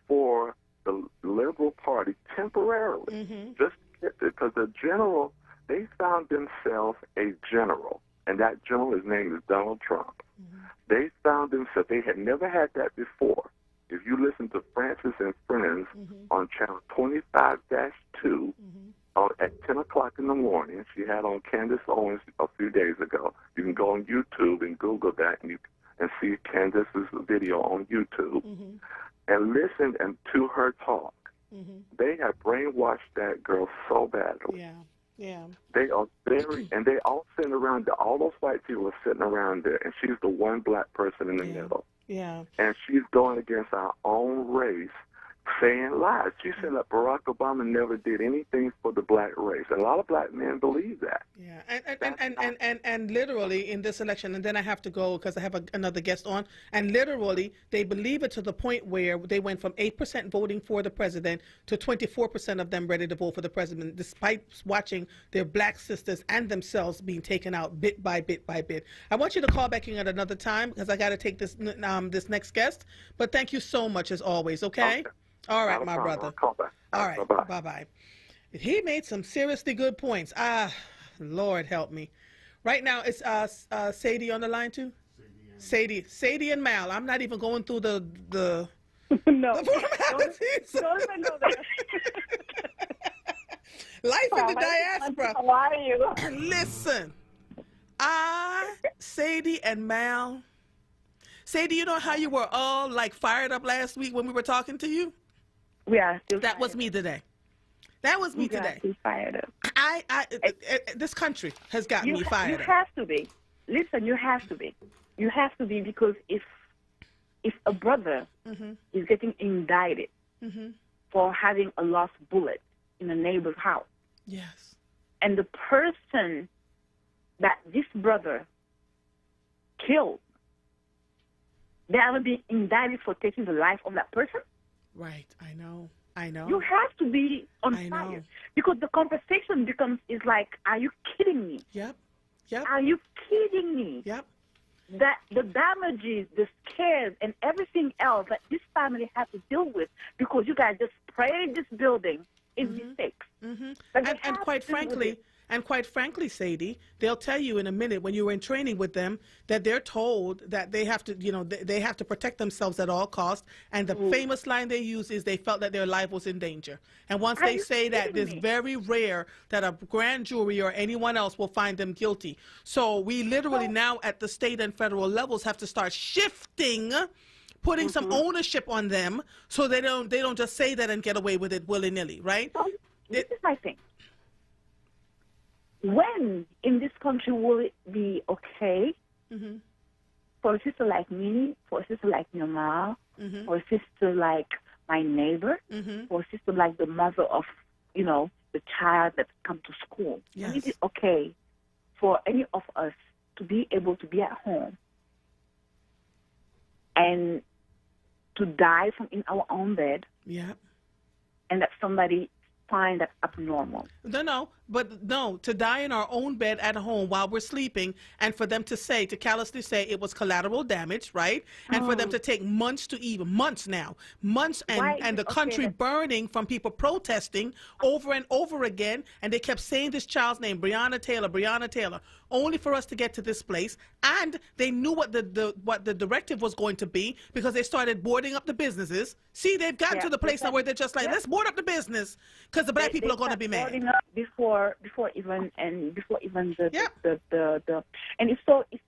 for the Liberal Party temporarily, just because the general, they found themselves a general, and that general, his name is Donald Trump. They found themselves, they had never had that before. If you listen to Francis and Friends on channel 25-2, at 10 o'clock in the morning, she had on Candace Owens a few days ago. You can go on YouTube and Google that and see Candace's video on YouTube and listen to her talk. They have brainwashed that girl so badly. They are very, and they all sitting around there. All those white people are sitting around there, and she's the one black person in the middle. And she's going against our own race, saying lies. She said that Barack Obama never did anything for the black race. And a lot of black men believe that. And literally in this election, and then I have to go because I have another guest on, and literally they believe it to the point where they went from 8% voting for the president to 24% of them ready to vote for the president, despite watching their black sisters and themselves being taken out bit by bit by bit. I want you to call back in at another time because I got to take this next guest. But thank you so much as always, okay? All right, my brother. All right, bye-bye. He made some seriously good points. Lord help me. Right now, it's Sadie on the line too? Sadie and Mal. I'm not even going through the no. The formalities. Don't even know that. Life in the diaspora. How are you? Listen, Sadie and Mal. Sadie, you know how you were all like fired up last week when we were talking to you? Yeah, that was me today. That was me today. Fired up. This country has got me fired up. You have to be. Listen, you have to be. You have to be because if a brother is getting indicted for having a lost bullet in a neighbor's house. Yes. And the person that this brother killed, they are being indicted for taking the life of that person. Right. I know. You have to be on fire because the conversation is like, are you kidding me? Yep. Are you kidding me? Yep. That the damages, the scares, and everything else that this family had to deal with because you guys just sprayed this building in mistakes. Mm-hmm. And quite frankly, Sadie, they'll tell you in a minute when you're in training with them that they're told that they have to, they have to protect themselves at all costs. And the famous line they use is they felt that their life was in danger. And once they say that, it's very rare that a grand jury or anyone else will find them guilty. So we literally now at the state and federal levels have to start shifting, putting some ownership on them so they don't just say that and get away with it willy-nilly, right? So, this is my thing. When in this country will it be okay for a sister like me, for a sister like your mom, for a sister like my neighbor, for a sister like the mother of, the child that's come to school? Yes. When is it okay for any of us to be able to be at home and to die from in our own bed? Yeah. And that somebody find that abnormal? No, to die in our own bed at home while we're sleeping, and for them to callously say it was collateral damage, right? And for them to take months and the country burning from people protesting over and over again, and they kept saying this child's name, Breonna Taylor, only for us to get to this place. And they knew what the directive was going to be because they started boarding up the businesses. See, they've gotten to the place now where they're just like, let's board up the business because the black people are going to be mad. Before even the and it's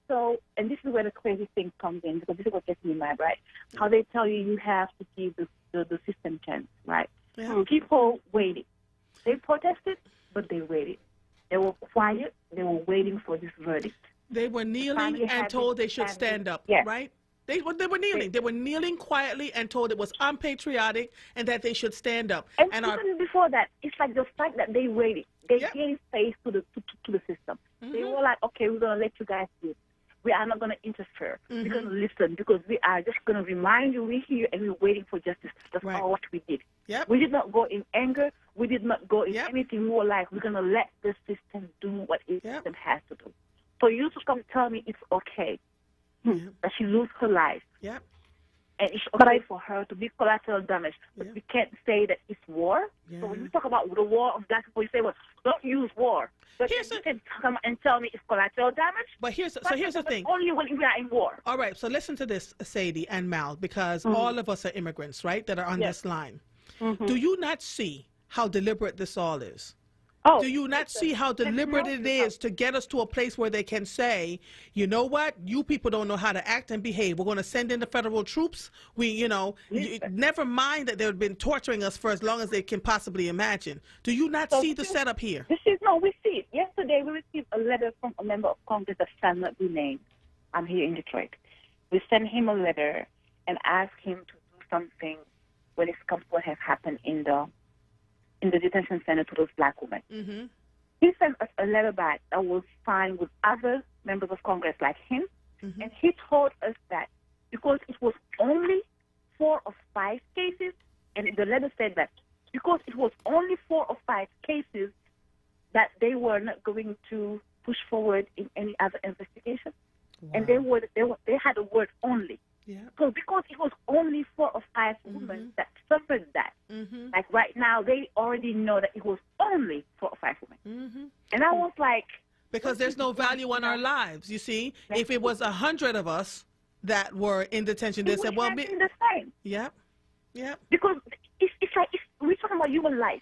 so and this is where the crazy thing comes in, because this is what gets me mad, right? How they tell you have to give the system chance, right? Yeah. People waited. They protested, but they waited. They were quiet. They were waiting for this verdict. They were kneeling and told they should stand up, right? They were kneeling. They were kneeling quietly and told it was unpatriotic and that they should stand up. And even before that, it's like the fact that they waited. They gave face to the system. They were like, okay, we're going to let you guys do it. We are not going to interfere. We're going to listen because we are just going to remind you we're here and we're waiting for justice. That's all what we did. Yep. We did not go in anger. We did not go in anything. We were like, we're going to let the system do what the system has to do. For you to come tell me it's okay that she lose her life. Yep. And it's okay for her to be collateral damage. But we can't say that it's war. Yeah. So when you talk about the war of black people, you say, well, don't use war. But you can come and tell me it's collateral damage. But here's the thing. Only when we are in war. All right, so listen to this, Sadie and Mal, because all of us are immigrants, right, that are on this line. Do you not see how deliberate this all is? Do you not see how deliberate it is to get us to a place where they can say, you know what, you people don't know how to act and behave. We're going to send in the federal troops. Never mind that they've been torturing us for as long as they can possibly imagine. Do you not see the setup here? We see it. Yesterday we received a letter from a member of Congress that shall not be named. I'm here in Detroit. We sent him a letter and asked him to do something when it comes to what has happened in the detention center to those black women. He sent us a letter back that was signed with other members of Congress like him, and he told us that because it was only 4 or 5 cases, and the letter said that because it was only 4 or 5 cases, that they were not going to push forward in any other investigation. Wow. And they had a word only. Yeah. So because it was only 4 or 5 women that suffered that, like right now, they already know that it was only 4 or 5 women. And I was like... Because there's no value on our lives, you see. If it was 100 of us that were in detention, they said, well... It the same. Yep. Yep. Because it's like, we're talking about human life.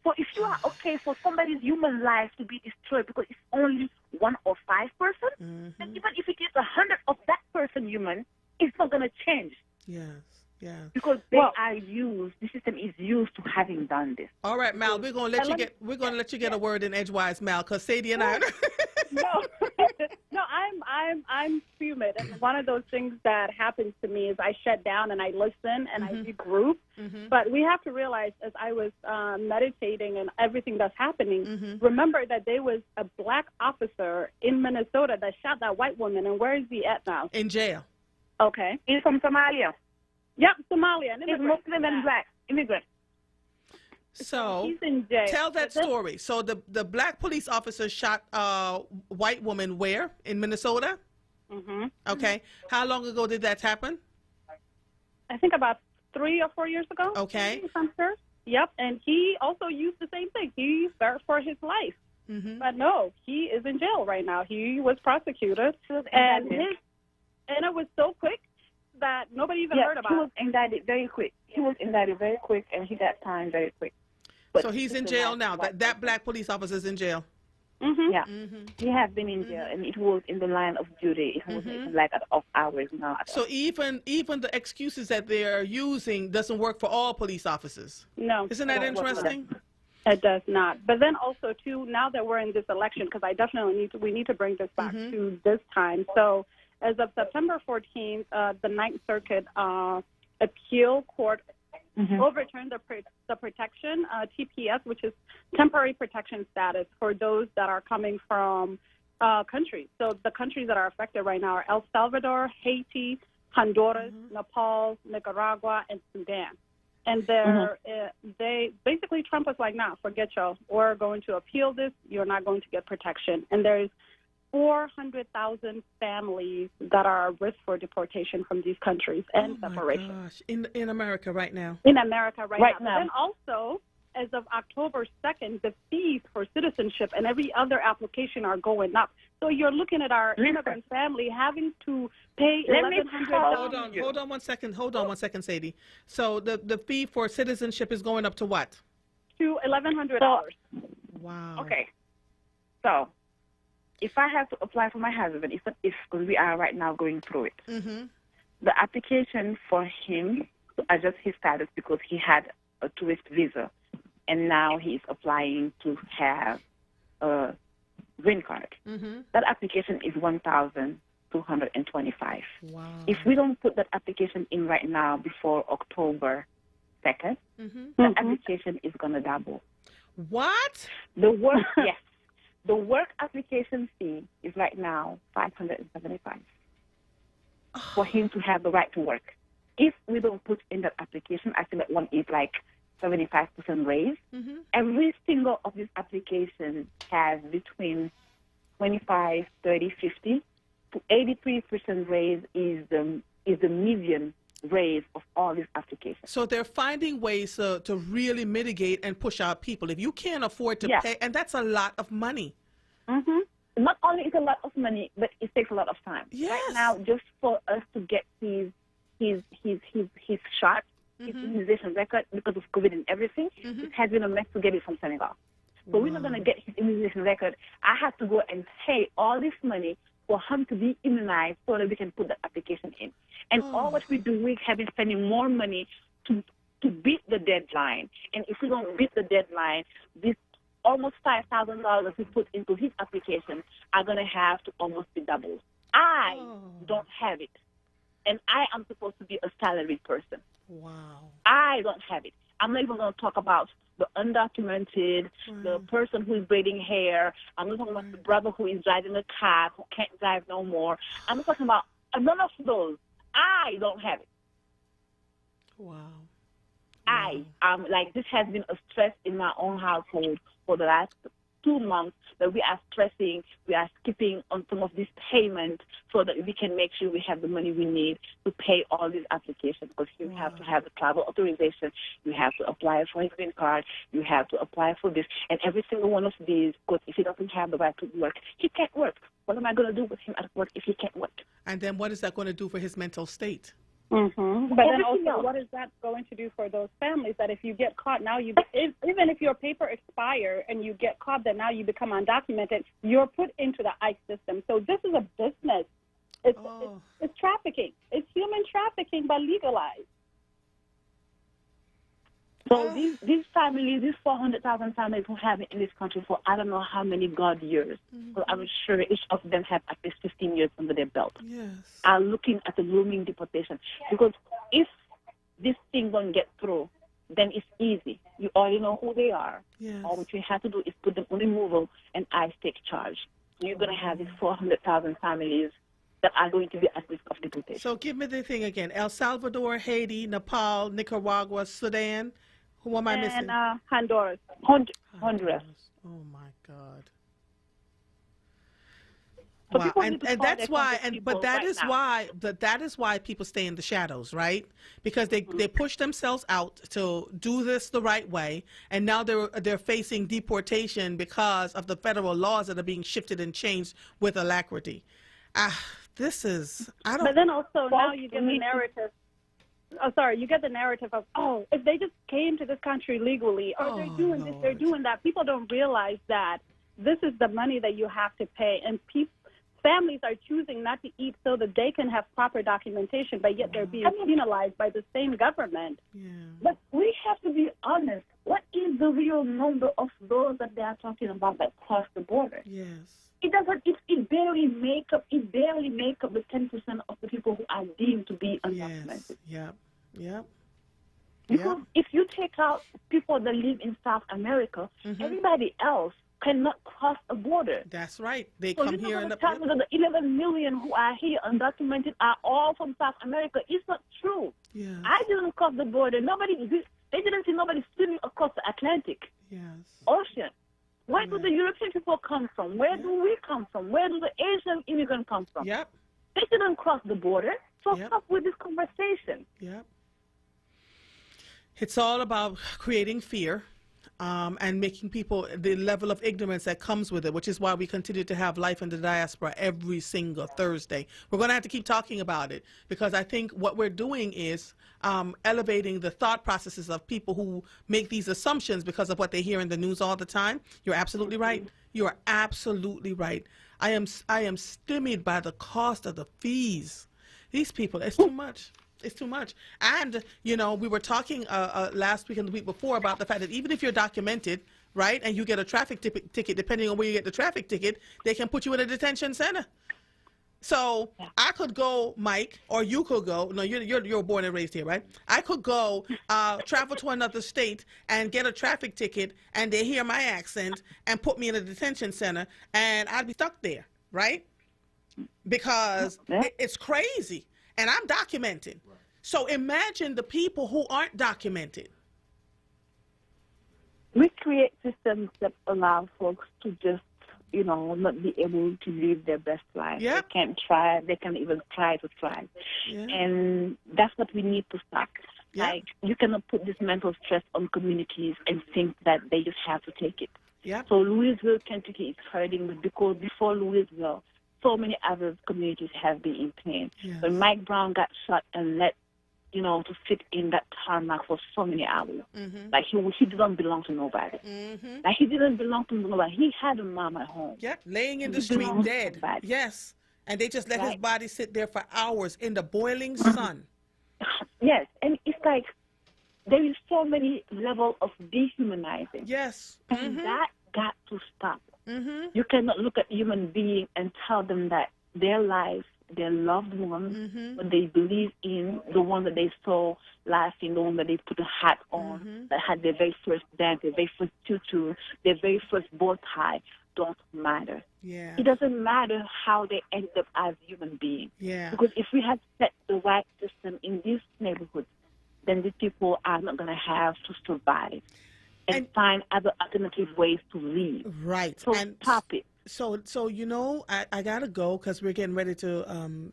So if you are okay for somebody's human life to be destroyed because it's only 1 or 5 person, then even if it is 100 of that person human, it's not going to change. Yes, yes. Because the system is used to having done this. All right, Mal, we're going to let you get a word in edgewise, Mal, because Sadie and I No, no, I'm fuming. And one of those things that happens to me is I shut down and I listen and I regroup. But we have to realize, as I was meditating and everything that's happening, remember that there was a black officer in Minnesota that shot that white woman. And where is he at now? In jail. Okay. He's from Somalia. Yep, Somalia. He's Muslim and black immigrant. So he's in jail. Tell that story. So the black police officer shot a white woman where? In Minnesota? Okay. How long ago did that happen? I think about 3 or 4 years ago. Okay. I'm sure. Yep, and he also used the same thing. He feared for his life. But no, he is in jail right now. He was prosecuted, and it was so quick that nobody even heard about it. He was indicted very quick. And he got time very quick. But so he's in jail now. That black police officer's in jail. Yeah. He has been in jail, and it was in the line of duty. It wasn't like at off hours now. So even the excuses that they're using doesn't work for all police officers. No. Isn't that interesting? It does not. But then also, too, now that we're in this election, because I definitely we need to bring this back to this time. So as of September 14th, the Ninth Circuit Appeal Court overturned the protection, TPS, which is temporary protection status for those that are coming from countries. So the countries that are affected right now are El Salvador, Haiti, Honduras, Nepal, Nicaragua, and Sudan. And they basically, Trump was like, nah, forget y'all. We're going to appeal this. You're not going to get protection. And there's 400,000 families that are at risk for deportation from these countries and separation. Gosh. In America right now. In America right now. And then also, as of October 2nd, the fees for citizenship and every other application are going up. So you're looking at our immigrant family having to pay $1,100. Hold on one second, Sadie. So the fee for citizenship is going up to what? To $1,100. Wow. Okay. So if I have to apply for my husband, if we are right now going through it, the application for him to adjust his status because he had a tourist visa, and now he's applying to have a green card. That application is $1,225. Wow. If we don't put that application in right now before October 2nd, that application is going to double. What? The work, yes. The work application fee is right now $575 for him to have the right to work. If we don't put in that application, I think that one is like 75% raise. Every single of these applications has between 25, 30, 50 to 83% raise is the median raise of all these applications. So they're finding ways to really mitigate and push out people. If you can't afford to pay, and that's a lot of money. Not only is a lot of money, but it takes a lot of time. Yes. Right now, just for us to get his shot, his immunization record, because of COVID and everything, it has been a mess to get it from Senegal. So we're not going to get his immunization record. I have to go and pay all this money for him to be immunized so that we can put the application in. And all what we do, we have been spending more money to beat the deadline. And if we don't beat the deadline, this almost $5,000 we put into his application are going to have to almost be doubled. I don't have it. And I am supposed to be a salaried person. Wow. I don't have it. I'm not even going to talk about the undocumented, the person who is braiding hair. I'm not talking about the brother who is driving a car, who can't drive no more. I'm not talking about none of those. I don't have it. Wow. This has been a stress in my own household for the last 2 months, that we are stressing, we are skipping on some of these payments so that we can make sure we have the money we need to pay all these applications, because you have to have the travel authorization, you have to apply for his green card, you have to apply for this, and every single one of these, because if he doesn't have the right to work, he can't work. What am I going to do with him at work if he can't work? And then what is that going to do for his mental state? But then also, what is that going to do for those families that if you get caught now, even if your paper expire and you get caught, that now you become undocumented, you're put into the ICE system. So this is a business. It's trafficking. It's human trafficking, but legalized. So these families, these 400,000 families who have been in this country for I don't know how many God years, but I'm sure each of them have at least 15 years under their belt, are looking at the looming deportation. Because if this thing don't get through, then it's easy. You already know who they are. All what you have to do is put them on removal and ICE take charge. So you're going to have these 400,000 families that are going to be at risk of deportation. So give me the thing again. El Salvador, Haiti, Nepal, Nicaragua, Sudan. Who am I missing? And Honduras. Honduras. Oh, my God. So wow, and that's why, but that is why, that is why people stay in the shadows, right? Because they push themselves out to do this the right way, and now they're facing deportation because of the federal laws that are being shifted and changed with alacrity. This is But then also now you get the narrative. Oh, sorry, you get the narrative of if they just came to this country legally, or they're doing this, they're doing that. People don't realize that this is the money that you have to pay, and families are choosing not to eat so that they can have proper documentation, but yet they're being penalized by the same government. But we have to be honest. What is the real number of those that they are talking about that cross the border? Yes. It doesn't. It barely make up. It barely make up the 10% of the people who are deemed to be undocumented. Yep. Because if you take out people that live in South America, everybody else cannot cross a border. That's right. They so come here and the 11 million who are here undocumented are all from South America. It's not true. I didn't cross the border. They didn't see nobody swimming across the Atlantic Ocean. Where do the European people come from? Where do we come from? Where do the Asian immigrants come from? They didn't cross the border. So stop with this conversation. It's all about creating fear. And making people, the level of ignorance that comes with it, which is why we continue to have Life in the Diaspora every single Thursday. We're going to have to keep talking about it, because I think what we're doing is elevating the thought processes of people who make these assumptions because of what they hear in the news all the time. You're absolutely right. You are absolutely right. I am stymied by the cost of the fees. These people, it's too much. It's too much. And, we were talking last week and the week before about the fact that even if you're documented, right, and you get a traffic ticket, depending on where you get the traffic ticket, they can put you in a detention center. So I could go, Mike, or you could go. No, you're born and raised here, right? I could go travel to another state and get a traffic ticket, and they hear my accent and put me in a detention center, and I'd be stuck there, right? Because it's crazy. And I'm documented. So imagine the people who aren't documented. We create systems that allow folks to just, not be able to live their best life. They can't try. They can't even try to try. And that's what we need to stop. Like, you cannot put this mental stress on communities and think that they just have to take it. So Louisville, Kentucky is hurting, because before Louisville, so many other communities have been in pain. When Mike Brown got shot and let, to sit in that tarmac for so many hours, like he didn't belong to nobody. Like he didn't belong to nobody. He had a mom at home. Laying in the street dead. Yes, and they just let his body sit there for hours in the boiling sun. Yes, and it's like there is so many levels of dehumanizing. And that got to stop. You cannot look at human beings and tell them that their life, their loved one, what they believe in, the one that they saw laughing, the one that they put a hat on, that had their very first dance, their very first tutu, their very first bow tie, don't matter. It doesn't matter how they end up as human beings. Because if we had set the right system in these neighborhoods, then these people are not going to have to survive and find other alternative ways to live. So stop it. So I got to go because we're getting ready to,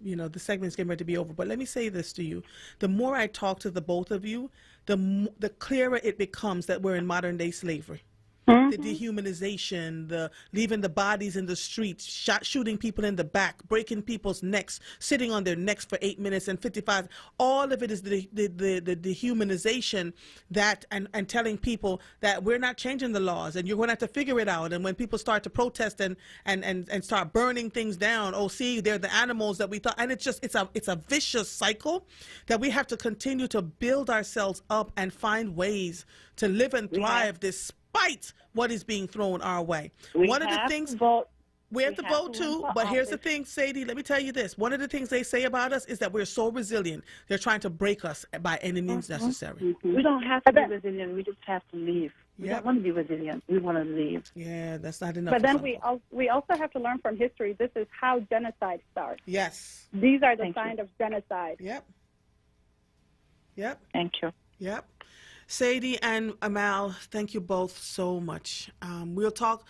the segment's getting ready to be over. But let me say this to you. The more I talk to the both of you, the clearer it becomes that we're in modern-day slavery. the dehumanization, the leaving the bodies in the streets, shooting people in the back, breaking people's necks, sitting on their necks for 8 minutes and 55. All of it is the dehumanization that and telling people that we're not changing the laws and you're going to have to figure it out. And when people start to protest and start burning things down, oh, see, they're the animals that we thought. And it's a vicious cycle that we have to continue to build ourselves up and find ways to live and thrive despite what is being thrown our way. One of the things we have to vote too, but here's the thing, Sadie, let me tell you this. One of the things they say about us is that we're so resilient. They're trying to break us by any means necessary. We don't have to be resilient. We just have to leave. We don't want to be resilient. We want to leave. Yeah, that's not enough. But then we also have to learn from history. This is how genocide starts. Yes. These are the signs of genocide. Yep. Yep. Thank you. Yep. Sadie and Amal, thank you both so much. We'll talk.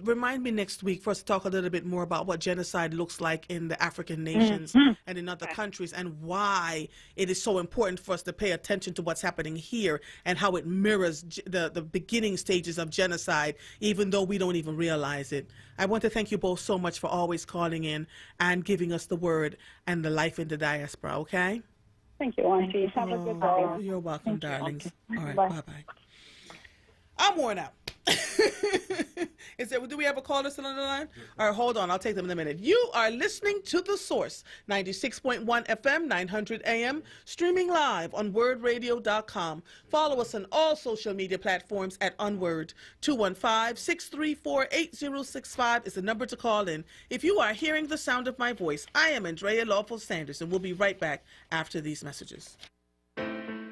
Remind me next week for us to talk a little bit more about what genocide looks like in the African nations and in other countries, and why it is so important for us to pay attention to what's happening here and how it mirrors the beginning stages of genocide, even though we don't even realize it. I want to thank you both so much for always calling in and giving us the word and the life in the diaspora, okay? Thank you, Auntie. Have a good day. You're welcome, darlings. All right, bye-bye. I'm worn out. Do we have a caller still on the line? All right, hold on. I'll take them in a minute. You are listening to The Source, 96.1 FM, 900 AM, streaming live on WordRadio.com. Follow us on all social media platforms at onWURD. 215-634-8065 is the number to call in. If you are hearing the sound of my voice, I am Andrea Lawful Sanders, and we'll be right back after these messages.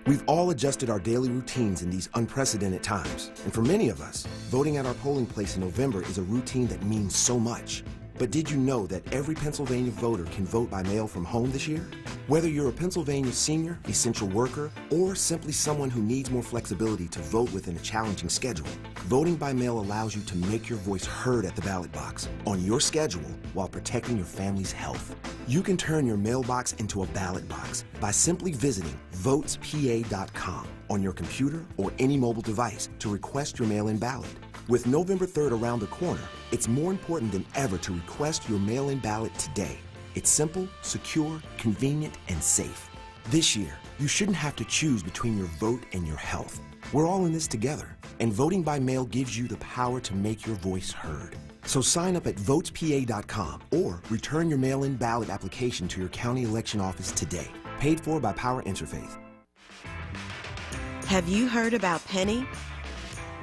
We've all adjusted our daily routines in these unprecedented times. And for many of us, voting at our polling place in November is a routine that means so much. But did you know that every Pennsylvania voter can vote by mail from home this year? Whether you're a Pennsylvania senior, essential worker, or simply someone who needs more flexibility to vote within a challenging schedule, voting by mail allows you to make your voice heard at the ballot box on your schedule while protecting your family's health. You can turn your mailbox into a ballot box by simply visiting votespa.com on your computer or any mobile device to request your mail-in ballot. With November 3rd around the corner, it's more important than ever to request your mail-in ballot today. It's simple, secure, convenient, and safe. This year, you shouldn't have to choose between your vote and your health. We're all in this together, and voting by mail gives you the power to make your voice heard. So sign up at votespa.com or return your mail-in ballot application to your county election office today. Paid for by Power Interfaith. Have you heard about Penny?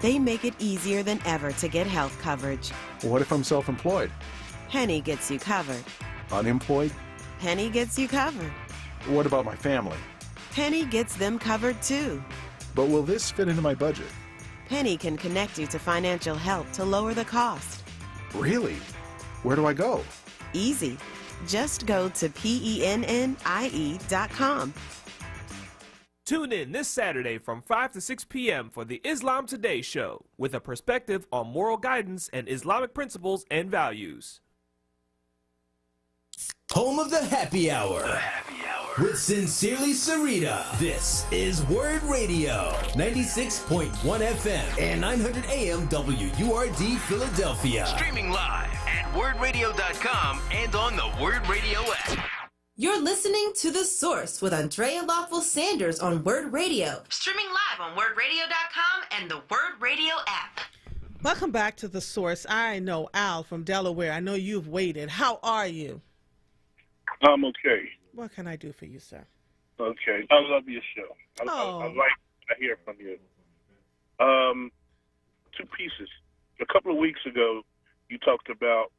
They make it easier than ever to get health coverage. What if I'm self-employed? Penny gets you covered. Unemployed? Penny gets you covered. What about my family? Penny gets them covered too. But will this fit into my budget? Penny can connect you to financial help to lower the cost. Really? Where do I go? Easy. Just go to PENNIE.com. Tune in this Saturday from 5 to 6 p.m. for the Islam Today show with a perspective on moral guidance and Islamic principles and values. Home of the Happy Hour. With Sincerely Sarita. This is Word Radio, 96.1 FM and 900 AM WURD Philadelphia. Streaming live at WordRadio.com and on the Word Radio app. You're listening to The Source with Andrea Lawful Sanders on Word Radio. Streaming live on WordRadio.com and the Word Radio app. Welcome back to The Source. I know Al from Delaware. I know you've waited. How are you? I'm okay. What can I do for you, sir? Okay. I love your show. I like to hear from you. 2 pieces. A couple of weeks ago, you talked about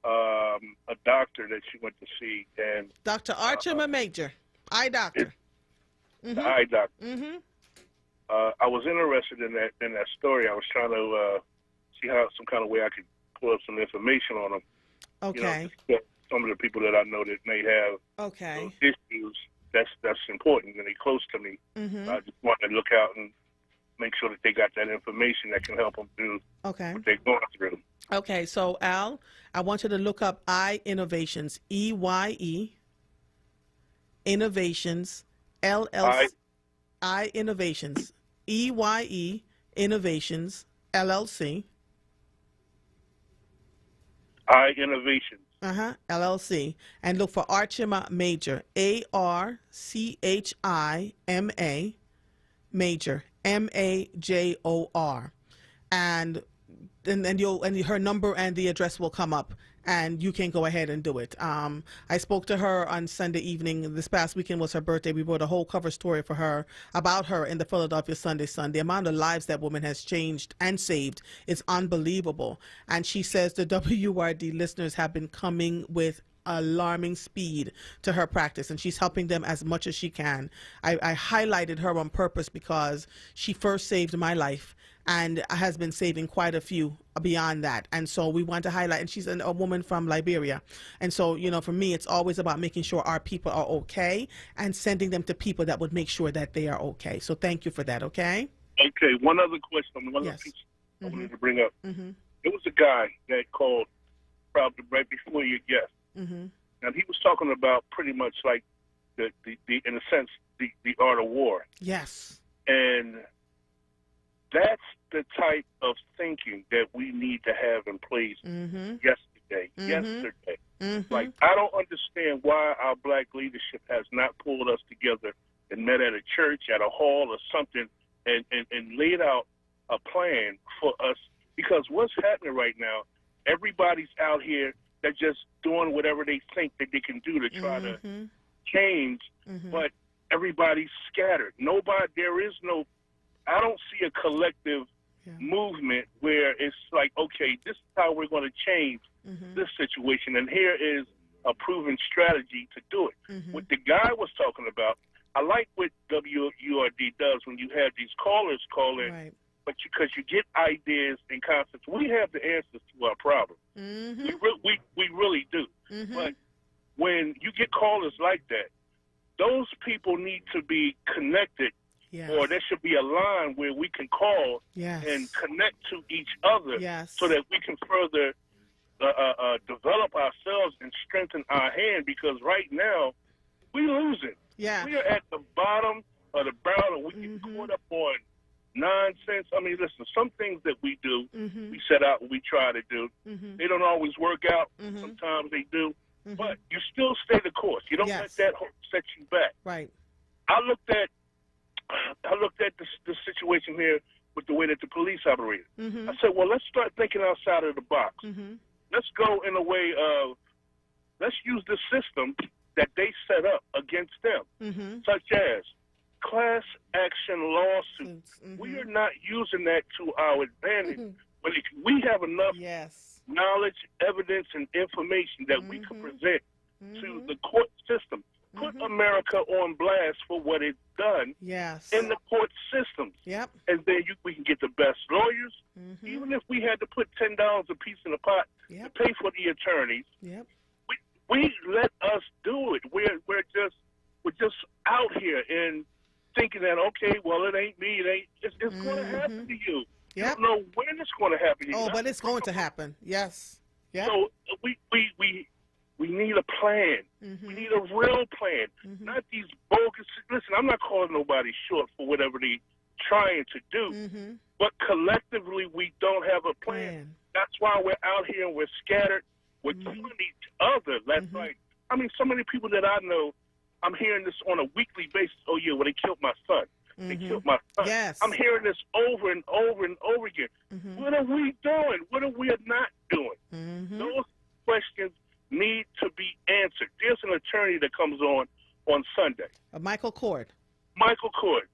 a doctor that you went to see, and Dr. Archer Major, eye doctor. The eye doctor. I was interested in that story. I was trying to see how some kind of way I could pull up some information on him. Okay. You know, some of the people that I know that may have those issues. That's important, and they're close to me. I just want to look out and make sure that they got that information that can help them through what they're going through. Okay, so Al, I want you to look up Eye Innovations, EYE, Innovations, LLC, Eye Innovations, EYE, Innovations, LLC. Innovations. LLC. And look for Archima Major. ARCHIMA Major. MAJOR. And her number and the address will come up, and you can go ahead and do it. I spoke to her on Sunday evening. This past weekend was her birthday. We wrote a whole cover story for her about her in the Philadelphia Sunday Sun. The amount of lives that woman has changed and saved is unbelievable. And she says the WURD listeners have been coming with alarming speed to her practice, and she's helping them as much as she can. I highlighted her on purpose because she first saved my life and has been saving quite a few beyond that. And so we want to highlight, and she's a woman from Liberia. And so, for me, it's always about making sure our people are okay and sending them to people that would make sure that they are okay. So thank you for that, okay? Okay, one other question, one other piece I wanted to bring up. There was a guy that called probably right before your guest. And he was talking about pretty much like the in a sense, the art of war. Yes. And that's the type of thinking that we need to have in place yesterday. Like, I don't understand why our black leadership has not pulled us together and met at a church, at a hall or something, and laid out a plan for us. Because what's happening right now, everybody's out here that's just doing whatever they think that they can do to try to change, but everybody's scattered. I don't see a collective movement where it's like, okay, this is how we're going to change this situation, and here is a proven strategy to do it. What the guy was talking about, I like what WURD does when you have these callers call in, but because you get ideas and concepts. We have the answers to our problem. We really do. But when you get callers like that, those people need to be connected. Or there should be a line where we can call and connect to each other so that we can further develop ourselves and strengthen our hand, because right now we're losing. We are at the bottom of the barrel, and we get caught up on nonsense. I mean, listen, some things that we do, we set out and we try to do, they don't always work out. Sometimes they do. But you still stay the course. You don't let that set you back. Right. I looked at the situation here with the way that the police operated. I said, well, let's start thinking outside of the box. Let's go in a way of, let's use the system that they set up against them, such as class action lawsuits. We are not using that to our advantage. But if we have enough knowledge, evidence, and information that we can present to the court system, put America on blast for what it's done in the court systems. And then we can get the best lawyers. Even if we had to put $10 a piece in the pot to pay for the attorneys, we let us do it. We're just out here and thinking that, okay, well, it ain't me. It's going to happen to you. You don't know when it's going to happen to you. Oh, but it's going to happen. Yes. So we need a plan. We need a real plan, not these bogus. Listen, I'm not calling nobody short for whatever they're trying to do, but collectively we don't have a plan. That's why we're out here and we're scattered. We're killing each other. That's like, I mean, so many people that I know, I'm hearing this on a weekly basis. Oh, yeah, well, they killed my son. They killed my son. I'm hearing this over and over and over again. What are we doing? What are we not doing? Those questions need to be answered. There's an attorney that comes on Sunday. Michael Cord. Michael Cord,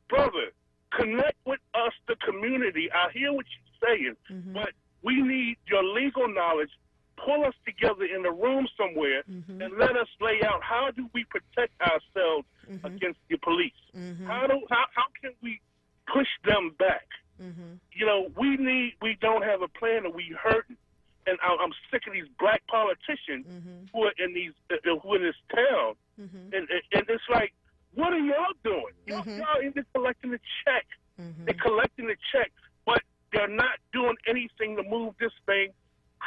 brother, connect with us, the community. I hear what you're saying, but we need your legal knowledge. Pull us together in a room somewhere and let us lay out how do we protect ourselves against the police. How can we push them back? You know, we don't have a plan, and we hurting. And I'm sick of these black politicians who are in this town, and it's like, what are y'all doing? Y'all in there collecting the check. They're collecting the check, but they're not doing anything to move this thing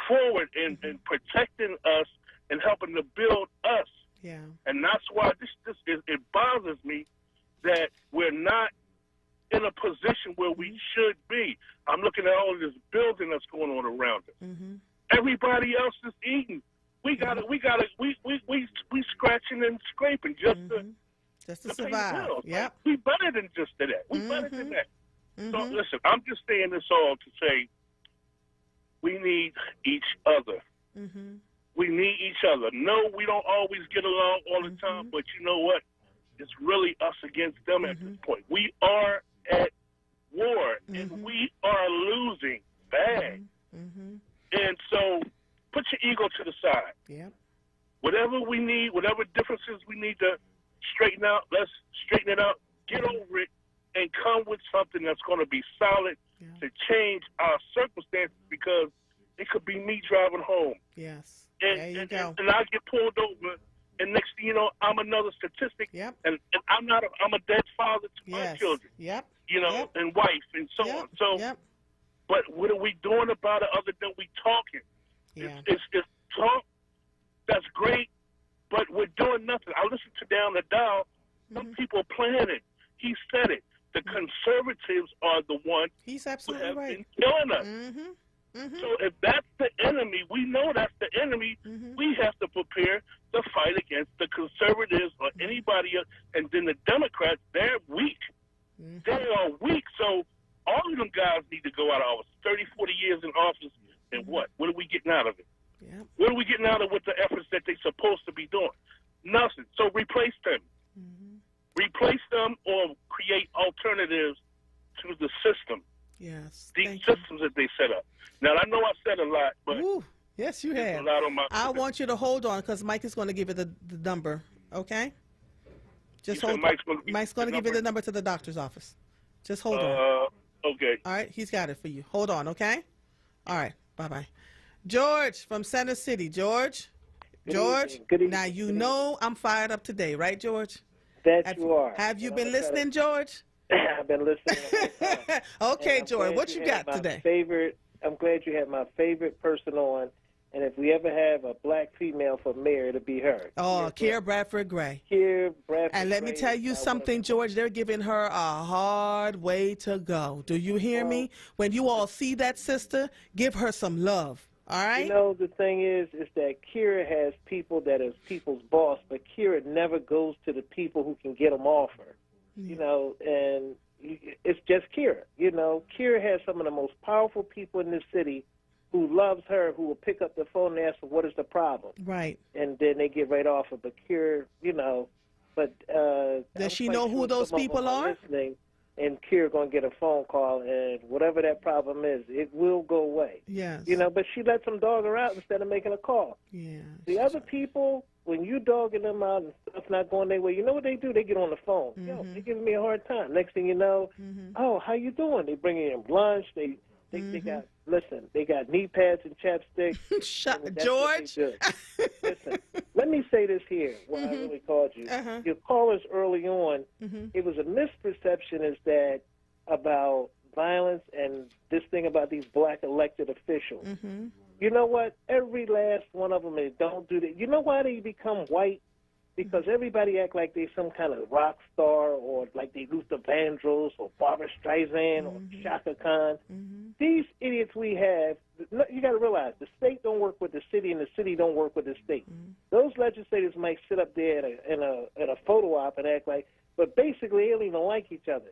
forward and protecting us and helping to build us. And that's why it bothers me that we're not in a position where we should be. I'm looking at all of this building that's going on around us. Everybody else is eating. We scratching and scraping just to survive. pay the bills. Yep. We better than just that. We better than that. So listen, I'm just saying this all to say we need each other. We need each other. No, we don't always get along all the time, but you know what? It's really us against them at this point. We are at war, and we are losing bad. And so put your ego to the side. Yep. Whatever we need, whatever differences we need to straighten out, let's straighten it out, get over it, and come with something that's going to be solid to change our circumstances, because it could be me driving home. Yes. And, there you go. And I get pulled over, and next thing you know, I'm another statistic. Yep. And I'm a dead father to my children. Yep. You know, and wife, and so on. So, but what are we doing about it other than we talking? Yeah. It's talk. That's great, but we're doing nothing. I listened to Down the Dial. Some people playing it. He said it. The conservatives are the ones He's who absolutely have right. been killing us. So if that's the enemy, we know that's the enemy. We have to prepare to fight against the conservatives or anybody else. And then the Democrats, they're weak. They are weak. So all of them guys need to go out of office. 30, 40 years in office, and what? What are we getting out of it? What are we getting out of with the efforts that they're supposed to be doing? Nothing. So replace them. Replace them or create alternatives to the system. Yes. These systems that they set up. Now, I know I said a lot, but yes, you have. a lot on my I want you to hold on, because Mike is going to give you the number, okay? Just hold on. Mike's going to give you the number to the doctor's office. Just hold on. Okay. All right, he's got it for you. Hold on, okay? All right, bye-bye. George from Center City. George? George? Good evening. Now, you know I'm fired up today, right, George? You are. Have you been listening, George? I've been listening. Okay, George, what you got today? I'm glad you had my favorite person on, and if we ever have a black female for mayor, it'll be her. Oh, Kiera Bradford Gray. Kiera Bradford And let me tell you something, George, they're giving her a hard way to go. Do you hear me? When you all see that sister, give her some love. All right? You know, the thing is that Kiera has people that is people's boss, but Kiera never goes to the people who can get them off her. You know, and it's just Kiera. You know, Kiera has some of the most powerful people in this city who loves her, who will pick up the phone and ask her, what is the problem? Right. And then they get right off her. But Kiera, you know, but does she know who those people are? Listening, and Kiera going to get a phone call, and whatever that problem is, it will go away. Yes. You know, but she lets them dog her out instead of making a call. Yeah. The other people, when you dogging them out and stuff not going their way, you know what they do? They get on the phone. Yo, they're giving me a hard time. Next thing you know, oh, how you doing? They bring in lunch. They got, listen, they got knee pads and chapstick. George. Listen, let me say this here, why I really called you. Your callers early on, it was a misperception is that about violence and this thing about these black elected officials. You know what? Every last one of them, they don't do that. You know why they become white? Because everybody act like they some kind of rock star or like they Luther Vandross or Barbara Streisand or Shaka Khan. These idiots we have, you got to realize, the state don't work with the city and the city don't work with the state. Those legislators might sit up there in a photo op and act like, but basically they don't even like each other.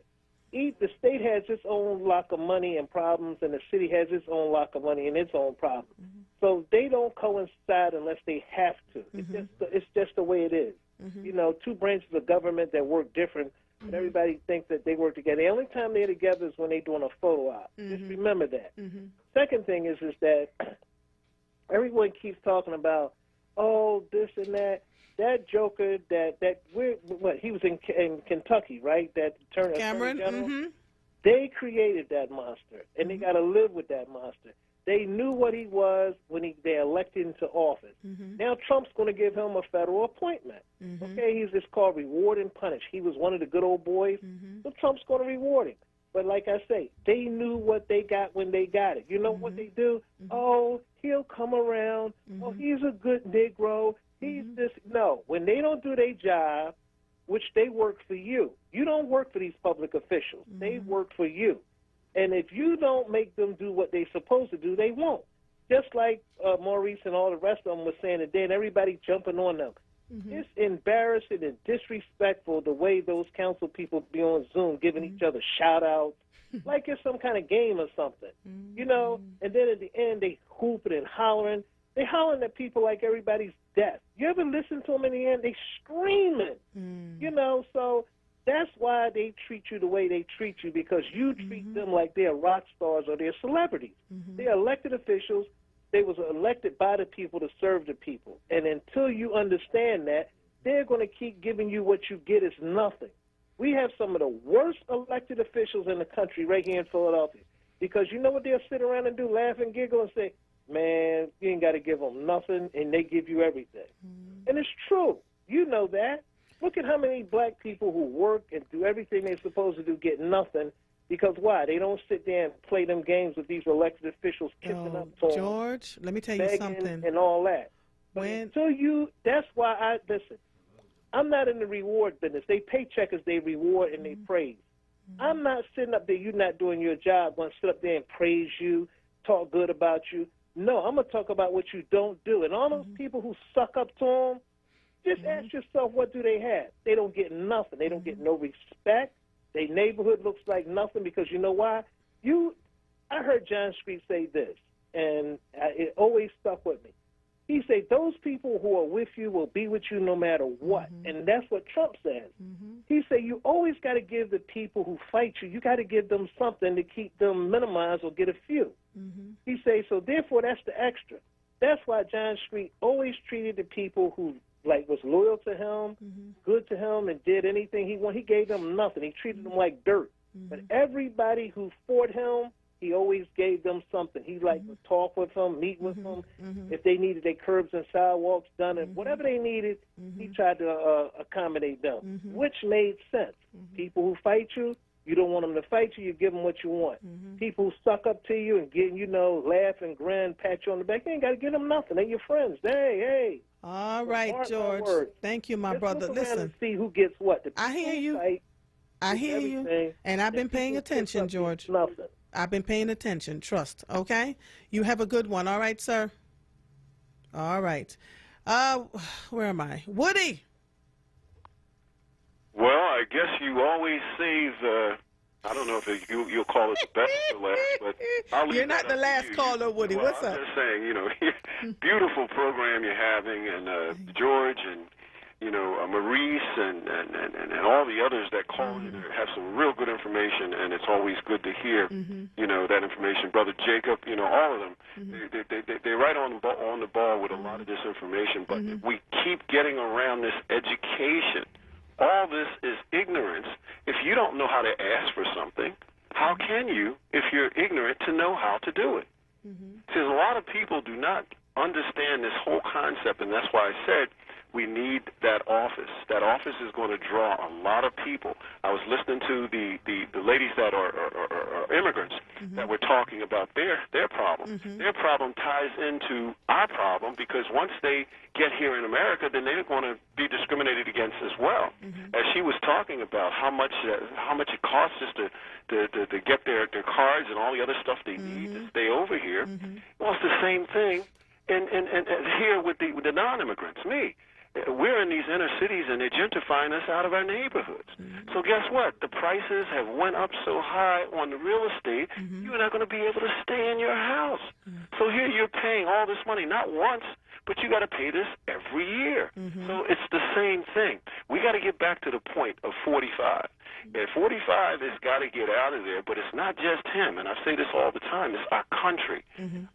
The state has its own lock of money and problems, and the city has its own lock of money and its own problems. So they don't coincide unless they have to. It's just the way it is. You know, two branches of government that work different, but everybody thinks that they work together. The only time they're together is when they're doing a photo op. Just remember that. Second thing is that everyone keeps talking about, oh, this and that. That joker he was in Kentucky, right? That Attorney General. They created that monster, and they got to live with that monster. They knew what he was when they elected him to office. Now Trump's going to give him a federal appointment. Okay, it's called reward and punish. He was one of the good old boys, so Trump's going to reward him. But like I say, they knew what they got when they got it. You know what they do? Oh, he'll come around. Oh, he's a good Negro. He's this. No, when they don't do their job, which they work for you. You don't work for these public officials. They work for you. And if you don't make them do what they're supposed to do, they won't. Just like Maurice and all the rest of them were saying today, and everybody jumping on them. It's embarrassing and disrespectful the way those council people be on Zoom giving each other shout-outs like it's some kind of game or something, you know? And then at the end, they hooping and hollering. They hollering at people like everybody's deaf. You ever listen to them in the end? They screaming, you know? So that's why they treat you the way they treat you, because you treat them like they're rock stars or they're celebrities. They're elected officials. They was elected by the people to serve the people. And until you understand that, they're going to keep giving you what you get is nothing. We have some of the worst elected officials in the country right here in Philadelphia, because you know what they'll sit around and do? Laugh and giggle and say, man, you ain't got to give them nothing, and they give you everything. And it's true. You know that. Look at how many black people who work and do everything they're supposed to do get nothing. Because why? They don't sit there and play them games with these elected officials kissing up to them, George, let me tell you something. And all that. But until you, that's why listen, I'm not in the reward business. They paycheck as they reward and they praise. I'm not sitting up there, you're not doing your job, going to sit up there and praise you, talk good about you. No, I'm going to talk about what you don't do. And all those people who suck up to them, just ask yourself, what do they have? They don't get nothing. They don't get no respect. Their neighborhood looks like nothing, because you know why? I heard John Street say this, and it always stuck with me. He said, those people who are with you will be with you no matter what. And that's what Trump says. He said, you always got to give the people who fight you, you got to give them something to keep them minimized or get a few. He said, so therefore that's the extra. That's why John Street always treated the people who was loyal to him, good to him, and did anything he wanted. He gave them nothing. He treated them like dirt. But everybody who fought him, he always gave them something. He would talk with them, meet with them. If they needed their curbs and sidewalks done, and whatever they needed, he tried to accommodate them, which made sense. People who fight you, you don't want them to fight you, you give them what you want. People who suck up to you and get, laugh and grin, pat you on the back, you ain't got to give them nothing. They're your friends. Hey. All right, George. Thank you, my brother. Listen. And see who gets what. I hear you. I hear you. And I've been paying attention, George. Nothing. I've been paying attention. Trust. Okay? You have a good one. All right, sir? All right. Where am I? Woody. Well, I guess you always save, I don't know if you'll call it the best or last, but I'll leave You're not the last caller, Woody. Well, What's I'm up? just saying, beautiful program you're having, and George and, Maurice and all the others that call in have some real good information, and it's always good to hear, that information. Brother Jacob, all of them, they're right on the ball with a lot of this information, but we keep getting around this education. All this is ignorance. If you don't know how to ask for something, how can you, if you're ignorant, to know how to do it? See, a lot of people do not understand this whole concept, and that's why I said we need that office. That office is going to draw a lot of people. I was listening to the ladies that are immigrants that were talking about their problem. Their problem ties into our problem, because once they get here in America, then they're going to be discriminated against as well. As she was talking about how much it costs just to get their cards and all the other stuff they need to stay over here. Well, it's the same thing and here with the non-immigrants, me. We're in these inner cities, and they're gentrifying us out of our neighborhoods. So guess what? The prices have went up so high on the real estate, you're not going to be able to stay in your house. So here you're paying all this money, not once, but you got to pay this every year. So it's the same thing. We got to get back to the point of 45. At 45 has got to get out of there, but it's not just him, and I say this all the time, it's our country.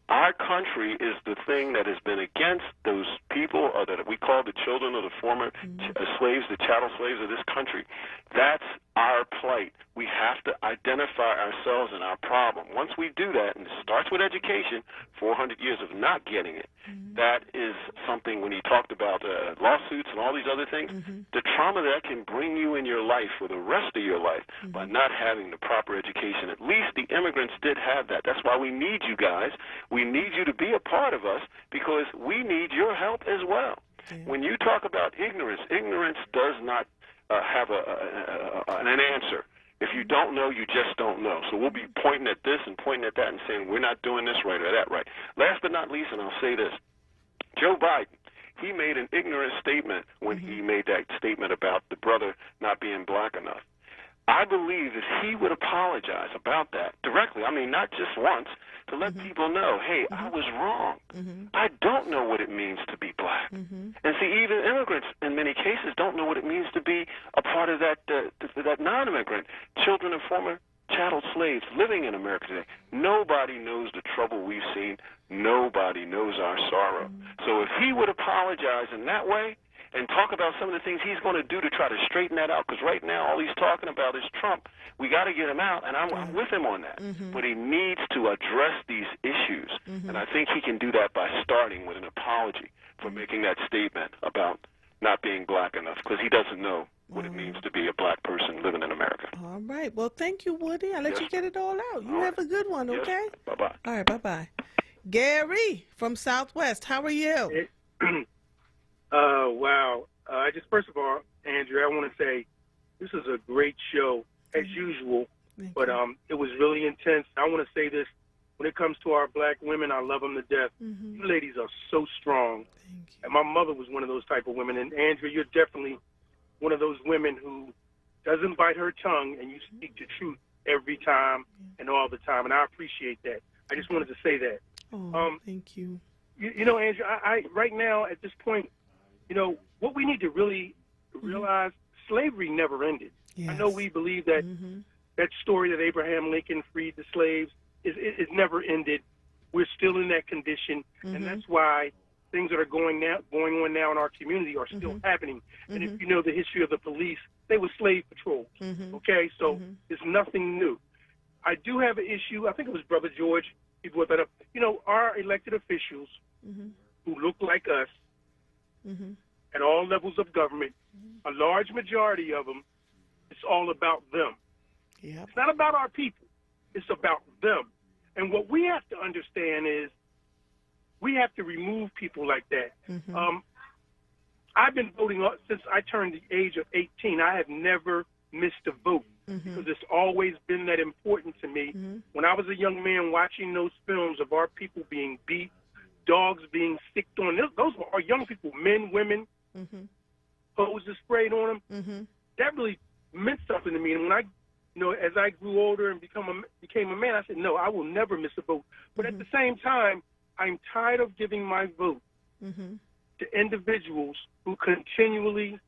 Our country is the thing that has been against those people that we call the children of the former slaves, the chattel slaves of this country. That's our plight. We have to identify ourselves and our problem. Once we do that, and it starts with education, 400 years of not getting it, that is something, when he talked about lawsuits and all these other things, the trauma that can bring you in your life for the rest of your life by not having the proper education. At least the immigrants did have that. That's why we need you guys. We need you to be a part of us, because we need your help as well. When you talk about ignorance, ignorance does not have an answer. If you don't know, you just don't know. So we'll be pointing at this and pointing at that and saying we're not doing this right or that right. Last but not least, and I'll say this, Joe Biden, he made an ignorant statement when he made that statement about the brother not being black enough. I believe that he would apologize about that directly. I mean, not just once, to let people know, hey, I was wrong. I don't know what it means to be black. And see, even immigrants in many cases don't know what it means to be a part of that non-immigrant, children of former chattel slaves living in America today. Nobody knows the trouble we've seen. Nobody knows our sorrow. So if he would apologize in that way, and talk about some of the things he's going to do to try to straighten that out, because right now all he's talking about is Trump. We got to get him out, and I'm with him on that. But he needs to address these issues, and I think he can do that by starting with an apology for making that statement about not being black enough, because he doesn't know what it means to be a black person living in America. All right. Well, thank you, Woody. I'll let you get it all out. You have a good one, okay? Bye-bye. All right, bye-bye. Gary from Southwest, how are you? Wow. First of all, Andrea, I want to say this is a great show, as usual, but it was really intense. I want to say this. When it comes to our black women, I love them to death. You ladies are so strong. And my mother was one of those type of women. And, Andrea, you're definitely one of those women who doesn't bite her tongue, and you speak the truth every time and all the time. And I appreciate that. I just wanted to say that. Thank you. You know, Andrea, I right now at this point, you know, what we need to really realize, slavery never ended. Yes. I know we believe that that story that Abraham Lincoln freed the slaves is never ended. We're still in that condition, and that's why things that are going on now in our community are still happening. And if you know the history of the police, they were slave patrols. Okay, so it's nothing new. I do have an issue. I think it was Brother George. He brought that up. You know, our elected officials who look like us at all levels of government, a large majority of them, it's all about them. It's not about our people. It's about them. And what we have to understand is we have to remove people like that. I've been voting since I turned the age of 18. I have never missed a vote because it's always been that important to me. When I was a young man watching those films of our people being beat, dogs being sicked on, those were our young people, men, women, hoses sprayed on them. That really meant something to me. And when I, you know, as I grew older and became a man, I said, no, I will never miss a vote. But at the same time, I'm tired of giving my vote to individuals who continually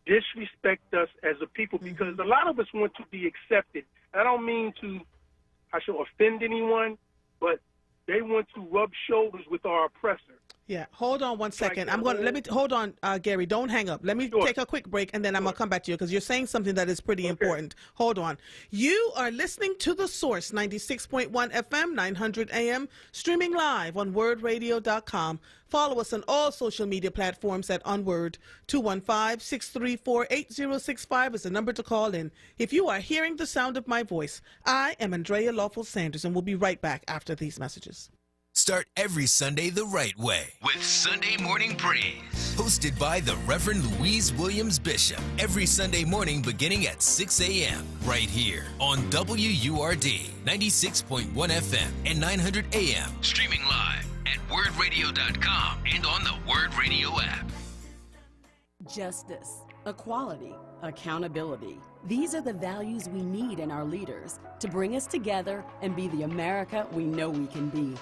disrespect us as a people, because a lot of us want to be accepted. And I don't mean to, offend anyone, but they want to rub shoulders with our oppressor. Yeah, hold on one second. Hold on, Gary. Don't hang up. Let me take a quick break, and then I'm gonna come back to you because you're saying something that is pretty important. Hold on. You are listening to The Source, 96.1 FM, 900 AM, streaming live on WordRadio.com. Follow us on all social media platforms at onWURD. 215-634-8065 is the number to call in. If you are hearing the sound of my voice, I am Andrea Lawful Sanders, and we'll be right back after these messages. Start every Sunday the right way with Sunday Morning Praise, hosted by the Reverend Louise Williams Bishop, every Sunday morning beginning at 6 a.m. right here on WURD 96.1 FM and 900 AM, streaming live at wordradio.com and on the Word Radio app. Justice, equality, accountability. These are the values we need in our leaders to bring us together and be the America we know we can be.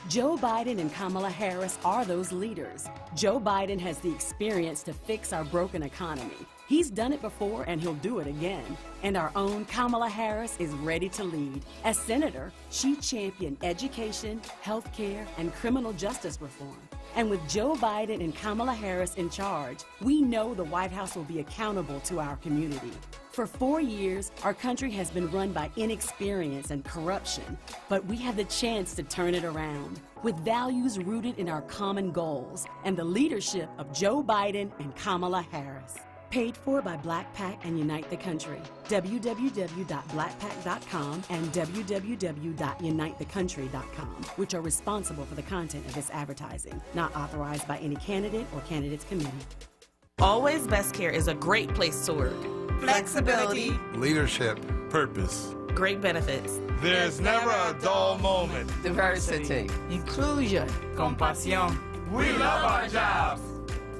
Joe Biden and Kamala Harris are those leaders. Joe Biden has the experience to fix our broken economy. He's done it before and he'll do it again. And our own Kamala Harris is ready to lead. As senator, she championed education, health care, and criminal justice reform. And with Joe Biden and Kamala Harris in charge, we know the White House will be accountable to our community. For 4 years, our country has been run by inexperience and corruption, but we have the chance to turn it around with values rooted in our common goals and the leadership of Joe Biden and Kamala Harris. Paid for by Black PAC and Unite the Country. www.blackpac.com and www.unitethecountry.com, which are responsible for the content of this advertising, not authorized by any candidate or candidate's committee. Always Best Care is a great place to work. Flexibility, leadership, purpose, great benefits. There's never a dull moment. diversity, inclusion, compasión. We love our jobs.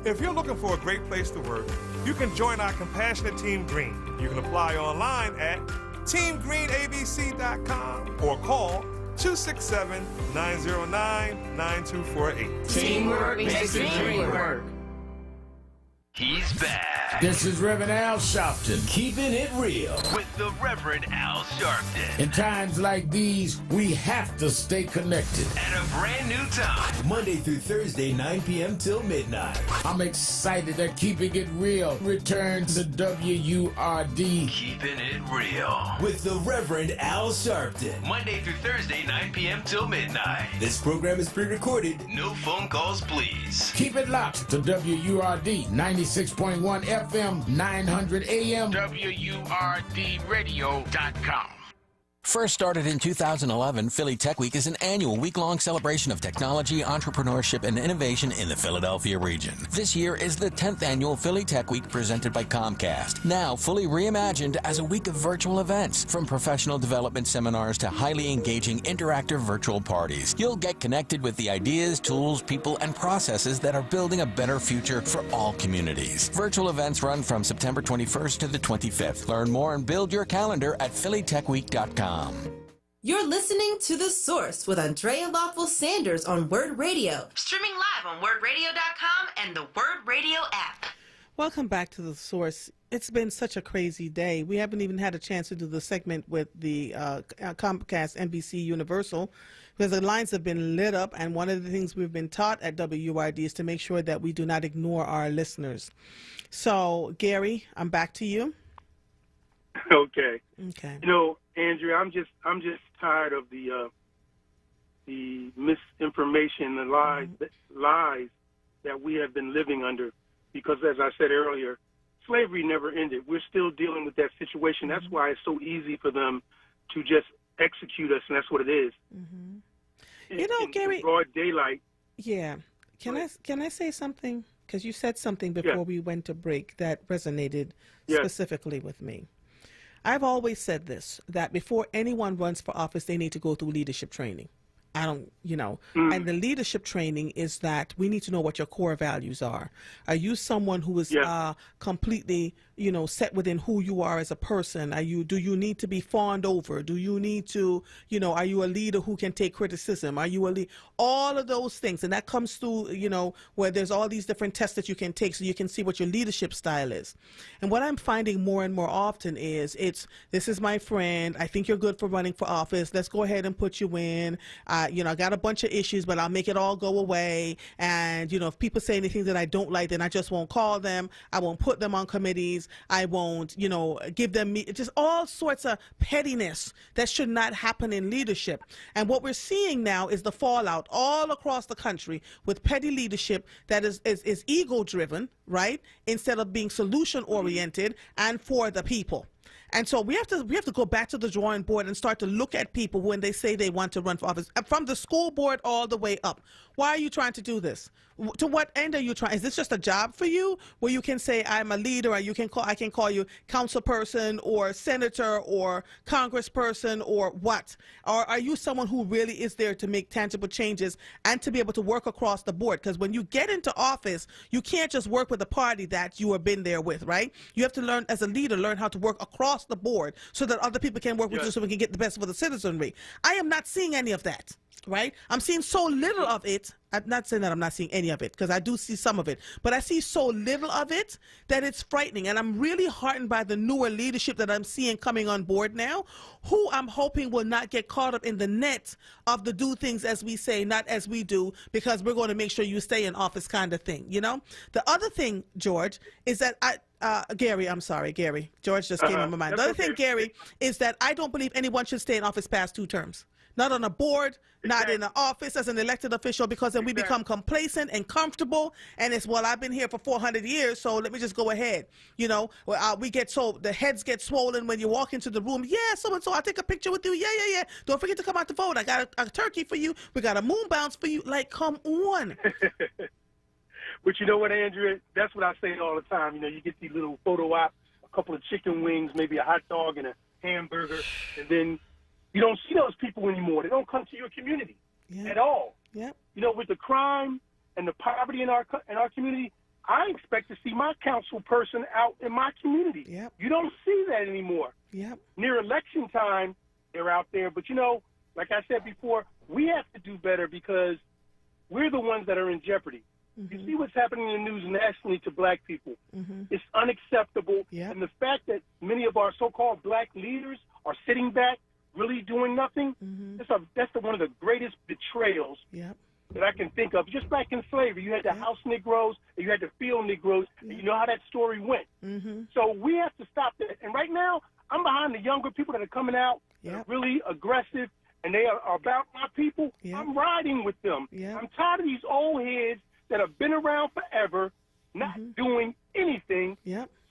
If you're looking for a great place to work, you can join our compassionate Team Green. You can apply online at teamgreenabc.com or call 267-909-9248. Teamwork makes the dream work. He's back. This is Reverend Al Sharpton. Keeping it real with the Reverend Al Sharpton. In times like these, we have to stay connected. At a brand new time, Monday through Thursday, 9 p.m. till midnight. I'm excited that Keeping It Real returns to WURD. Keeping it real with the Reverend Al Sharpton. Monday through Thursday, 9 p.m. till midnight. This program is pre-recorded. No phone calls, please. Keep it locked to WURD 96.1 FM, 900 AM. WURDradio.com. First started in 2011, Philly Tech Week is an annual week-long celebration of technology, entrepreneurship, and innovation in the Philadelphia region. This year is the 10th annual Philly Tech Week presented by Comcast, now fully reimagined as a week of virtual events, from professional development seminars to highly engaging interactive virtual parties. You'll get connected with the ideas, tools, people, and processes that are building a better future for all communities. Virtual events run from September 21st to the 25th. Learn more and build your calendar at phillytechweek.com. You're listening to The Source with Andrea Lawful Sanders on WURD Radio. Streaming live on WURDradio.com and the WURD Radio app. Welcome back to The Source. It's been such a crazy day. We haven't even had a chance to do the segment with the Comcast, NBC, Universal, because the lines have been lit up, and one of the things we've been taught at WURD is to make sure that we do not ignore our listeners. So, Gary, I'm back to you. Okay. Okay. You know, Andrea, I'm just tired of the misinformation, the lies that we have been living under. Because, as I said earlier, slavery never ended. We're still dealing with that situation. That's why it's so easy for them to just execute us, and that's what it is. You know, Gary, in broad daylight. Yeah. Can I say something? Because you said something before we went to break that resonated specifically with me. I've always said this, that before anyone runs for office, they need to go through leadership training. And the leadership training is that we need to know what your core values are. Are you someone who is completely, set within who you are as a person? Do you need to be fawned over? Do you need to, are you a leader who can take criticism? Are you a leader? All of those things. And that comes through, where there's all these different tests that you can take so you can see what your leadership style is. And what I'm finding more and more often is this is my friend. I think you're good for running for office. Let's go ahead and put you in. I got a bunch of issues, but I'll make it all go away. And, if people say anything that I don't like, then I just won't call them. I won't put them on committees. I won't, give them just all sorts of pettiness that should not happen in leadership. And what we're seeing now is the fallout all across the country with petty leadership that is ego-driven, right, instead of being solution-oriented and for the people. And so we have to go back to the drawing board and start to look at people when they say they want to run for office, from the school board all the way up. Why are you trying to do this? To what end are you trying? Is this just a job for you where you can say I'm a leader, or I can call you councilperson or senator or congressperson or what? Or are you someone who really is there to make tangible changes and to be able to work across the board? Because when you get into office, you can't just work with a party that you have been there with, right? You have to learn as a leader, learn how to work across the board so that other people can work with you so we can get the best for the citizenry. I am not seeing any of that. Right? I'm seeing so little of it. I'm not saying that I'm not seeing any of it, because I do see some of it, but I see so little of it that it's frightening. And I'm really heartened by the newer leadership that I'm seeing coming on board now, who I'm hoping will not get caught up in the net of the do things as we say, not as we do, because we're going to make sure you stay in office kind of thing. The other thing, George, is that Gary, George just came on my mind. The other thing, Gary, is that I don't believe anyone should stay in office past 2 terms. Not on a board, not in an office as an elected official, because then we become complacent and comfortable, and it's, well, I've been here for 400 years, so let me just go ahead. The heads get swollen when you walk into the room. Yeah, so-and-so, I'll take a picture with you. Yeah. Don't forget to come out to vote. I got a turkey for you. We got a moon bounce for you. Like, come on. But you know what, Andrea? That's what I say all the time. You know, you get these little photo ops, a couple of chicken wings, maybe a hot dog and a hamburger, and then you don't see those people anymore. They don't come to your community at all. Yep. You know, with the crime and the poverty in our community, I expect to see my council person out in my community. Yep. You don't see that anymore. Yep. Near election time, they're out there. But, you know, like I said before, we have to do better because we're the ones that are in jeopardy. Mm-hmm. You see what's happening in the news nationally to black people. Mm-hmm. It's unacceptable. Yep. And the fact that many of our so-called black leaders are sitting back, really doing nothing, that's one of the greatest betrayals that I can think of. Just back in slavery, you had the house Negroes and you had the field Negroes, and you know how that story went. So we have to stop that. And right now, I'm behind the younger people that are coming out, that are really aggressive, and they are about my people. I'm riding with them. I'm tired of these old heads that have been around forever, not doing anything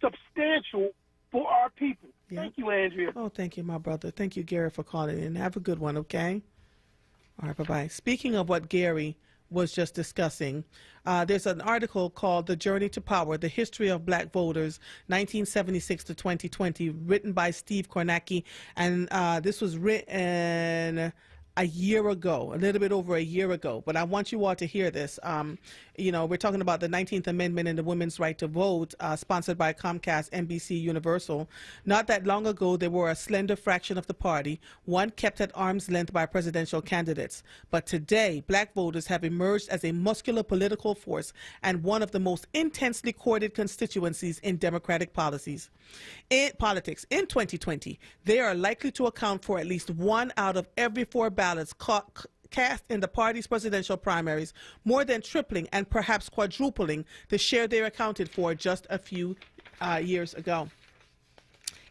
substantial for our people. Thank you, Andrea. Oh, thank you, my brother. Thank you, Gary, for calling in. Have a good one, okay? All right, bye-bye. Speaking of what Gary was just discussing, there's an article called The Journey to Power, The History of Black Voters, 1976 to 2020, written by Steve Kornacki. And this was written a year ago, a little bit over a year ago. But I want you all to hear this. You know, we're talking about the 19th Amendment and the women's right to vote, sponsored by Comcast, NBC, Universal. Not that long ago, there were a slender fraction of the party, one kept at arm's length by presidential candidates. But today, black voters have emerged as a muscular political force and one of the most intensely courted constituencies in democratic politics. In 2020, they are likely to account for at least 1 out of every 4 ballots cast in the party's presidential primaries, more than tripling and perhaps quadrupling the share they accounted for just a few years ago.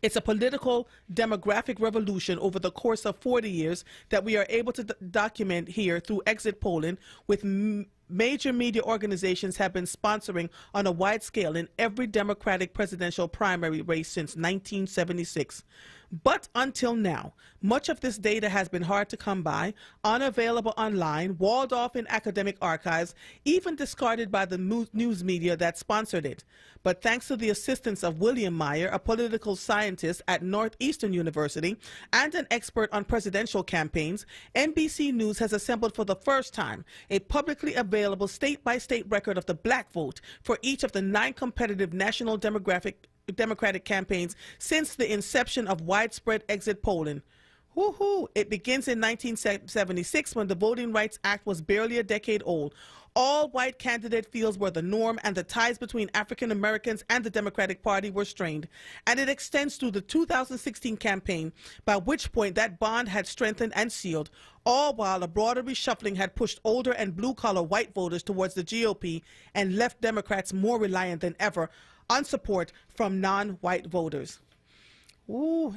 It's a political demographic revolution over the course of 40 years that we are able to document here through exit polling, with major media organizations have been sponsoring on a wide scale in every Democratic presidential primary race since 1976. But until now, much of this data has been hard to come by, unavailable online, walled off in academic archives, even discarded by the news media that sponsored it. But thanks to the assistance of William Meyer, a political scientist at Northeastern University and an expert on presidential campaigns, NBC News has assembled for the first time a publicly available state-by-state record of the black vote for each of the 9 competitive national Democratic campaigns since the inception of widespread exit polling. It begins in 1976 when the Voting Rights Act was barely a decade old. All white candidate fields were the norm, and the ties between African Americans and the Democratic Party were strained. And it extends through the 2016 campaign, by which point that bond had strengthened and sealed, all while a broader reshuffling had pushed older and blue-collar white voters towards the GOP and left Democrats more reliant than ever on support from non-white voters.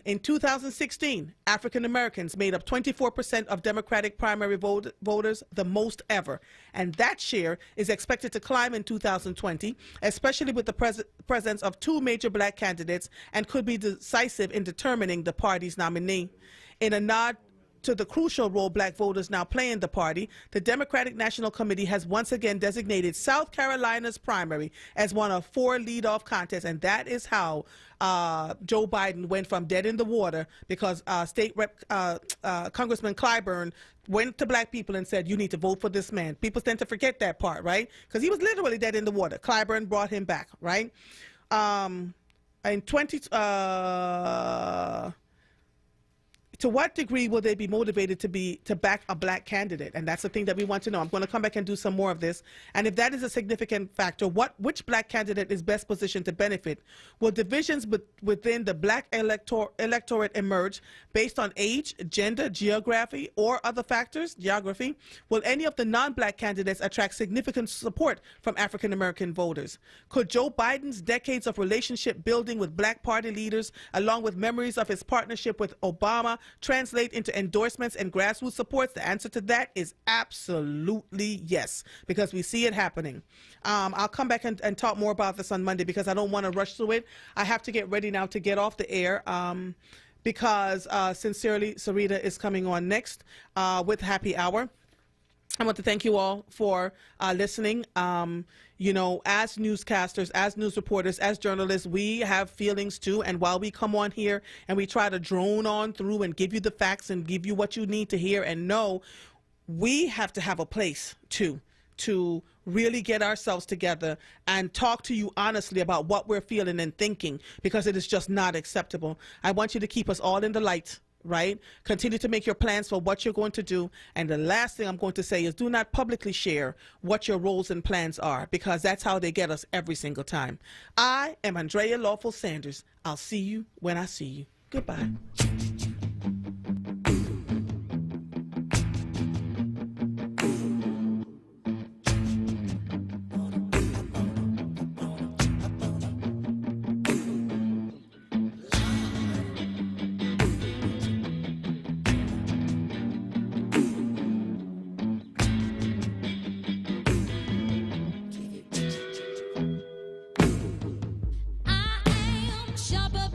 In 2016, African Americans made up 24% of Democratic primary voters, the most ever. And that share is expected to climb in 2020, especially with the presence of 2 major black candidates, and could be decisive in determining the party's nominee. In a nod to the crucial role black voters now play in the party, the Democratic National Committee has once again designated South Carolina's primary as one of 4 leadoff contests, and that is how Joe Biden went from dead in the water, because Congressman Clyburn went to black people and said, you need to vote for this man. People tend to forget that part, right? Because he was literally dead in the water. Clyburn brought him back, right? To what degree will they be motivated to back a black candidate? And that's the thing that we want to know. I'm going to come back and do some more of this. And if that is a significant factor, which black candidate is best positioned to benefit? Will divisions within the black electorate emerge based on age, gender, geography, or other factors? Geography. Will any of the non-black candidates attract significant support from African American voters? Could Joe Biden's decades of relationship building with black party leaders, along with memories of his partnership with Obama, translate into endorsements and grassroots supports? The answer to that is absolutely yes, because we see it happening. I'll come back and talk more about this on Monday, because I don't want to rush through it. I have to get ready now to get off the air, because Sincerely Sarita is coming on next with Happy Hour. I want to thank you all for listening. You know, as newscasters, as news reporters, as journalists, we have feelings too. And while we come on here and we try to drone on through and give you the facts and give you what you need to hear and know, we have to have a place too to really get ourselves together and talk to you honestly about what we're feeling and thinking, because it is just not acceptable. I want you to keep us all in the light. Right? Continue to make your plans for what you're going to do. And the last thing I'm going to say is do not publicly share what your roles and plans are, because that's how they get us every single time. I am Andrea Lawful Sanders. I'll see you when I see you. Goodbye.